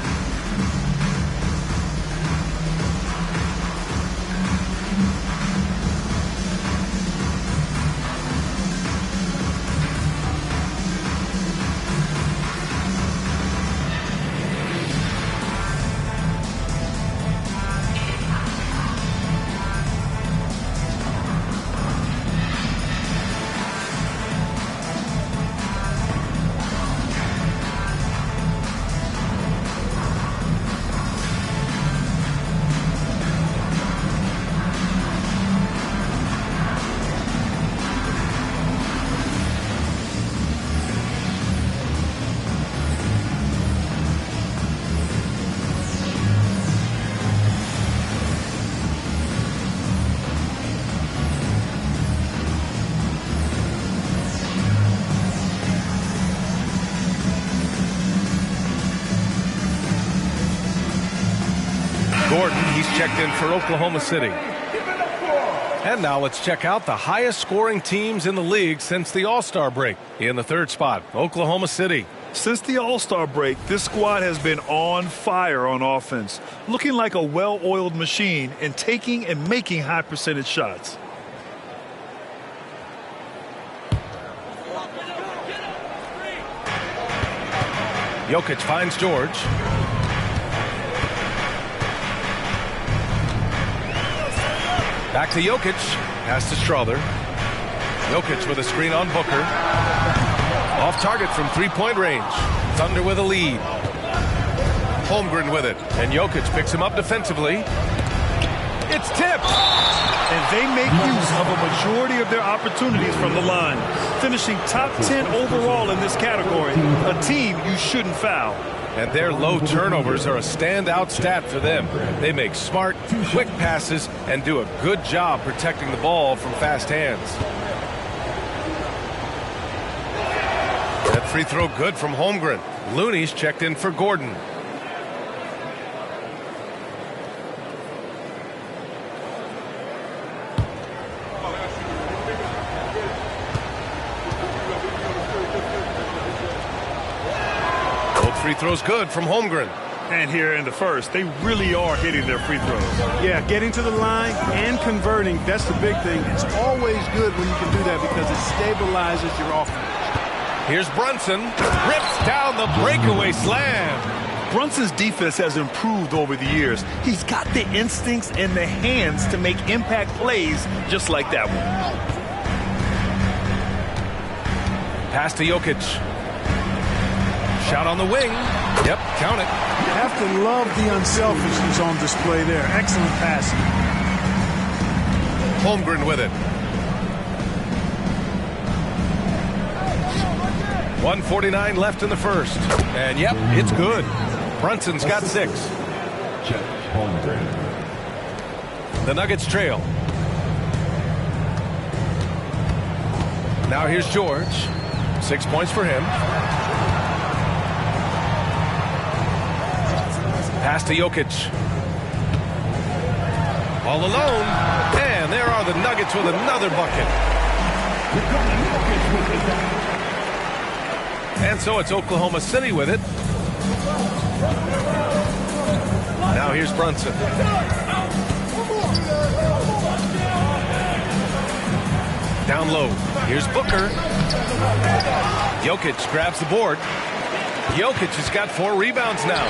Gordon, he's checked in for Oklahoma City. And now let's check out the highest scoring teams in the league since the All-Star break. In the third spot, Oklahoma City. Since the All-Star break, this squad has been on fire on offense, looking like a well-oiled machine and taking and making high percentage shots. Jokic finds George. Back to Jokic. Pass to Strother. Jokic with a screen on Booker. Off target from three-point range. Thunder with a lead. Holmgren with it. And Jokic picks him up defensively. It's tipped. and they make use of a majority of their opportunities from the line. Finishing top 10 overall in this category, a team you shouldn't foul. And their low turnovers are a standout stat for them. They make smart, quick passes and do a good job protecting the ball from fast hands. That free throw good from Holmgren. Looney's checked in for Gordon. Free throws good from Holmgren. And here in the first, they really are hitting their free throws. Yeah, getting to the line and converting, that's the big thing. It's always good when you can do that because it stabilizes your offense. Here's Brunson. Rips down the breakaway slam. Brunson's defense has improved over the years. He's got the instincts and the hands to make impact plays just like that one. Pass to Jokic. Shot on the wing. Yep, count it. You have to love the unselfishness on display there. Excellent passing. Holmgren with it. 1:49 left in the first. And yep, it's good. Brunson's got 6. The Nuggets trail. Now here's George. 6 points for him. Pass to Jokic. All alone. And there are the Nuggets with another bucket. And so it's Oklahoma City with it. Now here's Brunson. Down low. Here's Booker. Jokic grabs the board. Jokic has got 4 rebounds now.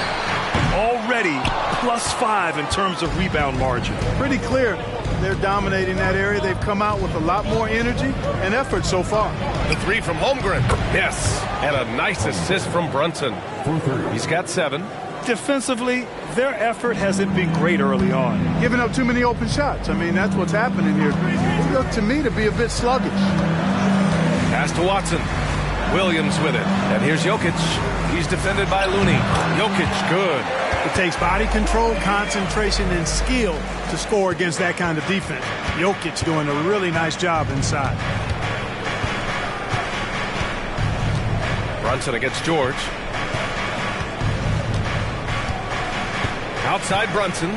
Already +5 in terms of rebound margin. Pretty clear they're dominating that area. They've come out with a lot more energy and effort so far. The 3 from Holmgren. Yes. And a nice assist from Brunson. He's got 7. Defensively, their effort hasn't been great early on. Giving up too many open shots. I mean, that's what's happening here. They look to me to be a bit sluggish. Pass to Watson. Williams with it. And here's Jokic. He's defended by Looney. Jokic, good. It takes body control, concentration, and skill to score against that kind of defense. Jokic doing a really nice job inside. Brunson against George. Outside Brunson.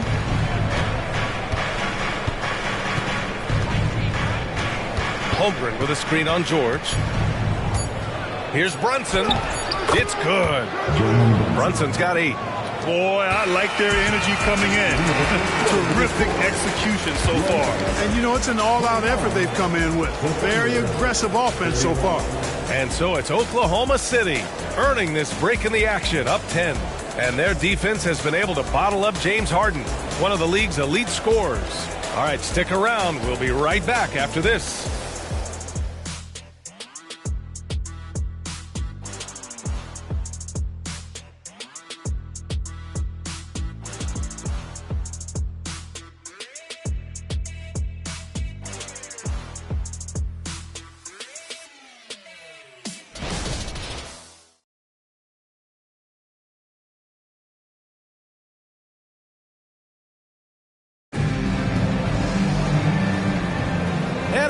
Holmgren with a screen on George. Here's Brunson. It's good. Brunson's got 8. Boy, I like their energy coming in. Terrific execution so far. And, you know, it's an all-out effort they've come in with. Very aggressive offense so far. And so it's Oklahoma City earning this break in the action, up 10. And their defense has been able to bottle up James Harden, one of the league's elite scorers. All right, stick around. We'll be right back after this.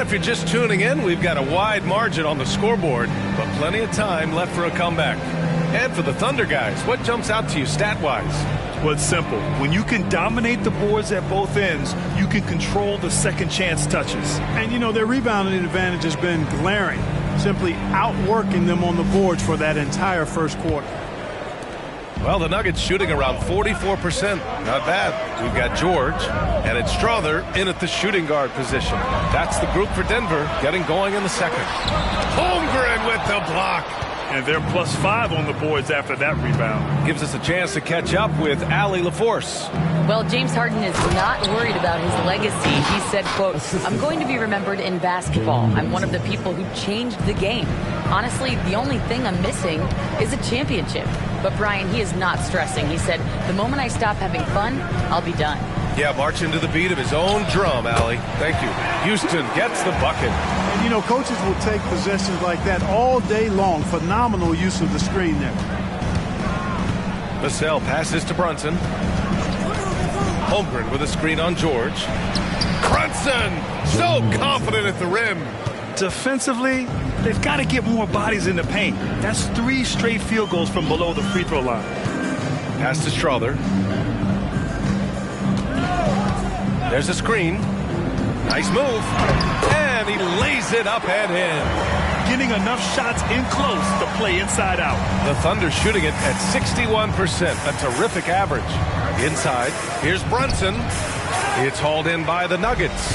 If you're just tuning in, we've got a wide margin on the scoreboard, but plenty of time left for a comeback. And for the Thunder guys, what jumps out to you stat-wise? Well, it's simple. When you can dominate the boards at both ends, you can control the second chance touches. And, you know, their rebounding advantage has been glaring, simply outworking them on the boards for that entire first quarter. Well, the Nuggets shooting around 44%. Not bad. We've got George, and it's Strother in at the shooting guard position. That's the group for Denver getting going in the second. Holmgren with the block. And they're +5 on the boards after that rebound. Gives us a chance to catch up with Allie LaForce. Well, James Harden is not worried about his legacy. He said, quote, "I'm going to be remembered in basketball. I'm one of the people who changed the game. Honestly, the only thing I'm missing is a championship." But Brian, he is not stressing. He said, "The moment I stop having fun, I'll be done." Yeah, marching to the beat of his own drum, Allie. Thank you. Houston gets the bucket. And, you know, coaches will take possessions like that all day long. Phenomenal use of the screen there. Vassell passes to Brunson. Holmgren with a screen on George. Brunson, so confident at the rim. Defensively, they've got to get more bodies in the paint. That's 3 straight field goals from below the free throw line. Pass to Strother. There's a screen. Nice move. And he lays it up and in. Getting enough shots in close to play inside out. The Thunder shooting it at 61%, a terrific average. Inside, here's Brunson. It's hauled in by the Nuggets.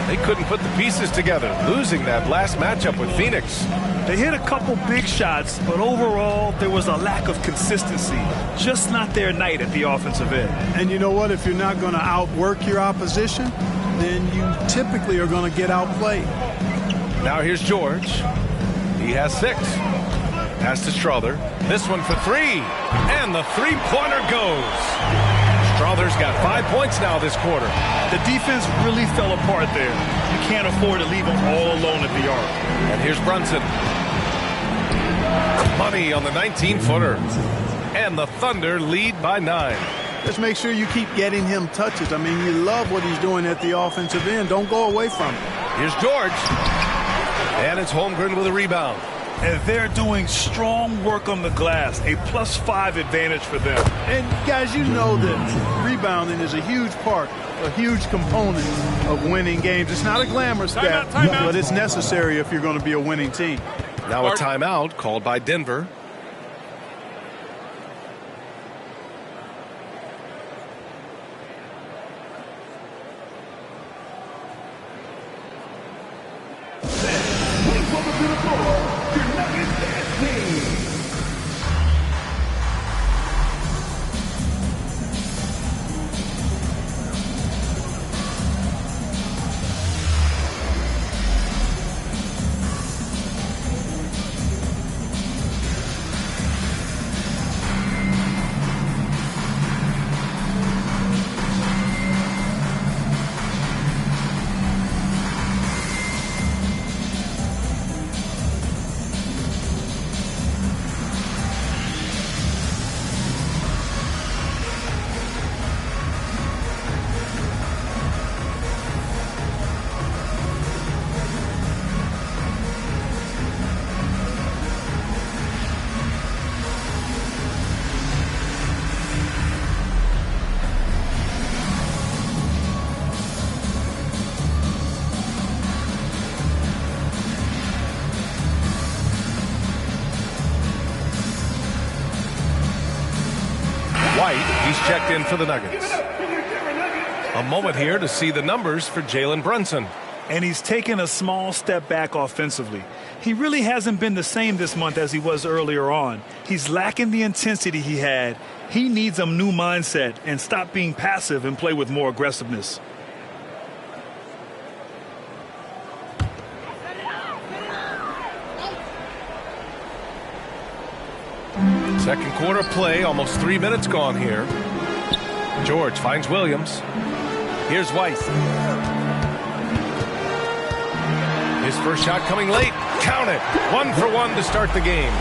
They couldn't put the pieces together, losing that last matchup with Phoenix. They hit a couple big shots, but overall, there was a lack of consistency. Just not their night at the offensive end. And you know what? If you're not going to outwork your opposition, then you typically are going to get outplayed. Now here's George. He has 6. Pass to Strother. This one for 3. And the three-pointer goes. Strother's got 5 points now this quarter. The defense really fell apart there. You can't afford to leave them all alone at the arc. And here's Brunson. Money on the 19-footer. And the Thunder lead by 9. Just make sure you keep getting him touches. I mean, you love what he's doing at the offensive end. Don't go away from it. Here's George. And it's Holmgren with a rebound. And they're doing strong work on the glass, a +5 advantage for them. And guys, you know that rebounding is a huge part, a huge component of winning games. It's not a glamorous stat, but it's necessary if you're going to be a winning team. Now a timeout called by Denver. He's checked in for the Nuggets. A moment here to see the numbers for Jalen Brunson. And he's taken a small step back offensively. He really hasn't been the same this month as he was earlier on. He's lacking the intensity he had. He needs a new mindset and stop being passive and play with more aggressiveness. Second quarter play, almost 3 minutes gone here. George finds Williams. Here's White. His first shot coming late. Count it. 1 for 1 to start the game.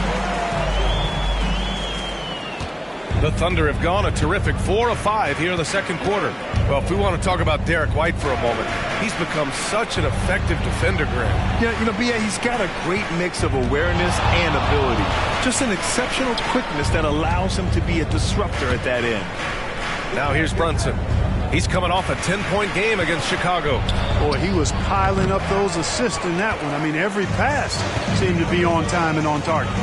The Thunder have gone a terrific 4 of 5 here in the second quarter. Well, if we want to talk about Derek White for a moment, he's become such an effective defender, Graham. Yeah, you know, B.A., he's got a great mix of awareness and ability. Just an exceptional quickness that allows him to be a disruptor at that end. Now here's Brunson. He's coming off a 10-point game against Chicago. Boy, he was piling up those assists in that one. I mean, every pass seemed to be on time and on target.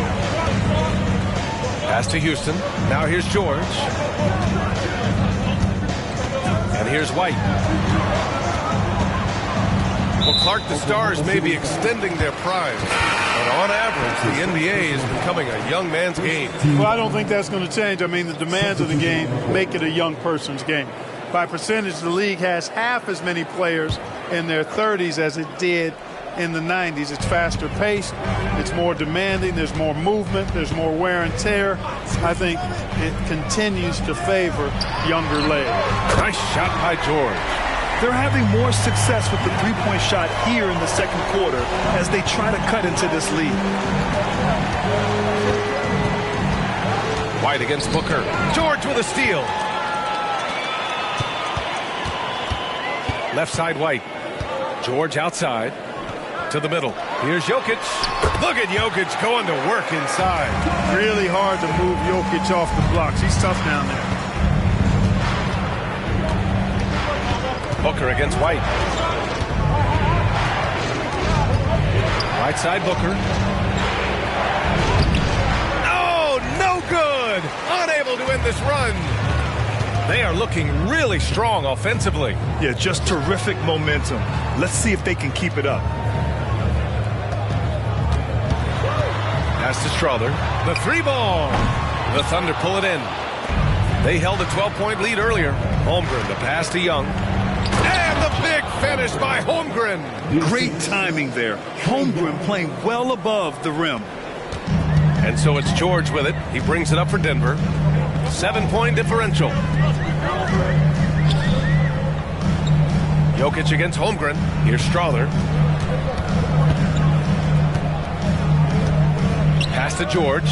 Pass to Houston. Now here's George. And here's White. Well, Clark, the Stars may be extending their prime, but on average, the NBA is becoming a young man's game. Well, I don't think that's going to change. I mean, the demands of the game make it a young person's game. By percentage, the league has half as many players in their 30s as it did in the 90s. It's faster paced, it's more demanding, there's more movement, there's more wear and tear. I think it continues to favor younger legs. Nice shot by George. They're having more success with the three-point shot here in the second quarter as they try to cut into this lead. White against Booker. George with a steal. Left side White. George outside to the middle. Here's Jokic. Look at Jokic going to work inside. Really hard to move Jokic off the blocks. He's tough down there. Booker against White. Right side Booker. Oh, no good. Unable to end this run. They are looking really strong offensively. Yeah, just terrific momentum. Let's see if they can keep it up. Pass to Strother. The three ball. The Thunder pull it in. They held a 12-point lead earlier. Holmgren, the pass to Young. And the big finish by Holmgren. Great timing there. Holmgren playing well above the rim. And so it's George with it. He brings it up for Denver. 7-point differential. Jokic against Holmgren. Here's Strother. Pass to George.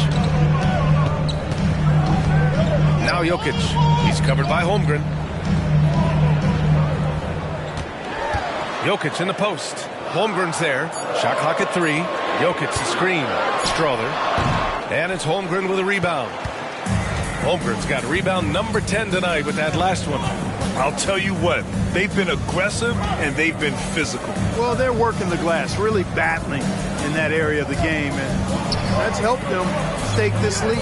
Now Jokic. He's covered by Holmgren. Jokic in the post. Holmgren's there. Shot clock at 3. Jokic the screen. Strother. And it's Holmgren with a rebound. Holmgren's got rebound number 10 tonight with that last one. I'll tell you what, they've been aggressive and they've been physical. Well, they're working the glass, really battling in that area of the game, and that's helped them stake this lead.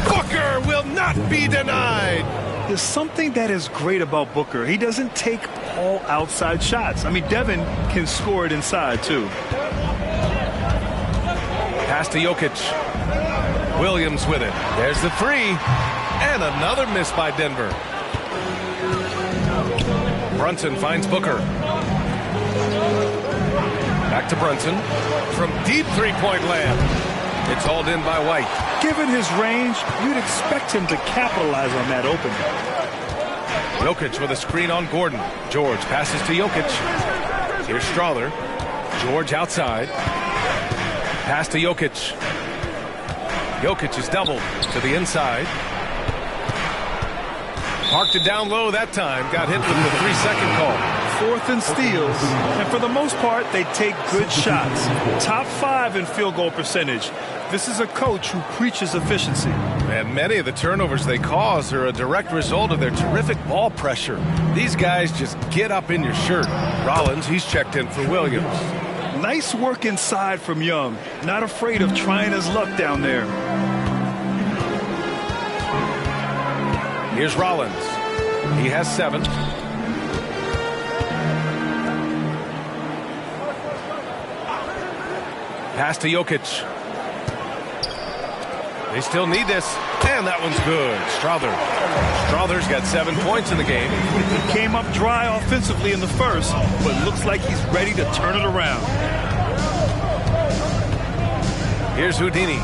Booker will not be denied. There's something that is great about Booker. He doesn't take all outside shots. I mean, Devin can score it inside, too. Pass to Jokic. Williams with it. There's the three. And another miss by Denver. Brunson finds Booker. Back to Brunson. From deep three-point land. It's hauled in by White. Given his range, you'd expect him to capitalize on that opening. Jokic with a screen on Gordon. George passes to Jokic. Here's Strother. George outside. Pass to Jokic. Jokic is doubled to the inside. Parked it down low that time. Got hit with the 3-second call. 4th and steals. And for the most part, they take good shots. Top 5 in field goal percentage. This is a coach who preaches efficiency. And many of the turnovers they cause are a direct result of their terrific ball pressure. These guys just get up in your shirt. Rollins, he's checked in for Williams. Nice work inside from Young. Not afraid of trying his luck down there. Here's Rollins. He has 7. Pass to Jokic. They still need this. And that one's good. Strother's got 7 points in the game. He came up dry offensively in the first, but looks like he's ready to turn it around. Here's Houdini.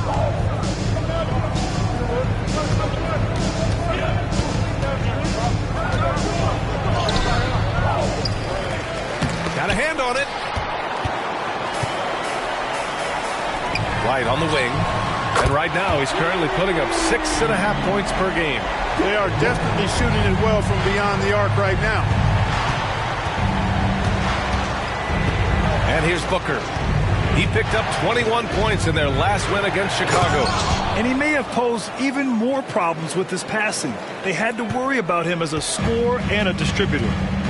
Got a hand on it. White on the wing. And right now he's currently putting up 6.5 points per game. They are definitely shooting it well from beyond the arc right now. And here's Booker. He picked up 21 points in their last win against Chicago. And he may have posed even more problems with his passing. They had to worry about him as a scorer and a distributor.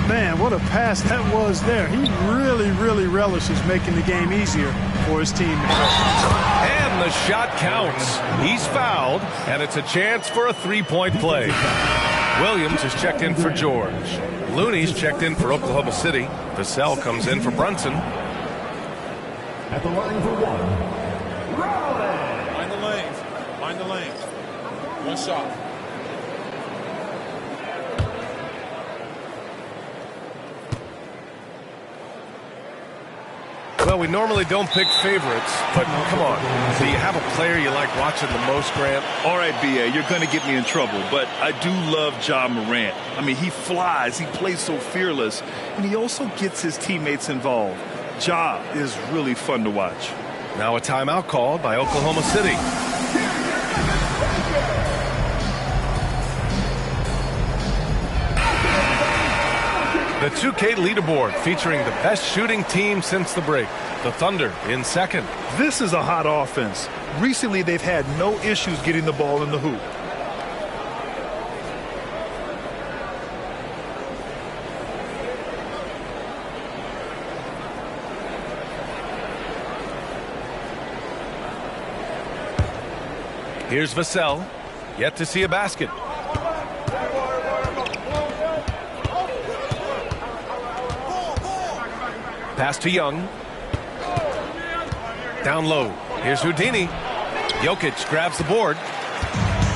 Man, what a pass that was there. He really, really relishes making the game easier for his team. And the shot counts. He's fouled, and it's a chance for a 3-point play. Williams is checked in for George. Looney's checked in for Oklahoma City. Vassell comes in for Brunson. At the line for one, Rollins. Find the lanes. Find the lanes. One shot. Well, we normally don't pick favorites, but come on. Do you have a player you like watching the most, Grant? All right, B.A., you're going to get me in trouble, but I do love Ja Morant. I mean, he flies, he plays so fearless, and he also gets his teammates involved. Ja is really fun to watch. Now a timeout called by Oklahoma City. The 2K leaderboard featuring the best shooting team since the break. The Thunder in second. This is a hot offense. Recently, they've had no issues getting the ball in the hoop. Here's Vassell, yet to see a basket. Pass to Young. Down low. Here's Houdini. Jokic grabs the board.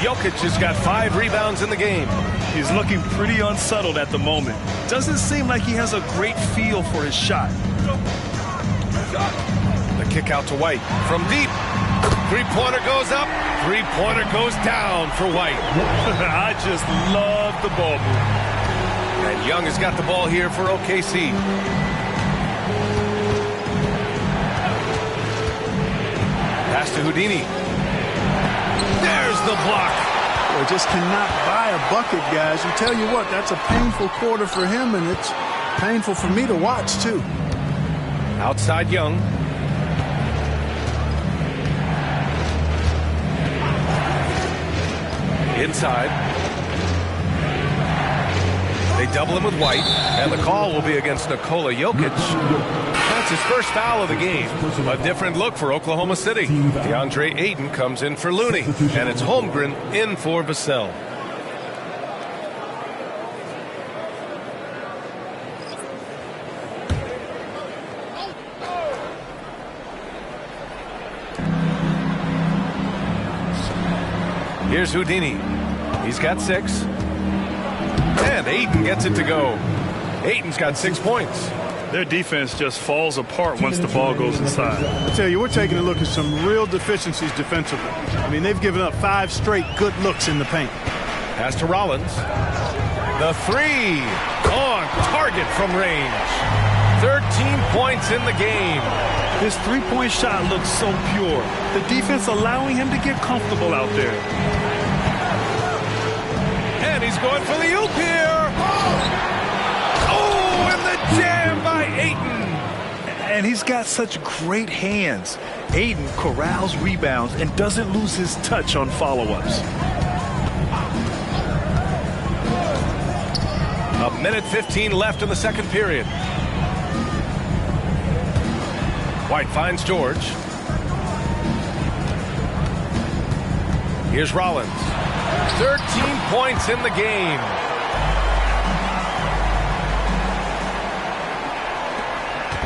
Jokic has got 5 rebounds in the game. He's looking pretty unsettled at the moment. Doesn't seem like he has a great feel for his shot. The kick out to White from deep. Three-pointer goes up. Three-pointer goes down for White. I just love the ball movement. And Young has got the ball here for OKC. Pass to Houdini. There's the block. Boy, just cannot buy a bucket, guys. You tell you what, that's a painful quarter for him, and it's painful for me to watch, too. Outside Young. Inside. They double him with White, and the call will be against Nikola Jokic. That's his first foul of the game. A different look for Oklahoma City. DeAndre Ayton comes in for Looney, and it's Holmgren in for Vassell. Here's Houdini. He's got 6. And Ayton gets it to go. Ayton's got 6 points. Their defense just falls apart once the ball goes inside. I tell you, we're taking a look at some real deficiencies defensively. I mean, they've given up 5 straight good looks in the paint. Pass to Rollins. The 3 on target from range. 13 points in the game. His three-point shot looks so pure. The defense allowing him to get comfortable out there. And he's going for the oop here. Oh, and the jam by Ayton. And he's got such great hands. Ayton corrals rebounds and doesn't lose his touch on follow-ups. A minute 15 left in the second period. White finds George. Here's Rollins. 13 points in the game.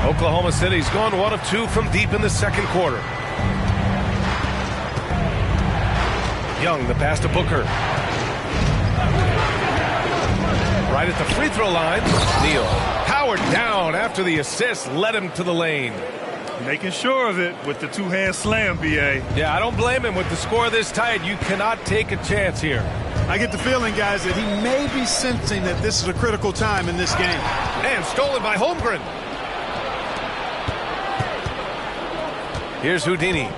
Oklahoma City's gone 1 of 2 from deep in the second quarter. Young, the pass to Booker. Right at the free throw line. Neal powered down after the assist led him to the lane. Making sure of it with the two-hand slam, B.A. Yeah, I don't blame him. With the score this tight, you cannot take a chance here. I get the feeling, guys, that he may be sensing that this is a critical time in this game. And stolen by Holmgren. Here's Houdini.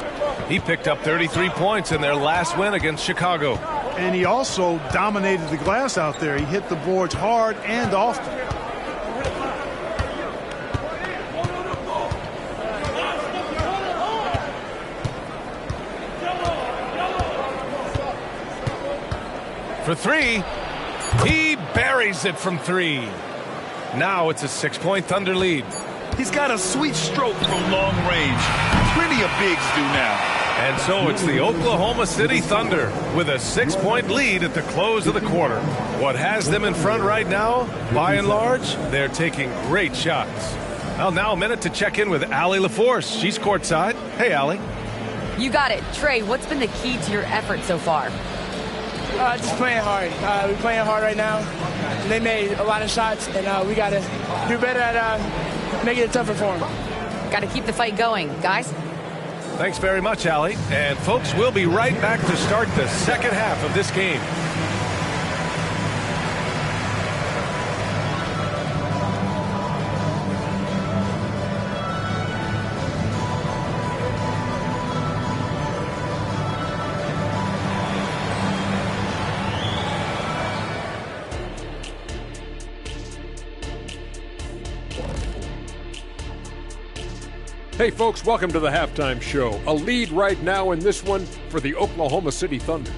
He picked up 33 points in their last win against Chicago. And he also dominated the glass out there. He hit the boards hard and often. For 3, he buries it from 3. Now it's a 6-point Thunder lead. He's got a sweet stroke from long range. Plenty of bigs do now. And so it's the Oklahoma City Thunder with a 6-point lead at the close of the quarter. What has them in front right now, by and large, they're taking great shots. Well, now a minute to check in with Allie LaForce. She's courtside. Hey, Allie. You got it. Trey, what's been the key to your effort so far? Just playing hard. We're playing hard right now. They made a lot of shots, and we got to do better at making it tougher for them. Got to keep the fight going. Guys? Thanks very much, Allie. And folks, we'll be right back to start the second half of this game. Hey folks, welcome to the halftime show. A lead right now in this one for the Oklahoma City Thunder.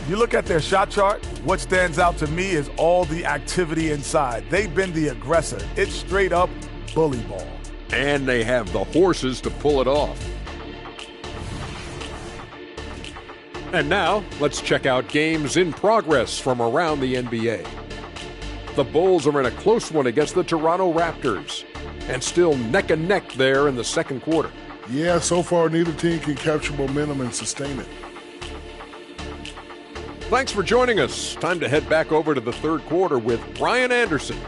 You look at their shot chart, what stands out to me is all the activity inside. They've been the aggressor. It's straight up bully ball. And they have the horses to pull it off. And now, let's check out games in progress from around the NBA. The Bulls are in a close one against the Toronto Raptors, and still neck and neck there in the second quarter. Yeah, so far neither team can capture momentum and sustain it. Thanks for joining us. Time to head back over to the third quarter with Brian Anderson.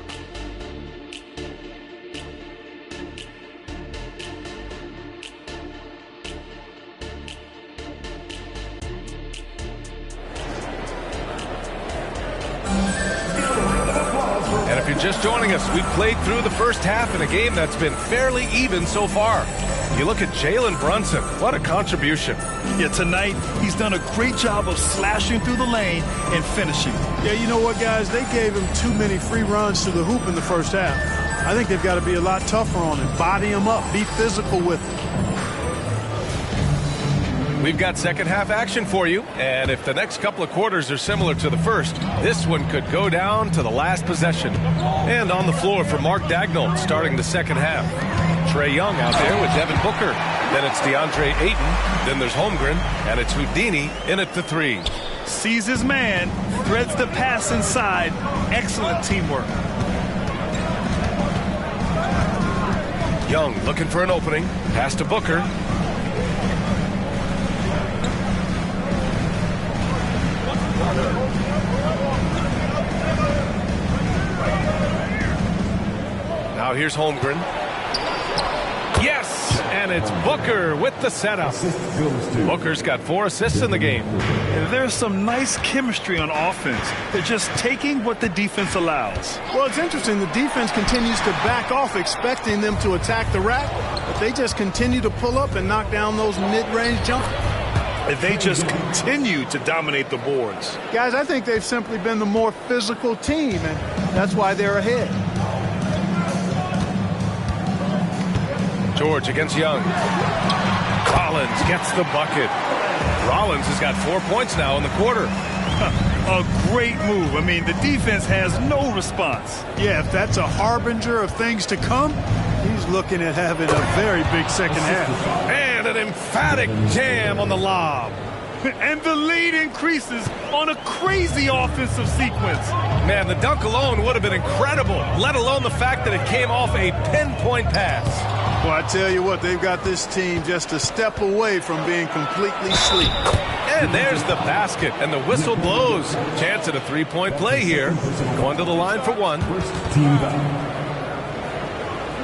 And if you're just joining us, we played through the first half in a game that's been fairly even so far. You look at Jalen Brunson, what a contribution. Yeah, tonight he's done a great job of slashing through the lane and finishing. Yeah, you know what, guys? They gave him too many free runs to the hoop in the first half. I think they've got to be a lot tougher on him, body him up, be physical with him. We've got second half action for you, and if the next couple of quarters are similar to the first, this one could go down to the last possession. And on the floor for Mark Dagnall starting the second half. Trae Young out there with Devin Booker. Then it's DeAndre Ayton. Then there's Holmgren, and it's Houdini in at the three. Sees his man, threads the pass inside. Excellent teamwork. Young looking for an opening. Pass to Booker. Now here's Holmgren. Yes! And it's Booker with the setup. Booker's got 4 assists in the game. And there's some nice chemistry on offense. They're just taking what the defense allows. Well, it's interesting. The defense continues to back off, expecting them to attack the rack, but they just continue to pull up and knock down those mid-range jumpers. And they just continue to dominate the boards. Guys, I think they've simply been the more physical team, and that's why they're ahead. George against Young. Rollins gets the bucket. Rollins has got 4 points now in the quarter. A great move. I mean, the defense has no response. Yeah, if that's a harbinger of things to come, he's looking at having a very big second half. And an emphatic jam on the lob. And the lead increases on a crazy offensive sequence. Man, the dunk alone would have been incredible, let alone the fact that it came off a pinpoint pass. Well, I tell you what, they've got this team just a step away from being completely asleep. And there's the basket, and the whistle blows. Chance at a three-point play here. Going to the line for one. First team foul.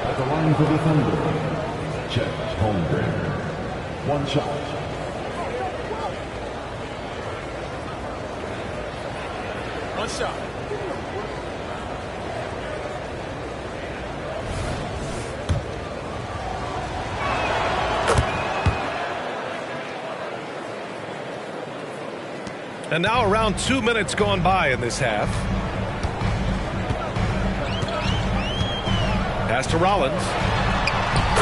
At the line for the Thunder, Chet Holmgren. One shot. One shot. And now around 2 minutes gone by in this half. Pass to Rollins.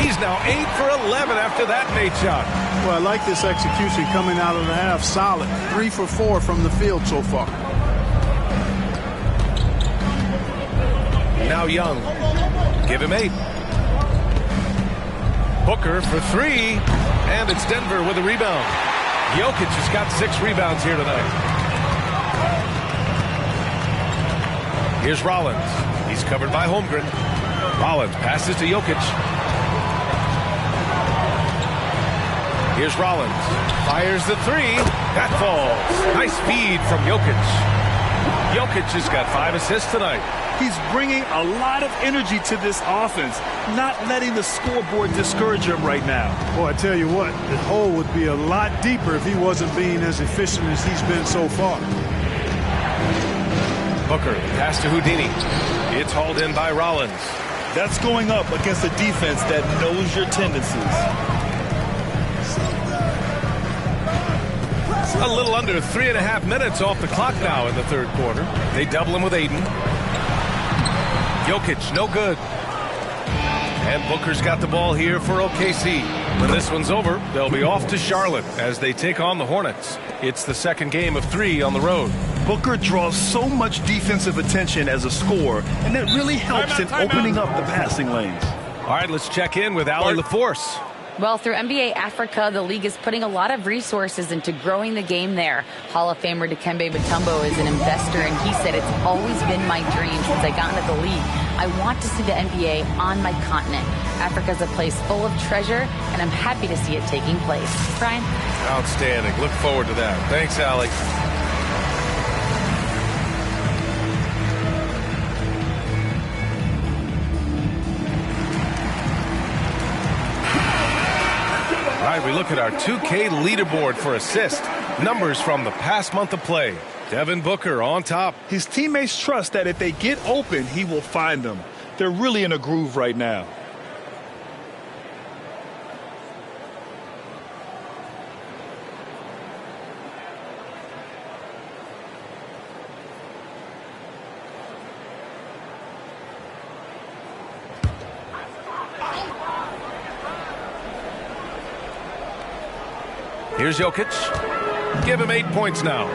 He's now 8 for 11 after that Nate shot. Well, I like this execution coming out of the half. Solid. 3 for 4 from the field so far. Now Young. Give him 8. Booker for 3. And it's Denver with a rebound. Jokic has got 6 rebounds here tonight. Here's Rollins. He's covered by Holmgren. Rollins passes to Jokic. Here's Rollins. Fires the 3. That falls. Nice feed from Jokic. Jokic has got 5 assists tonight. He's bringing a lot of energy to this offense, not letting the scoreboard discourage him right now. Boy, I tell you what, the hole would be a lot deeper if he wasn't being as efficient as he's been so far. Booker, pass to Houdini. It's hauled in by Rollins. That's going up against a defense that knows your tendencies. A little under 3.5 minutes off the clock now in the third quarter. They double him with Aiden. Jokic, no good. And Booker's got the ball here for OKC. When this one's over, they'll be off to Charlotte as they take on the Hornets. It's the second game of 3 on the road. Booker draws so much defensive attention as a scorer, and that really helps in opening up the passing lanes. All right, let's check in with Allie LaForce. Well, through NBA Africa, the league is putting a lot of resources into growing the game there. Hall of Famer Dikembe Mutombo is an investor, and he said, "It's always been my dream since I got into the league. I want to see the NBA on my continent. Africa's a place full of treasure, and I'm happy to see it taking place." Brian? Outstanding. Look forward to that. Thanks, Allie. All right, we look at our 2K leaderboard for assist. Numbers from the past month of play. Devin Booker on top. His teammates trust that if they get open, he will find them. They're really in a groove right now. Here's Jokic. Give him 8 points now.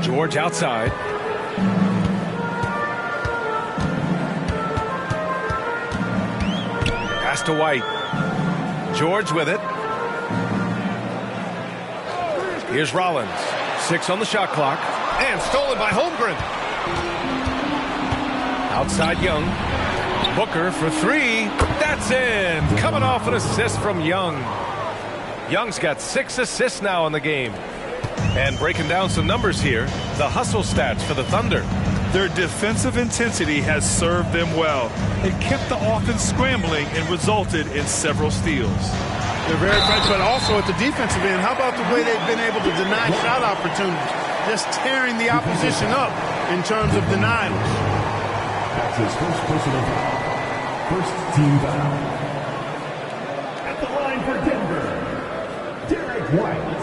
George outside. Pass to White. George with it. Here's Rollins. 6 on the shot clock. And stolen by Holmgren. Outside Young. Booker for 3. That's in. Coming off an assist from Young. Young's got 6 assists now in the game. And breaking down some numbers here, the hustle stats for the Thunder. Their defensive intensity has served them well. It kept the offense scrambling and resulted in several steals. They're very effective, but also at the defensive end, how about the way they've been able to deny shot opportunities? Just tearing the opposition up in terms of denials. That's his first personal foul. First team foul. At the line for Denver, Derek White.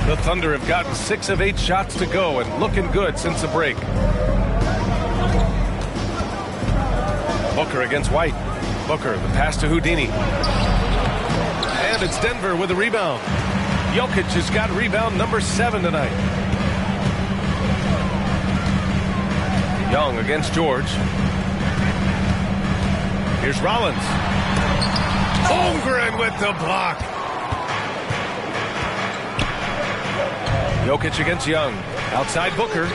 The Thunder have gotten 6 of 8 shots to go and looking good since the break. Booker against White. Booker, the pass to Houdini. And it's Denver with a rebound. Jokic has got rebound number 7 tonight. Young against George. Here's Rollins. Holmgren with the block. Jokic against Young. Outside Booker.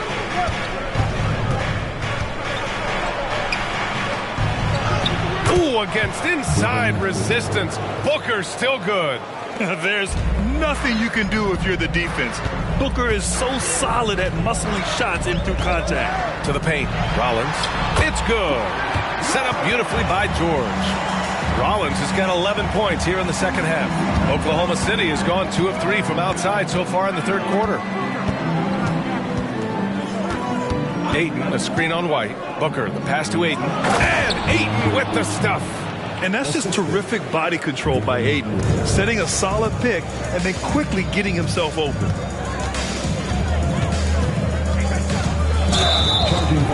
Ooh, against inside resistance. Booker's still good. There's nothing you can do if you're the defense. Booker is so solid at muscling shots in through contact. To the paint. Rollins. It's good. Set up beautifully by George. Rollins has got 11 points here in the second half. Oklahoma City has gone 2 of 3 from outside so far in the third quarter. Ayton, a screen on White. Booker, the pass to Ayton. And Ayton with the stuff. And that's just terrific body control by Ayton. Setting a solid pick and then quickly getting himself open.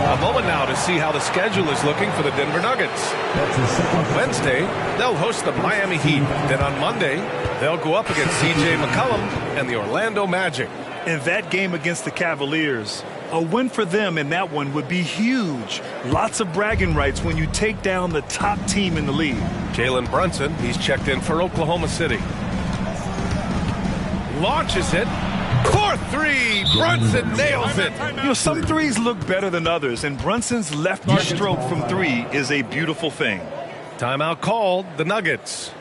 A moment now to see how the schedule is looking for the Denver Nuggets. On Wednesday, they'll host the Miami Heat. Then on Monday, they'll go up against C.J. McCollum and the Orlando Magic. In that game against the Cavaliers, a win for them in that one would be huge. Lots of bragging rights when you take down the top team in the league. Jalen Brunson, he's checked in for Oklahoma City. Launches it. For three, Brunson nails it. You know, some threes look better than others, and Brunson's lefty stroke from three is a beautiful thing. Timeout called, the Nuggets.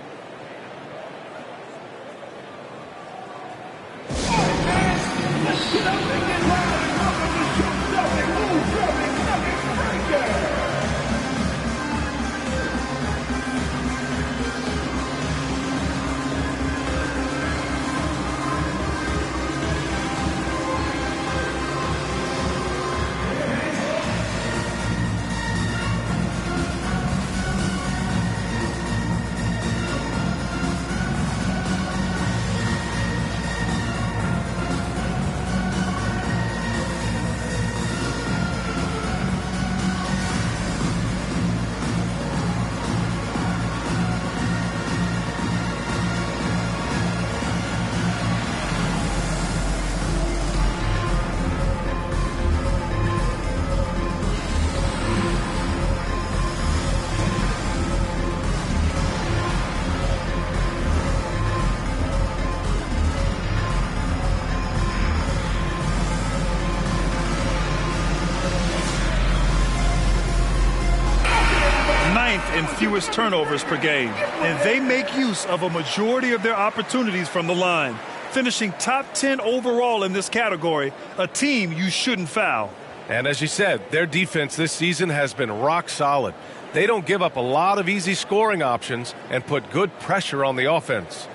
And fewest turnovers per game, and they make use of a majority of their opportunities from the line, finishing top 10 overall in this category, a team you shouldn't foul. And as you said, their defense this season has been rock solid. They don't give up a lot of easy scoring options and put good pressure on the offense.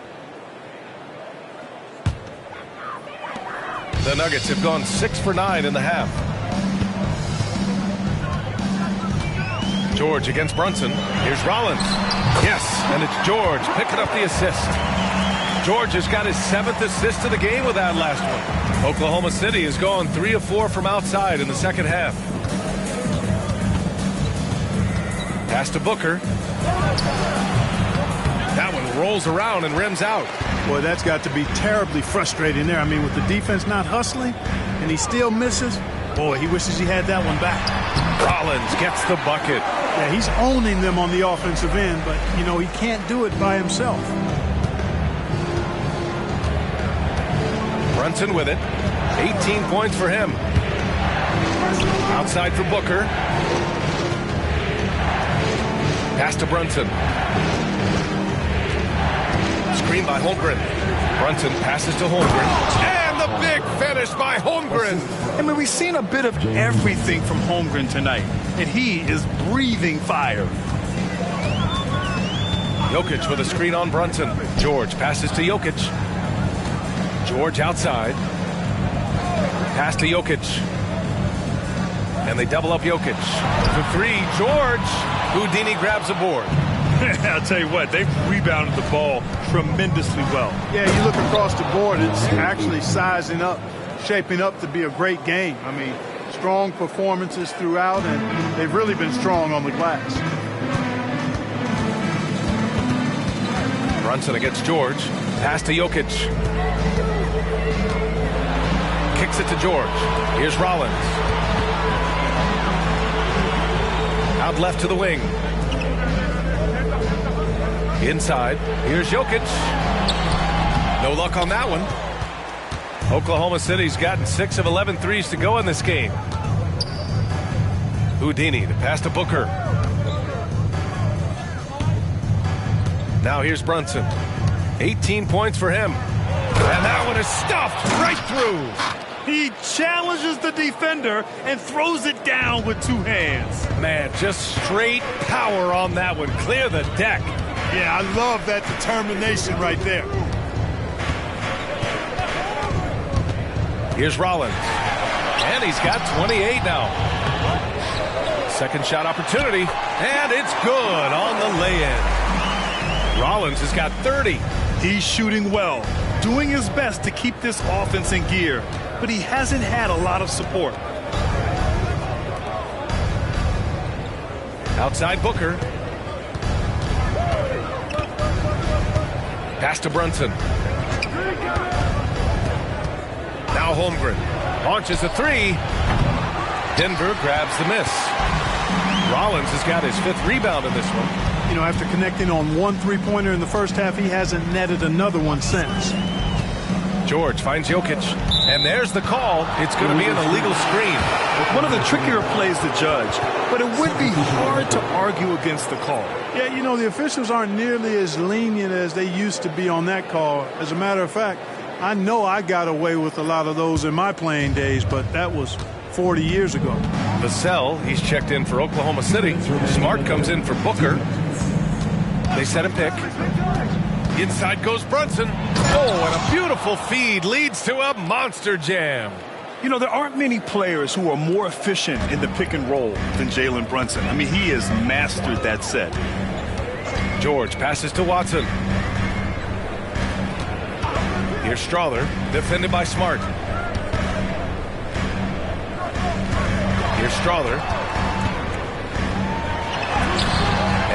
The Nuggets have gone 6 for 9 in the half. George against Brunson. Here's Rollins. Yes, and it's George picking up the assist. George has got his 7th assist of the game with that last one. Oklahoma City has gone 3 of 4 from outside in the second half. Pass to Booker. That one rolls around and rims out. Boy, that's got to be terribly frustrating there. I mean, with the defense not hustling and he still misses, boy, he wishes he had that one back. Rollins gets the bucket. Yeah, he's owning them on the offensive end, but, you know, he can't do it by himself. Brunson with it. 18 points for him. Outside for Booker. Pass to Brunson. Screen by Holmgren. Brunson passes to Holmgren. And the big finish by Holmgren. I mean, we've seen a bit of everything from Holmgren tonight, and he is breathing fire. Jokic with a screen on Brunson. George passes to Jokic. George outside. Pass to Jokic. And they double up Jokic. For three, George. Houdini grabs a board. I'll tell you what, they've rebounded the ball tremendously well. Yeah, you look across the board, it's actually sizing up, shaping up to be a great game. I mean, strong performances throughout, and they've really been strong on the glass. Brunson against George. Pass to Jokic. Kicks it to George. Here's Rollins. Out left to the wing. Inside. Here's Jokic. No luck on that one. Oklahoma City's gotten 6 of 11 threes to go in this game. Houdini, the pass to Booker. Now here's Brunson. 18 points for him. And that one is stuffed right through. He challenges the defender and throws it down with 2 hands. Man, just straight power on that one. Clear the deck. Yeah, I love that determination right there. Here's Rollins. And he's got 28 now. Second shot opportunity. And it's good on the lay-in. Rollins has got 30. He's shooting well, doing his best to keep this offense in gear, but he hasn't had a lot of support. Outside Booker. Pass to Brunson. Now Holmgren launches a 3. Denver grabs the miss. Rollins has got his 5th rebound in this one. You know, after connecting on 1 3-pointer in the first half, he hasn't netted another one since. George finds Jokic. And there's the call. It's going to be an illegal screen. One of the trickier plays to judge, but it would be hard to argue against the call. Yeah, you know, the officials aren't nearly as lenient as they used to be on that call. As a matter of fact, I know I got away with a lot of those in my playing days, but that was 40 years ago. Vassell, he's checked in for Oklahoma City. Smart comes in for Booker. They set a pick. Inside goes Brunson. Oh, and a beautiful feed leads to a monster jam. You know, there aren't many players who are more efficient in the pick and roll than Jalen Brunson. I mean, he has mastered that set. George passes to Watson. Here's Strother, defended by Smart. Here's Strother.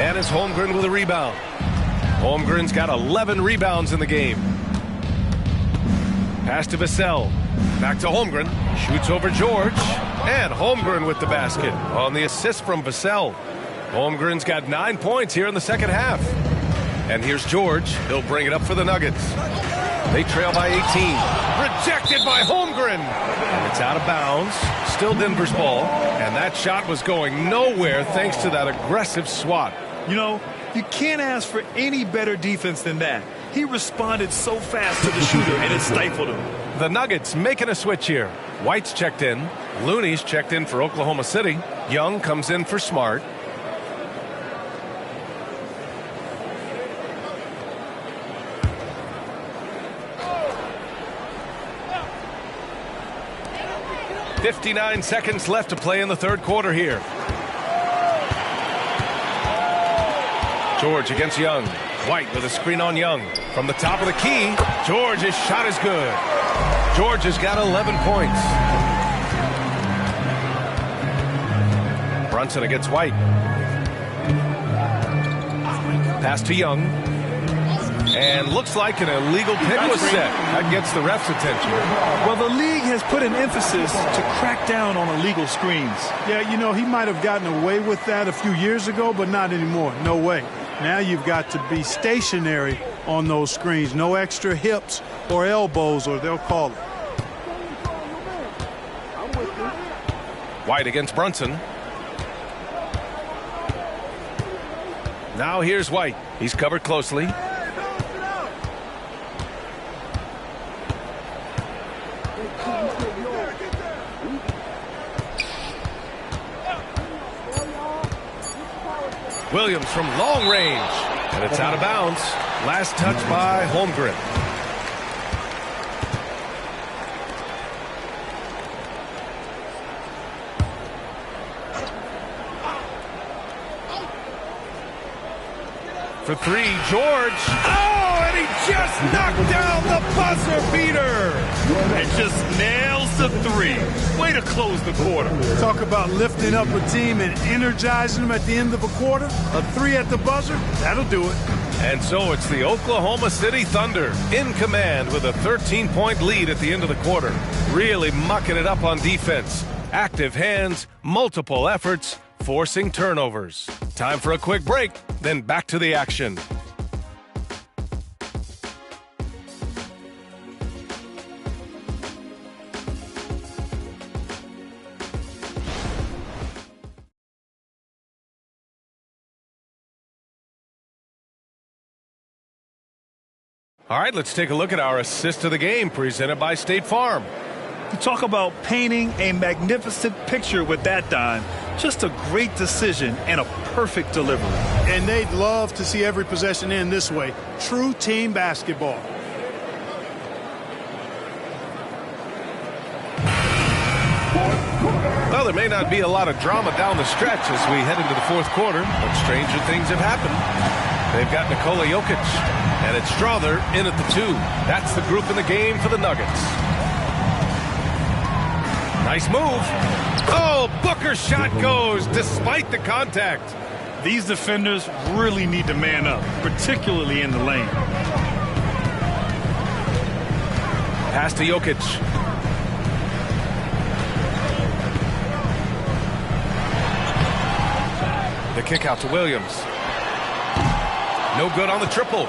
And it's Holmgren with a rebound. Holmgren's got 11 rebounds in the game. Pass to Vassell. Back to Holmgren. Shoots over George. And Holmgren with the basket on the assist from Vassell. Holmgren's got 9 points here in the second half. And here's George. He'll bring it up for the Nuggets. They trail by 18. Rejected by Holmgren. It's out of bounds. Still Denver's ball. And that shot was going nowhere thanks to that aggressive swat. You know, you can't ask for any better defense than that. He responded so fast to the shooter, and it stifled him. The Nuggets making a switch here. White's checked in. Looney's checked in for Oklahoma City. Young comes in for Smart. .59 seconds left to play in the third quarter here. George against Young. White with a screen on Young. From the top of the key, George's shot is good. George has got 11 points. Brunson against White. Pass to Young. And looks like an illegal pick was set. That gets the ref's attention. Well, the league has put an emphasis to crack down on illegal screens. Yeah, you know, he might have gotten away with that a few years ago, but not anymore. No way. Now you've got to be stationary on those screens. No extra hips or elbows, or they'll call it. White against Brunson. Now here's White. He's covered closely. Williams from long range, and it's out of bounds. Last touch by Holmgren. For three, George. Oh, and he just knocked down the buzzer beater. And just nails the three. Way to close the quarter. Talk about lifting up a team and energizing them at the end of a quarter. A three at the buzzer, that'll do it. And so it's the Oklahoma City Thunder in command with a 13-point lead at the end of the quarter. Really mucking it up on defense. Active hands, multiple efforts, forcing turnovers. Time for a quick break, then back to the action. All right, let's take a look at our assist of the game presented by State Farm. You talk about painting a magnificent picture with that dime. Just a great decision and a perfect delivery. And they'd love to see every possession end this way. True team basketball. Well, there may not be a lot of drama down the stretch as we head into the fourth quarter, but stranger things have happened. They've got Nikola Jokic, and it's Strother in at the 2. That's the group in the game for the Nuggets. Nice move. Oh, Booker's shot goes despite the contact. These defenders really need to man up, particularly in the lane. Pass to Jokic. The kick out to Williams. No good on the triple.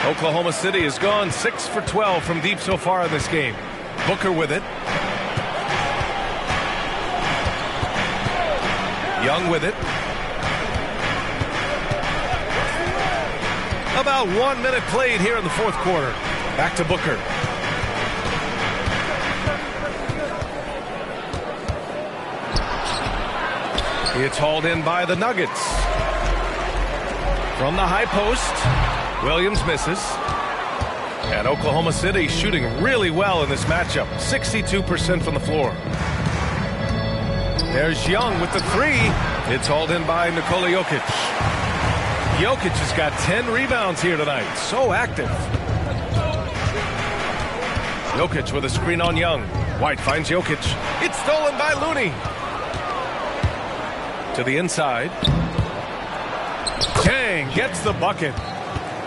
Oklahoma City has gone 6 for 12 from deep so far in this game. Booker with it. Young with it. About 1 minute played here in the fourth quarter. Back to Booker. It's hauled in by the Nuggets. From the high post, Williams misses. And Oklahoma City shooting really well in this matchup. 62% from the floor. There's Young with the three. It's hauled in by Nikola Jokic. Jokic has got 10 rebounds here tonight. So active. Jokic with a screen on Young. White finds Jokic. It's stolen by Looney. To the inside. Chang gets the bucket.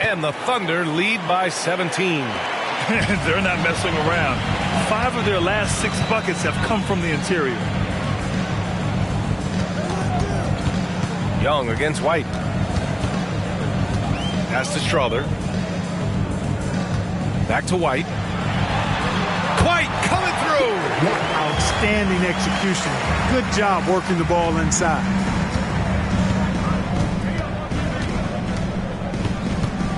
And the Thunder lead by 17. They're not messing around. 5 of their last 6 buckets have come from the interior. Young against White. Pass to Strother. Back to White. White coming through. Outstanding execution. Good job working the ball inside.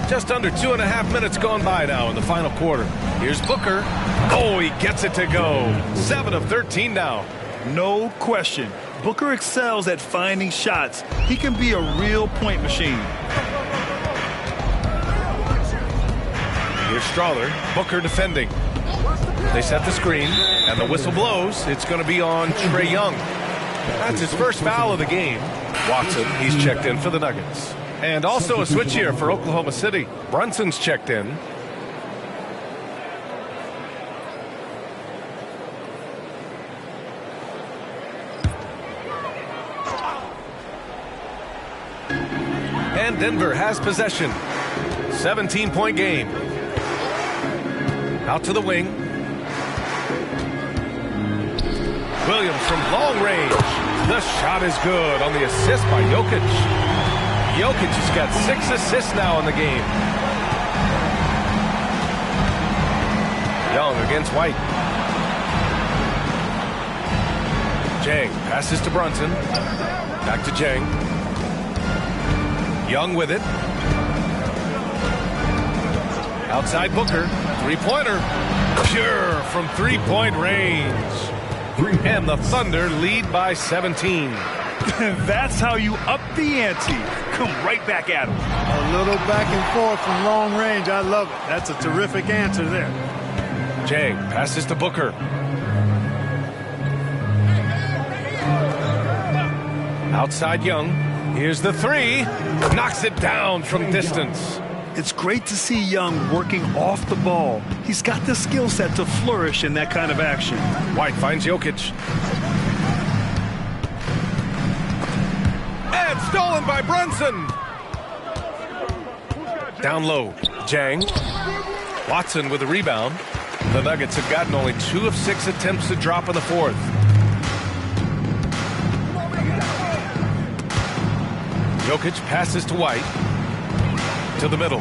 Just under 2.5 minutes gone by now in the final quarter. Here's Booker. Oh, he gets it to go. 7 of 13 now. No question. Booker excels at finding shots. He can be a real point machine. Here's Strother. Booker defending. They set the screen, and the whistle blows. It's going to be on Trae Young. That's his first foul of the game. Watson, he's checked in for the Nuggets. And also a switch here for Oklahoma City. Brunson's checked in. And Denver has possession. 17-point game. Out to the wing. Williams from long range. The shot is good on the assist by Jokic. Jokic has got 6 assists now in the game. Young against White. Jang passes to Brunson. Back to Jang. Young with it. Outside Booker. Three-pointer. Pure from three-point range. And the Thunder lead by 17. That's how you up the ante. Come right back at him. A little back and forth from long range. I love it. That's a terrific answer there. Jang passes to Booker. Outside Young. Here's the three. Knocks it down from distance. It's great to see Young working off the ball. He's got the skill set to flourish in that kind of action. White finds Jokic. And stolen by Brunson. Down low. Jang. Watson with a rebound. The Nuggets have gotten only 2 of 6 attempts to drop in the fourth. Jokic passes to White. To the middle.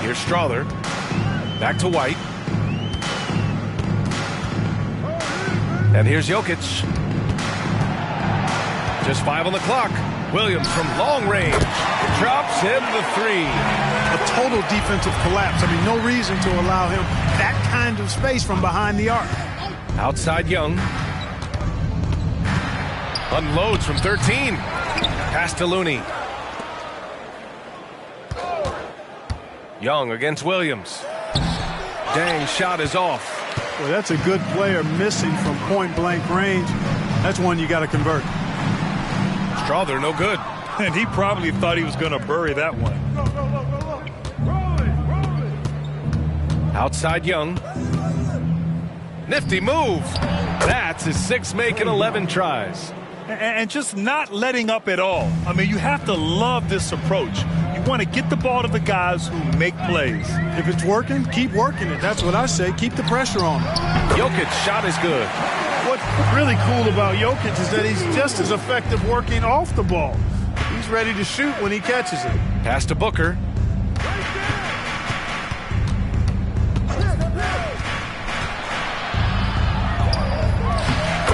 Here's Strother. Back to White. And here's Jokic. Just 5 on the clock. Williams from long range. Drops in the three. A total defensive collapse. I mean, no reason to allow him that kind of space from behind the arc. Outside Young. Unloads from 13. Pass to Looney. Young against Williams. Dang, shot is off. Well, that's a good player missing from point-blank range. That's one you got to convert. Strother, no good. And he probably thought he was going to bury that one. Outside Young. Nifty move. That's his 6th make in 11 tries. And just not letting up at all. I mean, you have to love this approach. You want to get the ball to the guys who make plays. If it's working, keep working it. That's what I say. Keep the pressure on him. Jokic's shot is good. What's really cool about Jokic is that he's just as effective working off the ball. He's ready to shoot when he catches it. Pass to Booker.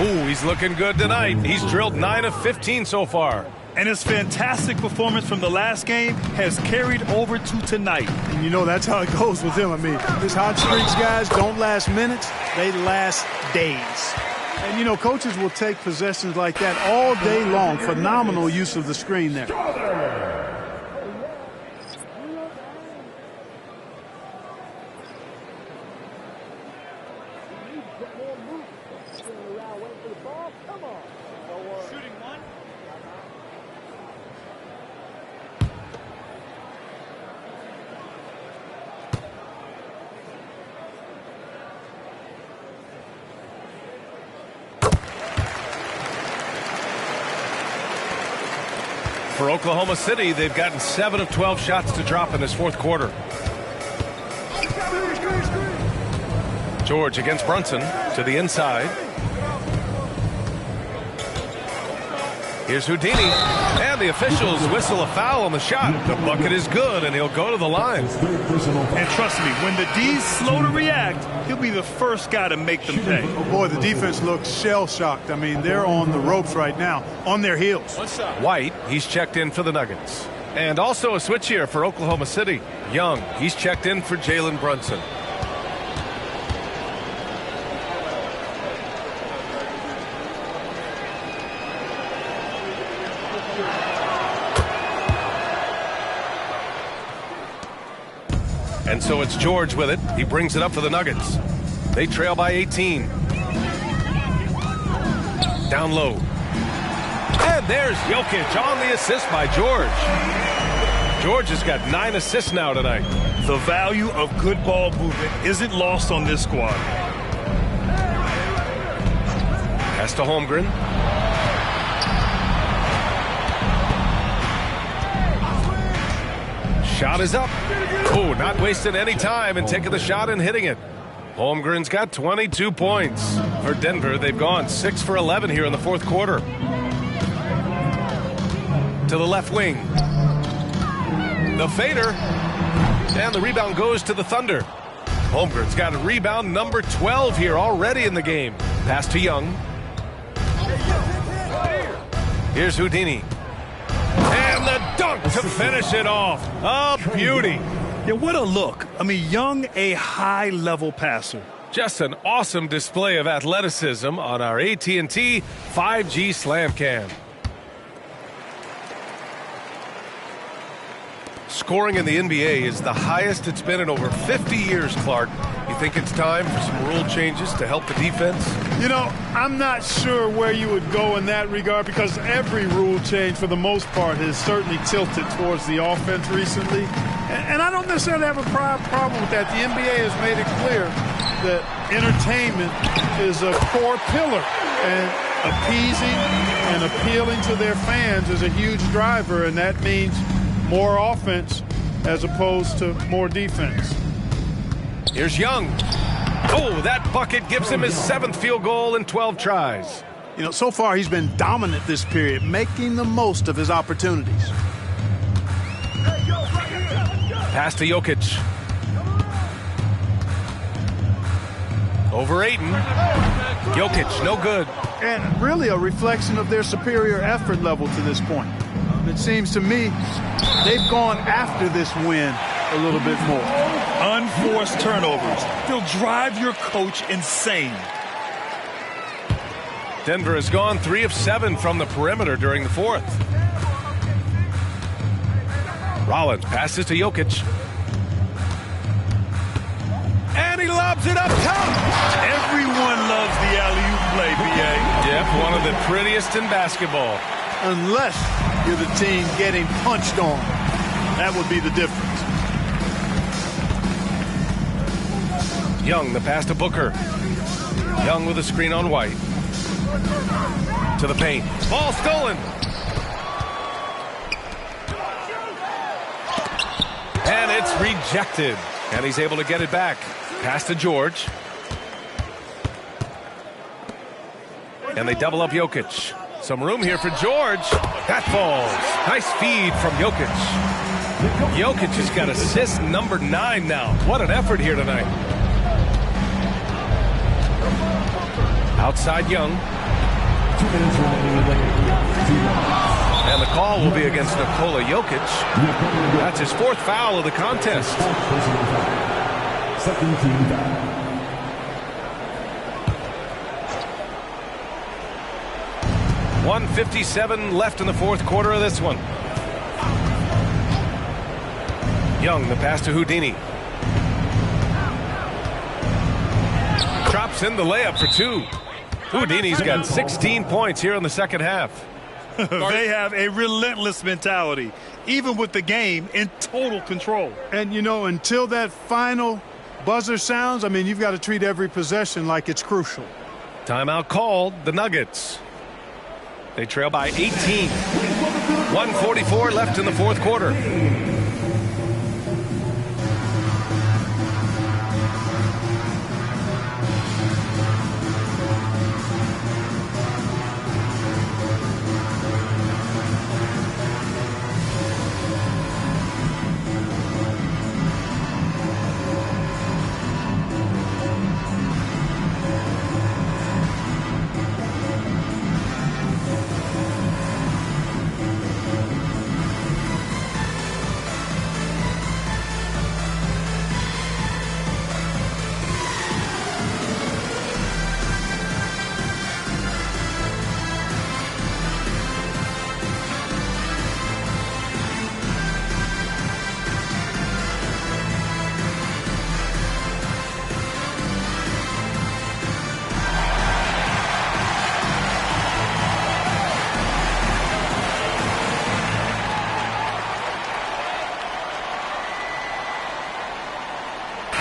Ooh, he's looking good tonight. He's drilled 9 of 15 so far. And his fantastic performance from the last game has carried over to tonight. And you know that's how it goes with him. I mean, his hot streaks, guys, don't last minutes. They last days. And, you know, coaches will take possessions like that all day long. Phenomenal use of the screen there. For Oklahoma City, they've gotten 7 of 12 shots to drop in this fourth quarter. George against Brunson to the inside. Here's Houdini, and the officials whistle a foul on the shot. The bucket is good, and he'll go to the line. And trust me, when the D's slow to react, he'll be the first guy to make them pay. Oh, boy, the defense looks shell-shocked. I mean, they're on the ropes right now, on their heels. White, he's checked in for the Nuggets. And also a switch here for Oklahoma City. Young, he's checked in for Jalen Brunson. And so it's George with it. He brings it up for the Nuggets. They trail by 18. Down low. And there's Jokic on the assist by George. George has got 9 assists now tonight. The value of good ball movement isn't lost on this squad. Pass to Holmgren. Shot is up. Oh, not wasting any time and taking the shot and hitting it. Holmgren's got 22 points. For Denver, they've gone 6 for 11 here in the fourth quarter. To the left wing. The fader. And the rebound goes to the Thunder. Holmgren's got a rebound number 12 here already in the game. Pass to Young. Here's Houdini. And the dunk to finish it off. A beauty. Yeah, what a look. I mean, Young, a high-level passer. Just an awesome display of athleticism on our AT&T 5G Slam Cam. Scoring in the NBA is the highest it's been in over 50 years, Clark. You think it's time for some rule changes to help the defense? You know, I'm not sure where you would go in that regard because every rule change, for the most part, has certainly tilted towards the offense recently. And I don't necessarily have a problem with that. The NBA has made it clear that entertainment is a core pillar, and appeasing and appealing to their fans is a huge driver, and that means more offense as opposed to more defense. Here's Young. Oh, that bucket gives him his 7th field goal in 12 tries. You know, so far he's been dominant this period, making the most of his opportunities. Pass to Jokic. Over Ayton. Jokic, no good. And really a reflection of their superior effort level to this point. It seems to me they've gone after this win a little bit more. Unforced turnovers. They'll drive your coach insane. Denver has gone 3 of 7 from the perimeter during the fourth. Rollins passes to Jokic. And he lobs it up top. Everyone loves the alley-oop play, B.A. Yep, one of the prettiest in basketball. Unless you're the team getting punched on. That would be the difference. Young, the pass to Booker. Young with a screen on White. To the paint. Ball stolen. And it's rejected. And he's able to get it back. Pass to George. And they double up Jokic. Some room here for George. That falls. Nice feed from Jokic. Jokic has got assist number 9 now. What an effort here tonight. Outside Young. And the call will be against Nikola Jokic. That's his 4th foul of the contest. Second team foul. .157 left in the 4th quarter of this one. Young, the pass to Houdini. Drops in the layup for 2. Houdini's got 16 points here in the second half. They have a relentless mentality, even with the game in total control. And, you know, until that final buzzer sounds, I mean, you've got to treat every possession like it's crucial. Timeout called, the Nuggets. They trail by 18. 1:44 left in the 4th quarter.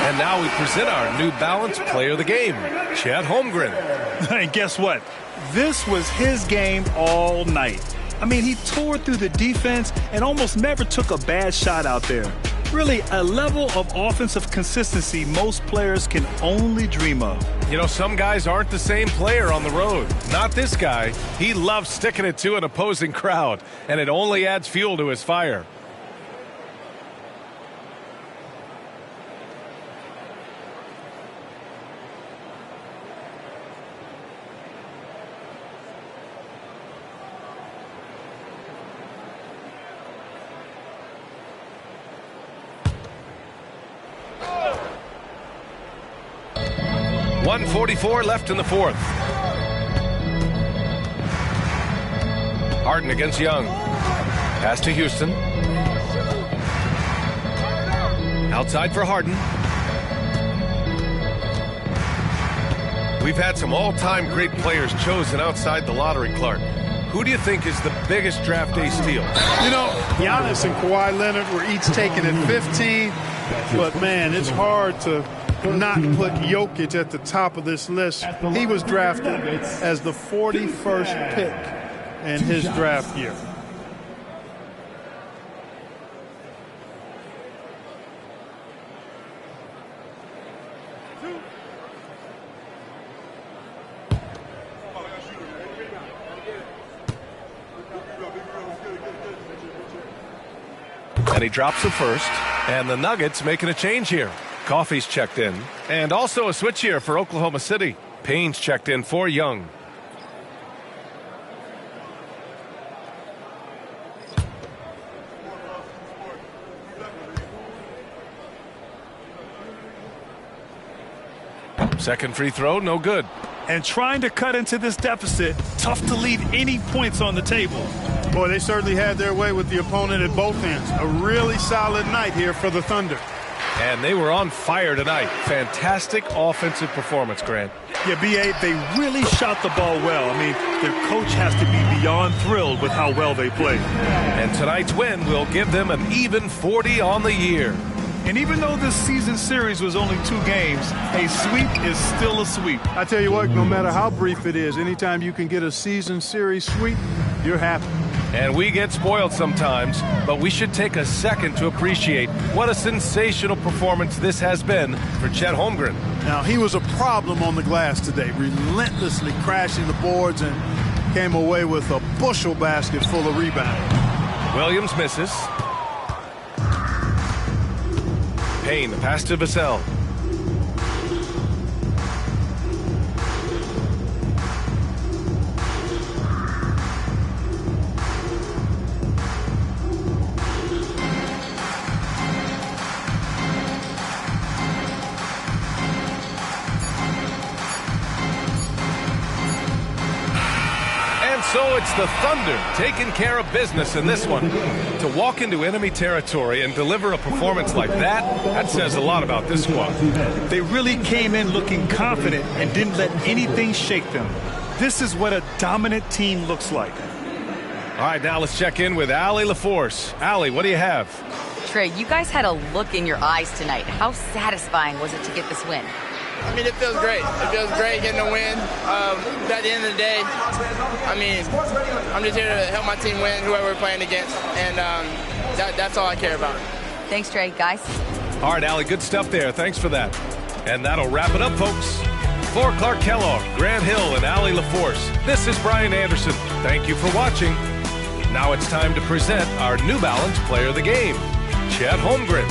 And now we present our New Balance Player of the Game, Chet Holmgren. And guess what? This was his game all night. I mean, he tore through the defense and almost never took a bad shot out there. Really, a level of offensive consistency most players can only dream of. You know, some guys aren't the same player on the road. Not this guy. He loves sticking it to an opposing crowd, and it only adds fuel to his fire. .144 left in the 4th. Harden against Young. Pass to Houston. Outside for Harden. We've had some all-time great players chosen outside the lottery, Clark. Who do you think is the biggest draft day steal? You know, Giannis and Kawhi Leonard were each taken at 15, but man, it's hard to not put Jokic at the top of this list. He was drafted as the 41st pick in his draft year. And he drops the first, and the Nuggets making a change here. Coffey's checked in, and also a switch here for Oklahoma City. Payne's checked in for Young. Second free throw, no good. And trying to cut into this deficit, tough to leave any points on the table. Boy, they certainly had their way with the opponent at both ends. A really solid night here for the Thunder. And they were on fire tonight. Fantastic offensive performance, Grant. Yeah, B.A., they really shot the ball well. I mean, their coach has to be beyond thrilled with how well they played. And tonight's win will give them an even 40 on the year. And even though this season series was only 2 games, a sweep is still a sweep. I tell you what, no matter how brief it is, anytime you can get a season series sweep, you're happy. And we get spoiled sometimes, but we should take a second to appreciate what a sensational performance this has been for Chet Holmgren. Now, he was a problem on the glass today, relentlessly crashing the boards and came away with a bushel basket full of rebounds. Williams misses. Payne, the pass to Vassell. it's the Thunder taking care of business in this one. To walk into enemy territory and deliver a performance like that says a lot about this squad. They really came in looking confident and didn't let anything shake them. This is what a dominant team looks like. All right, now let's check in with Allie LaForce. Allie, what do you have? Trey, you guys had a look in your eyes tonight. How satisfying was it to get this win? I mean, it feels great. It feels great getting a win. But at the end of the day, I mean, I'm just here to help my team win, whoever we're playing against, and that's all I care about. Thanks, Trey. Guys? All right, Allie, good stuff there. Thanks for that. And that'll wrap it up, folks. For Clark Kellogg, Grant Hill, and Allie LaForce, this is Brian Anderson. Thank you for watching. Now it's time to present our New Balance Player of the Game, Chet Holmgren.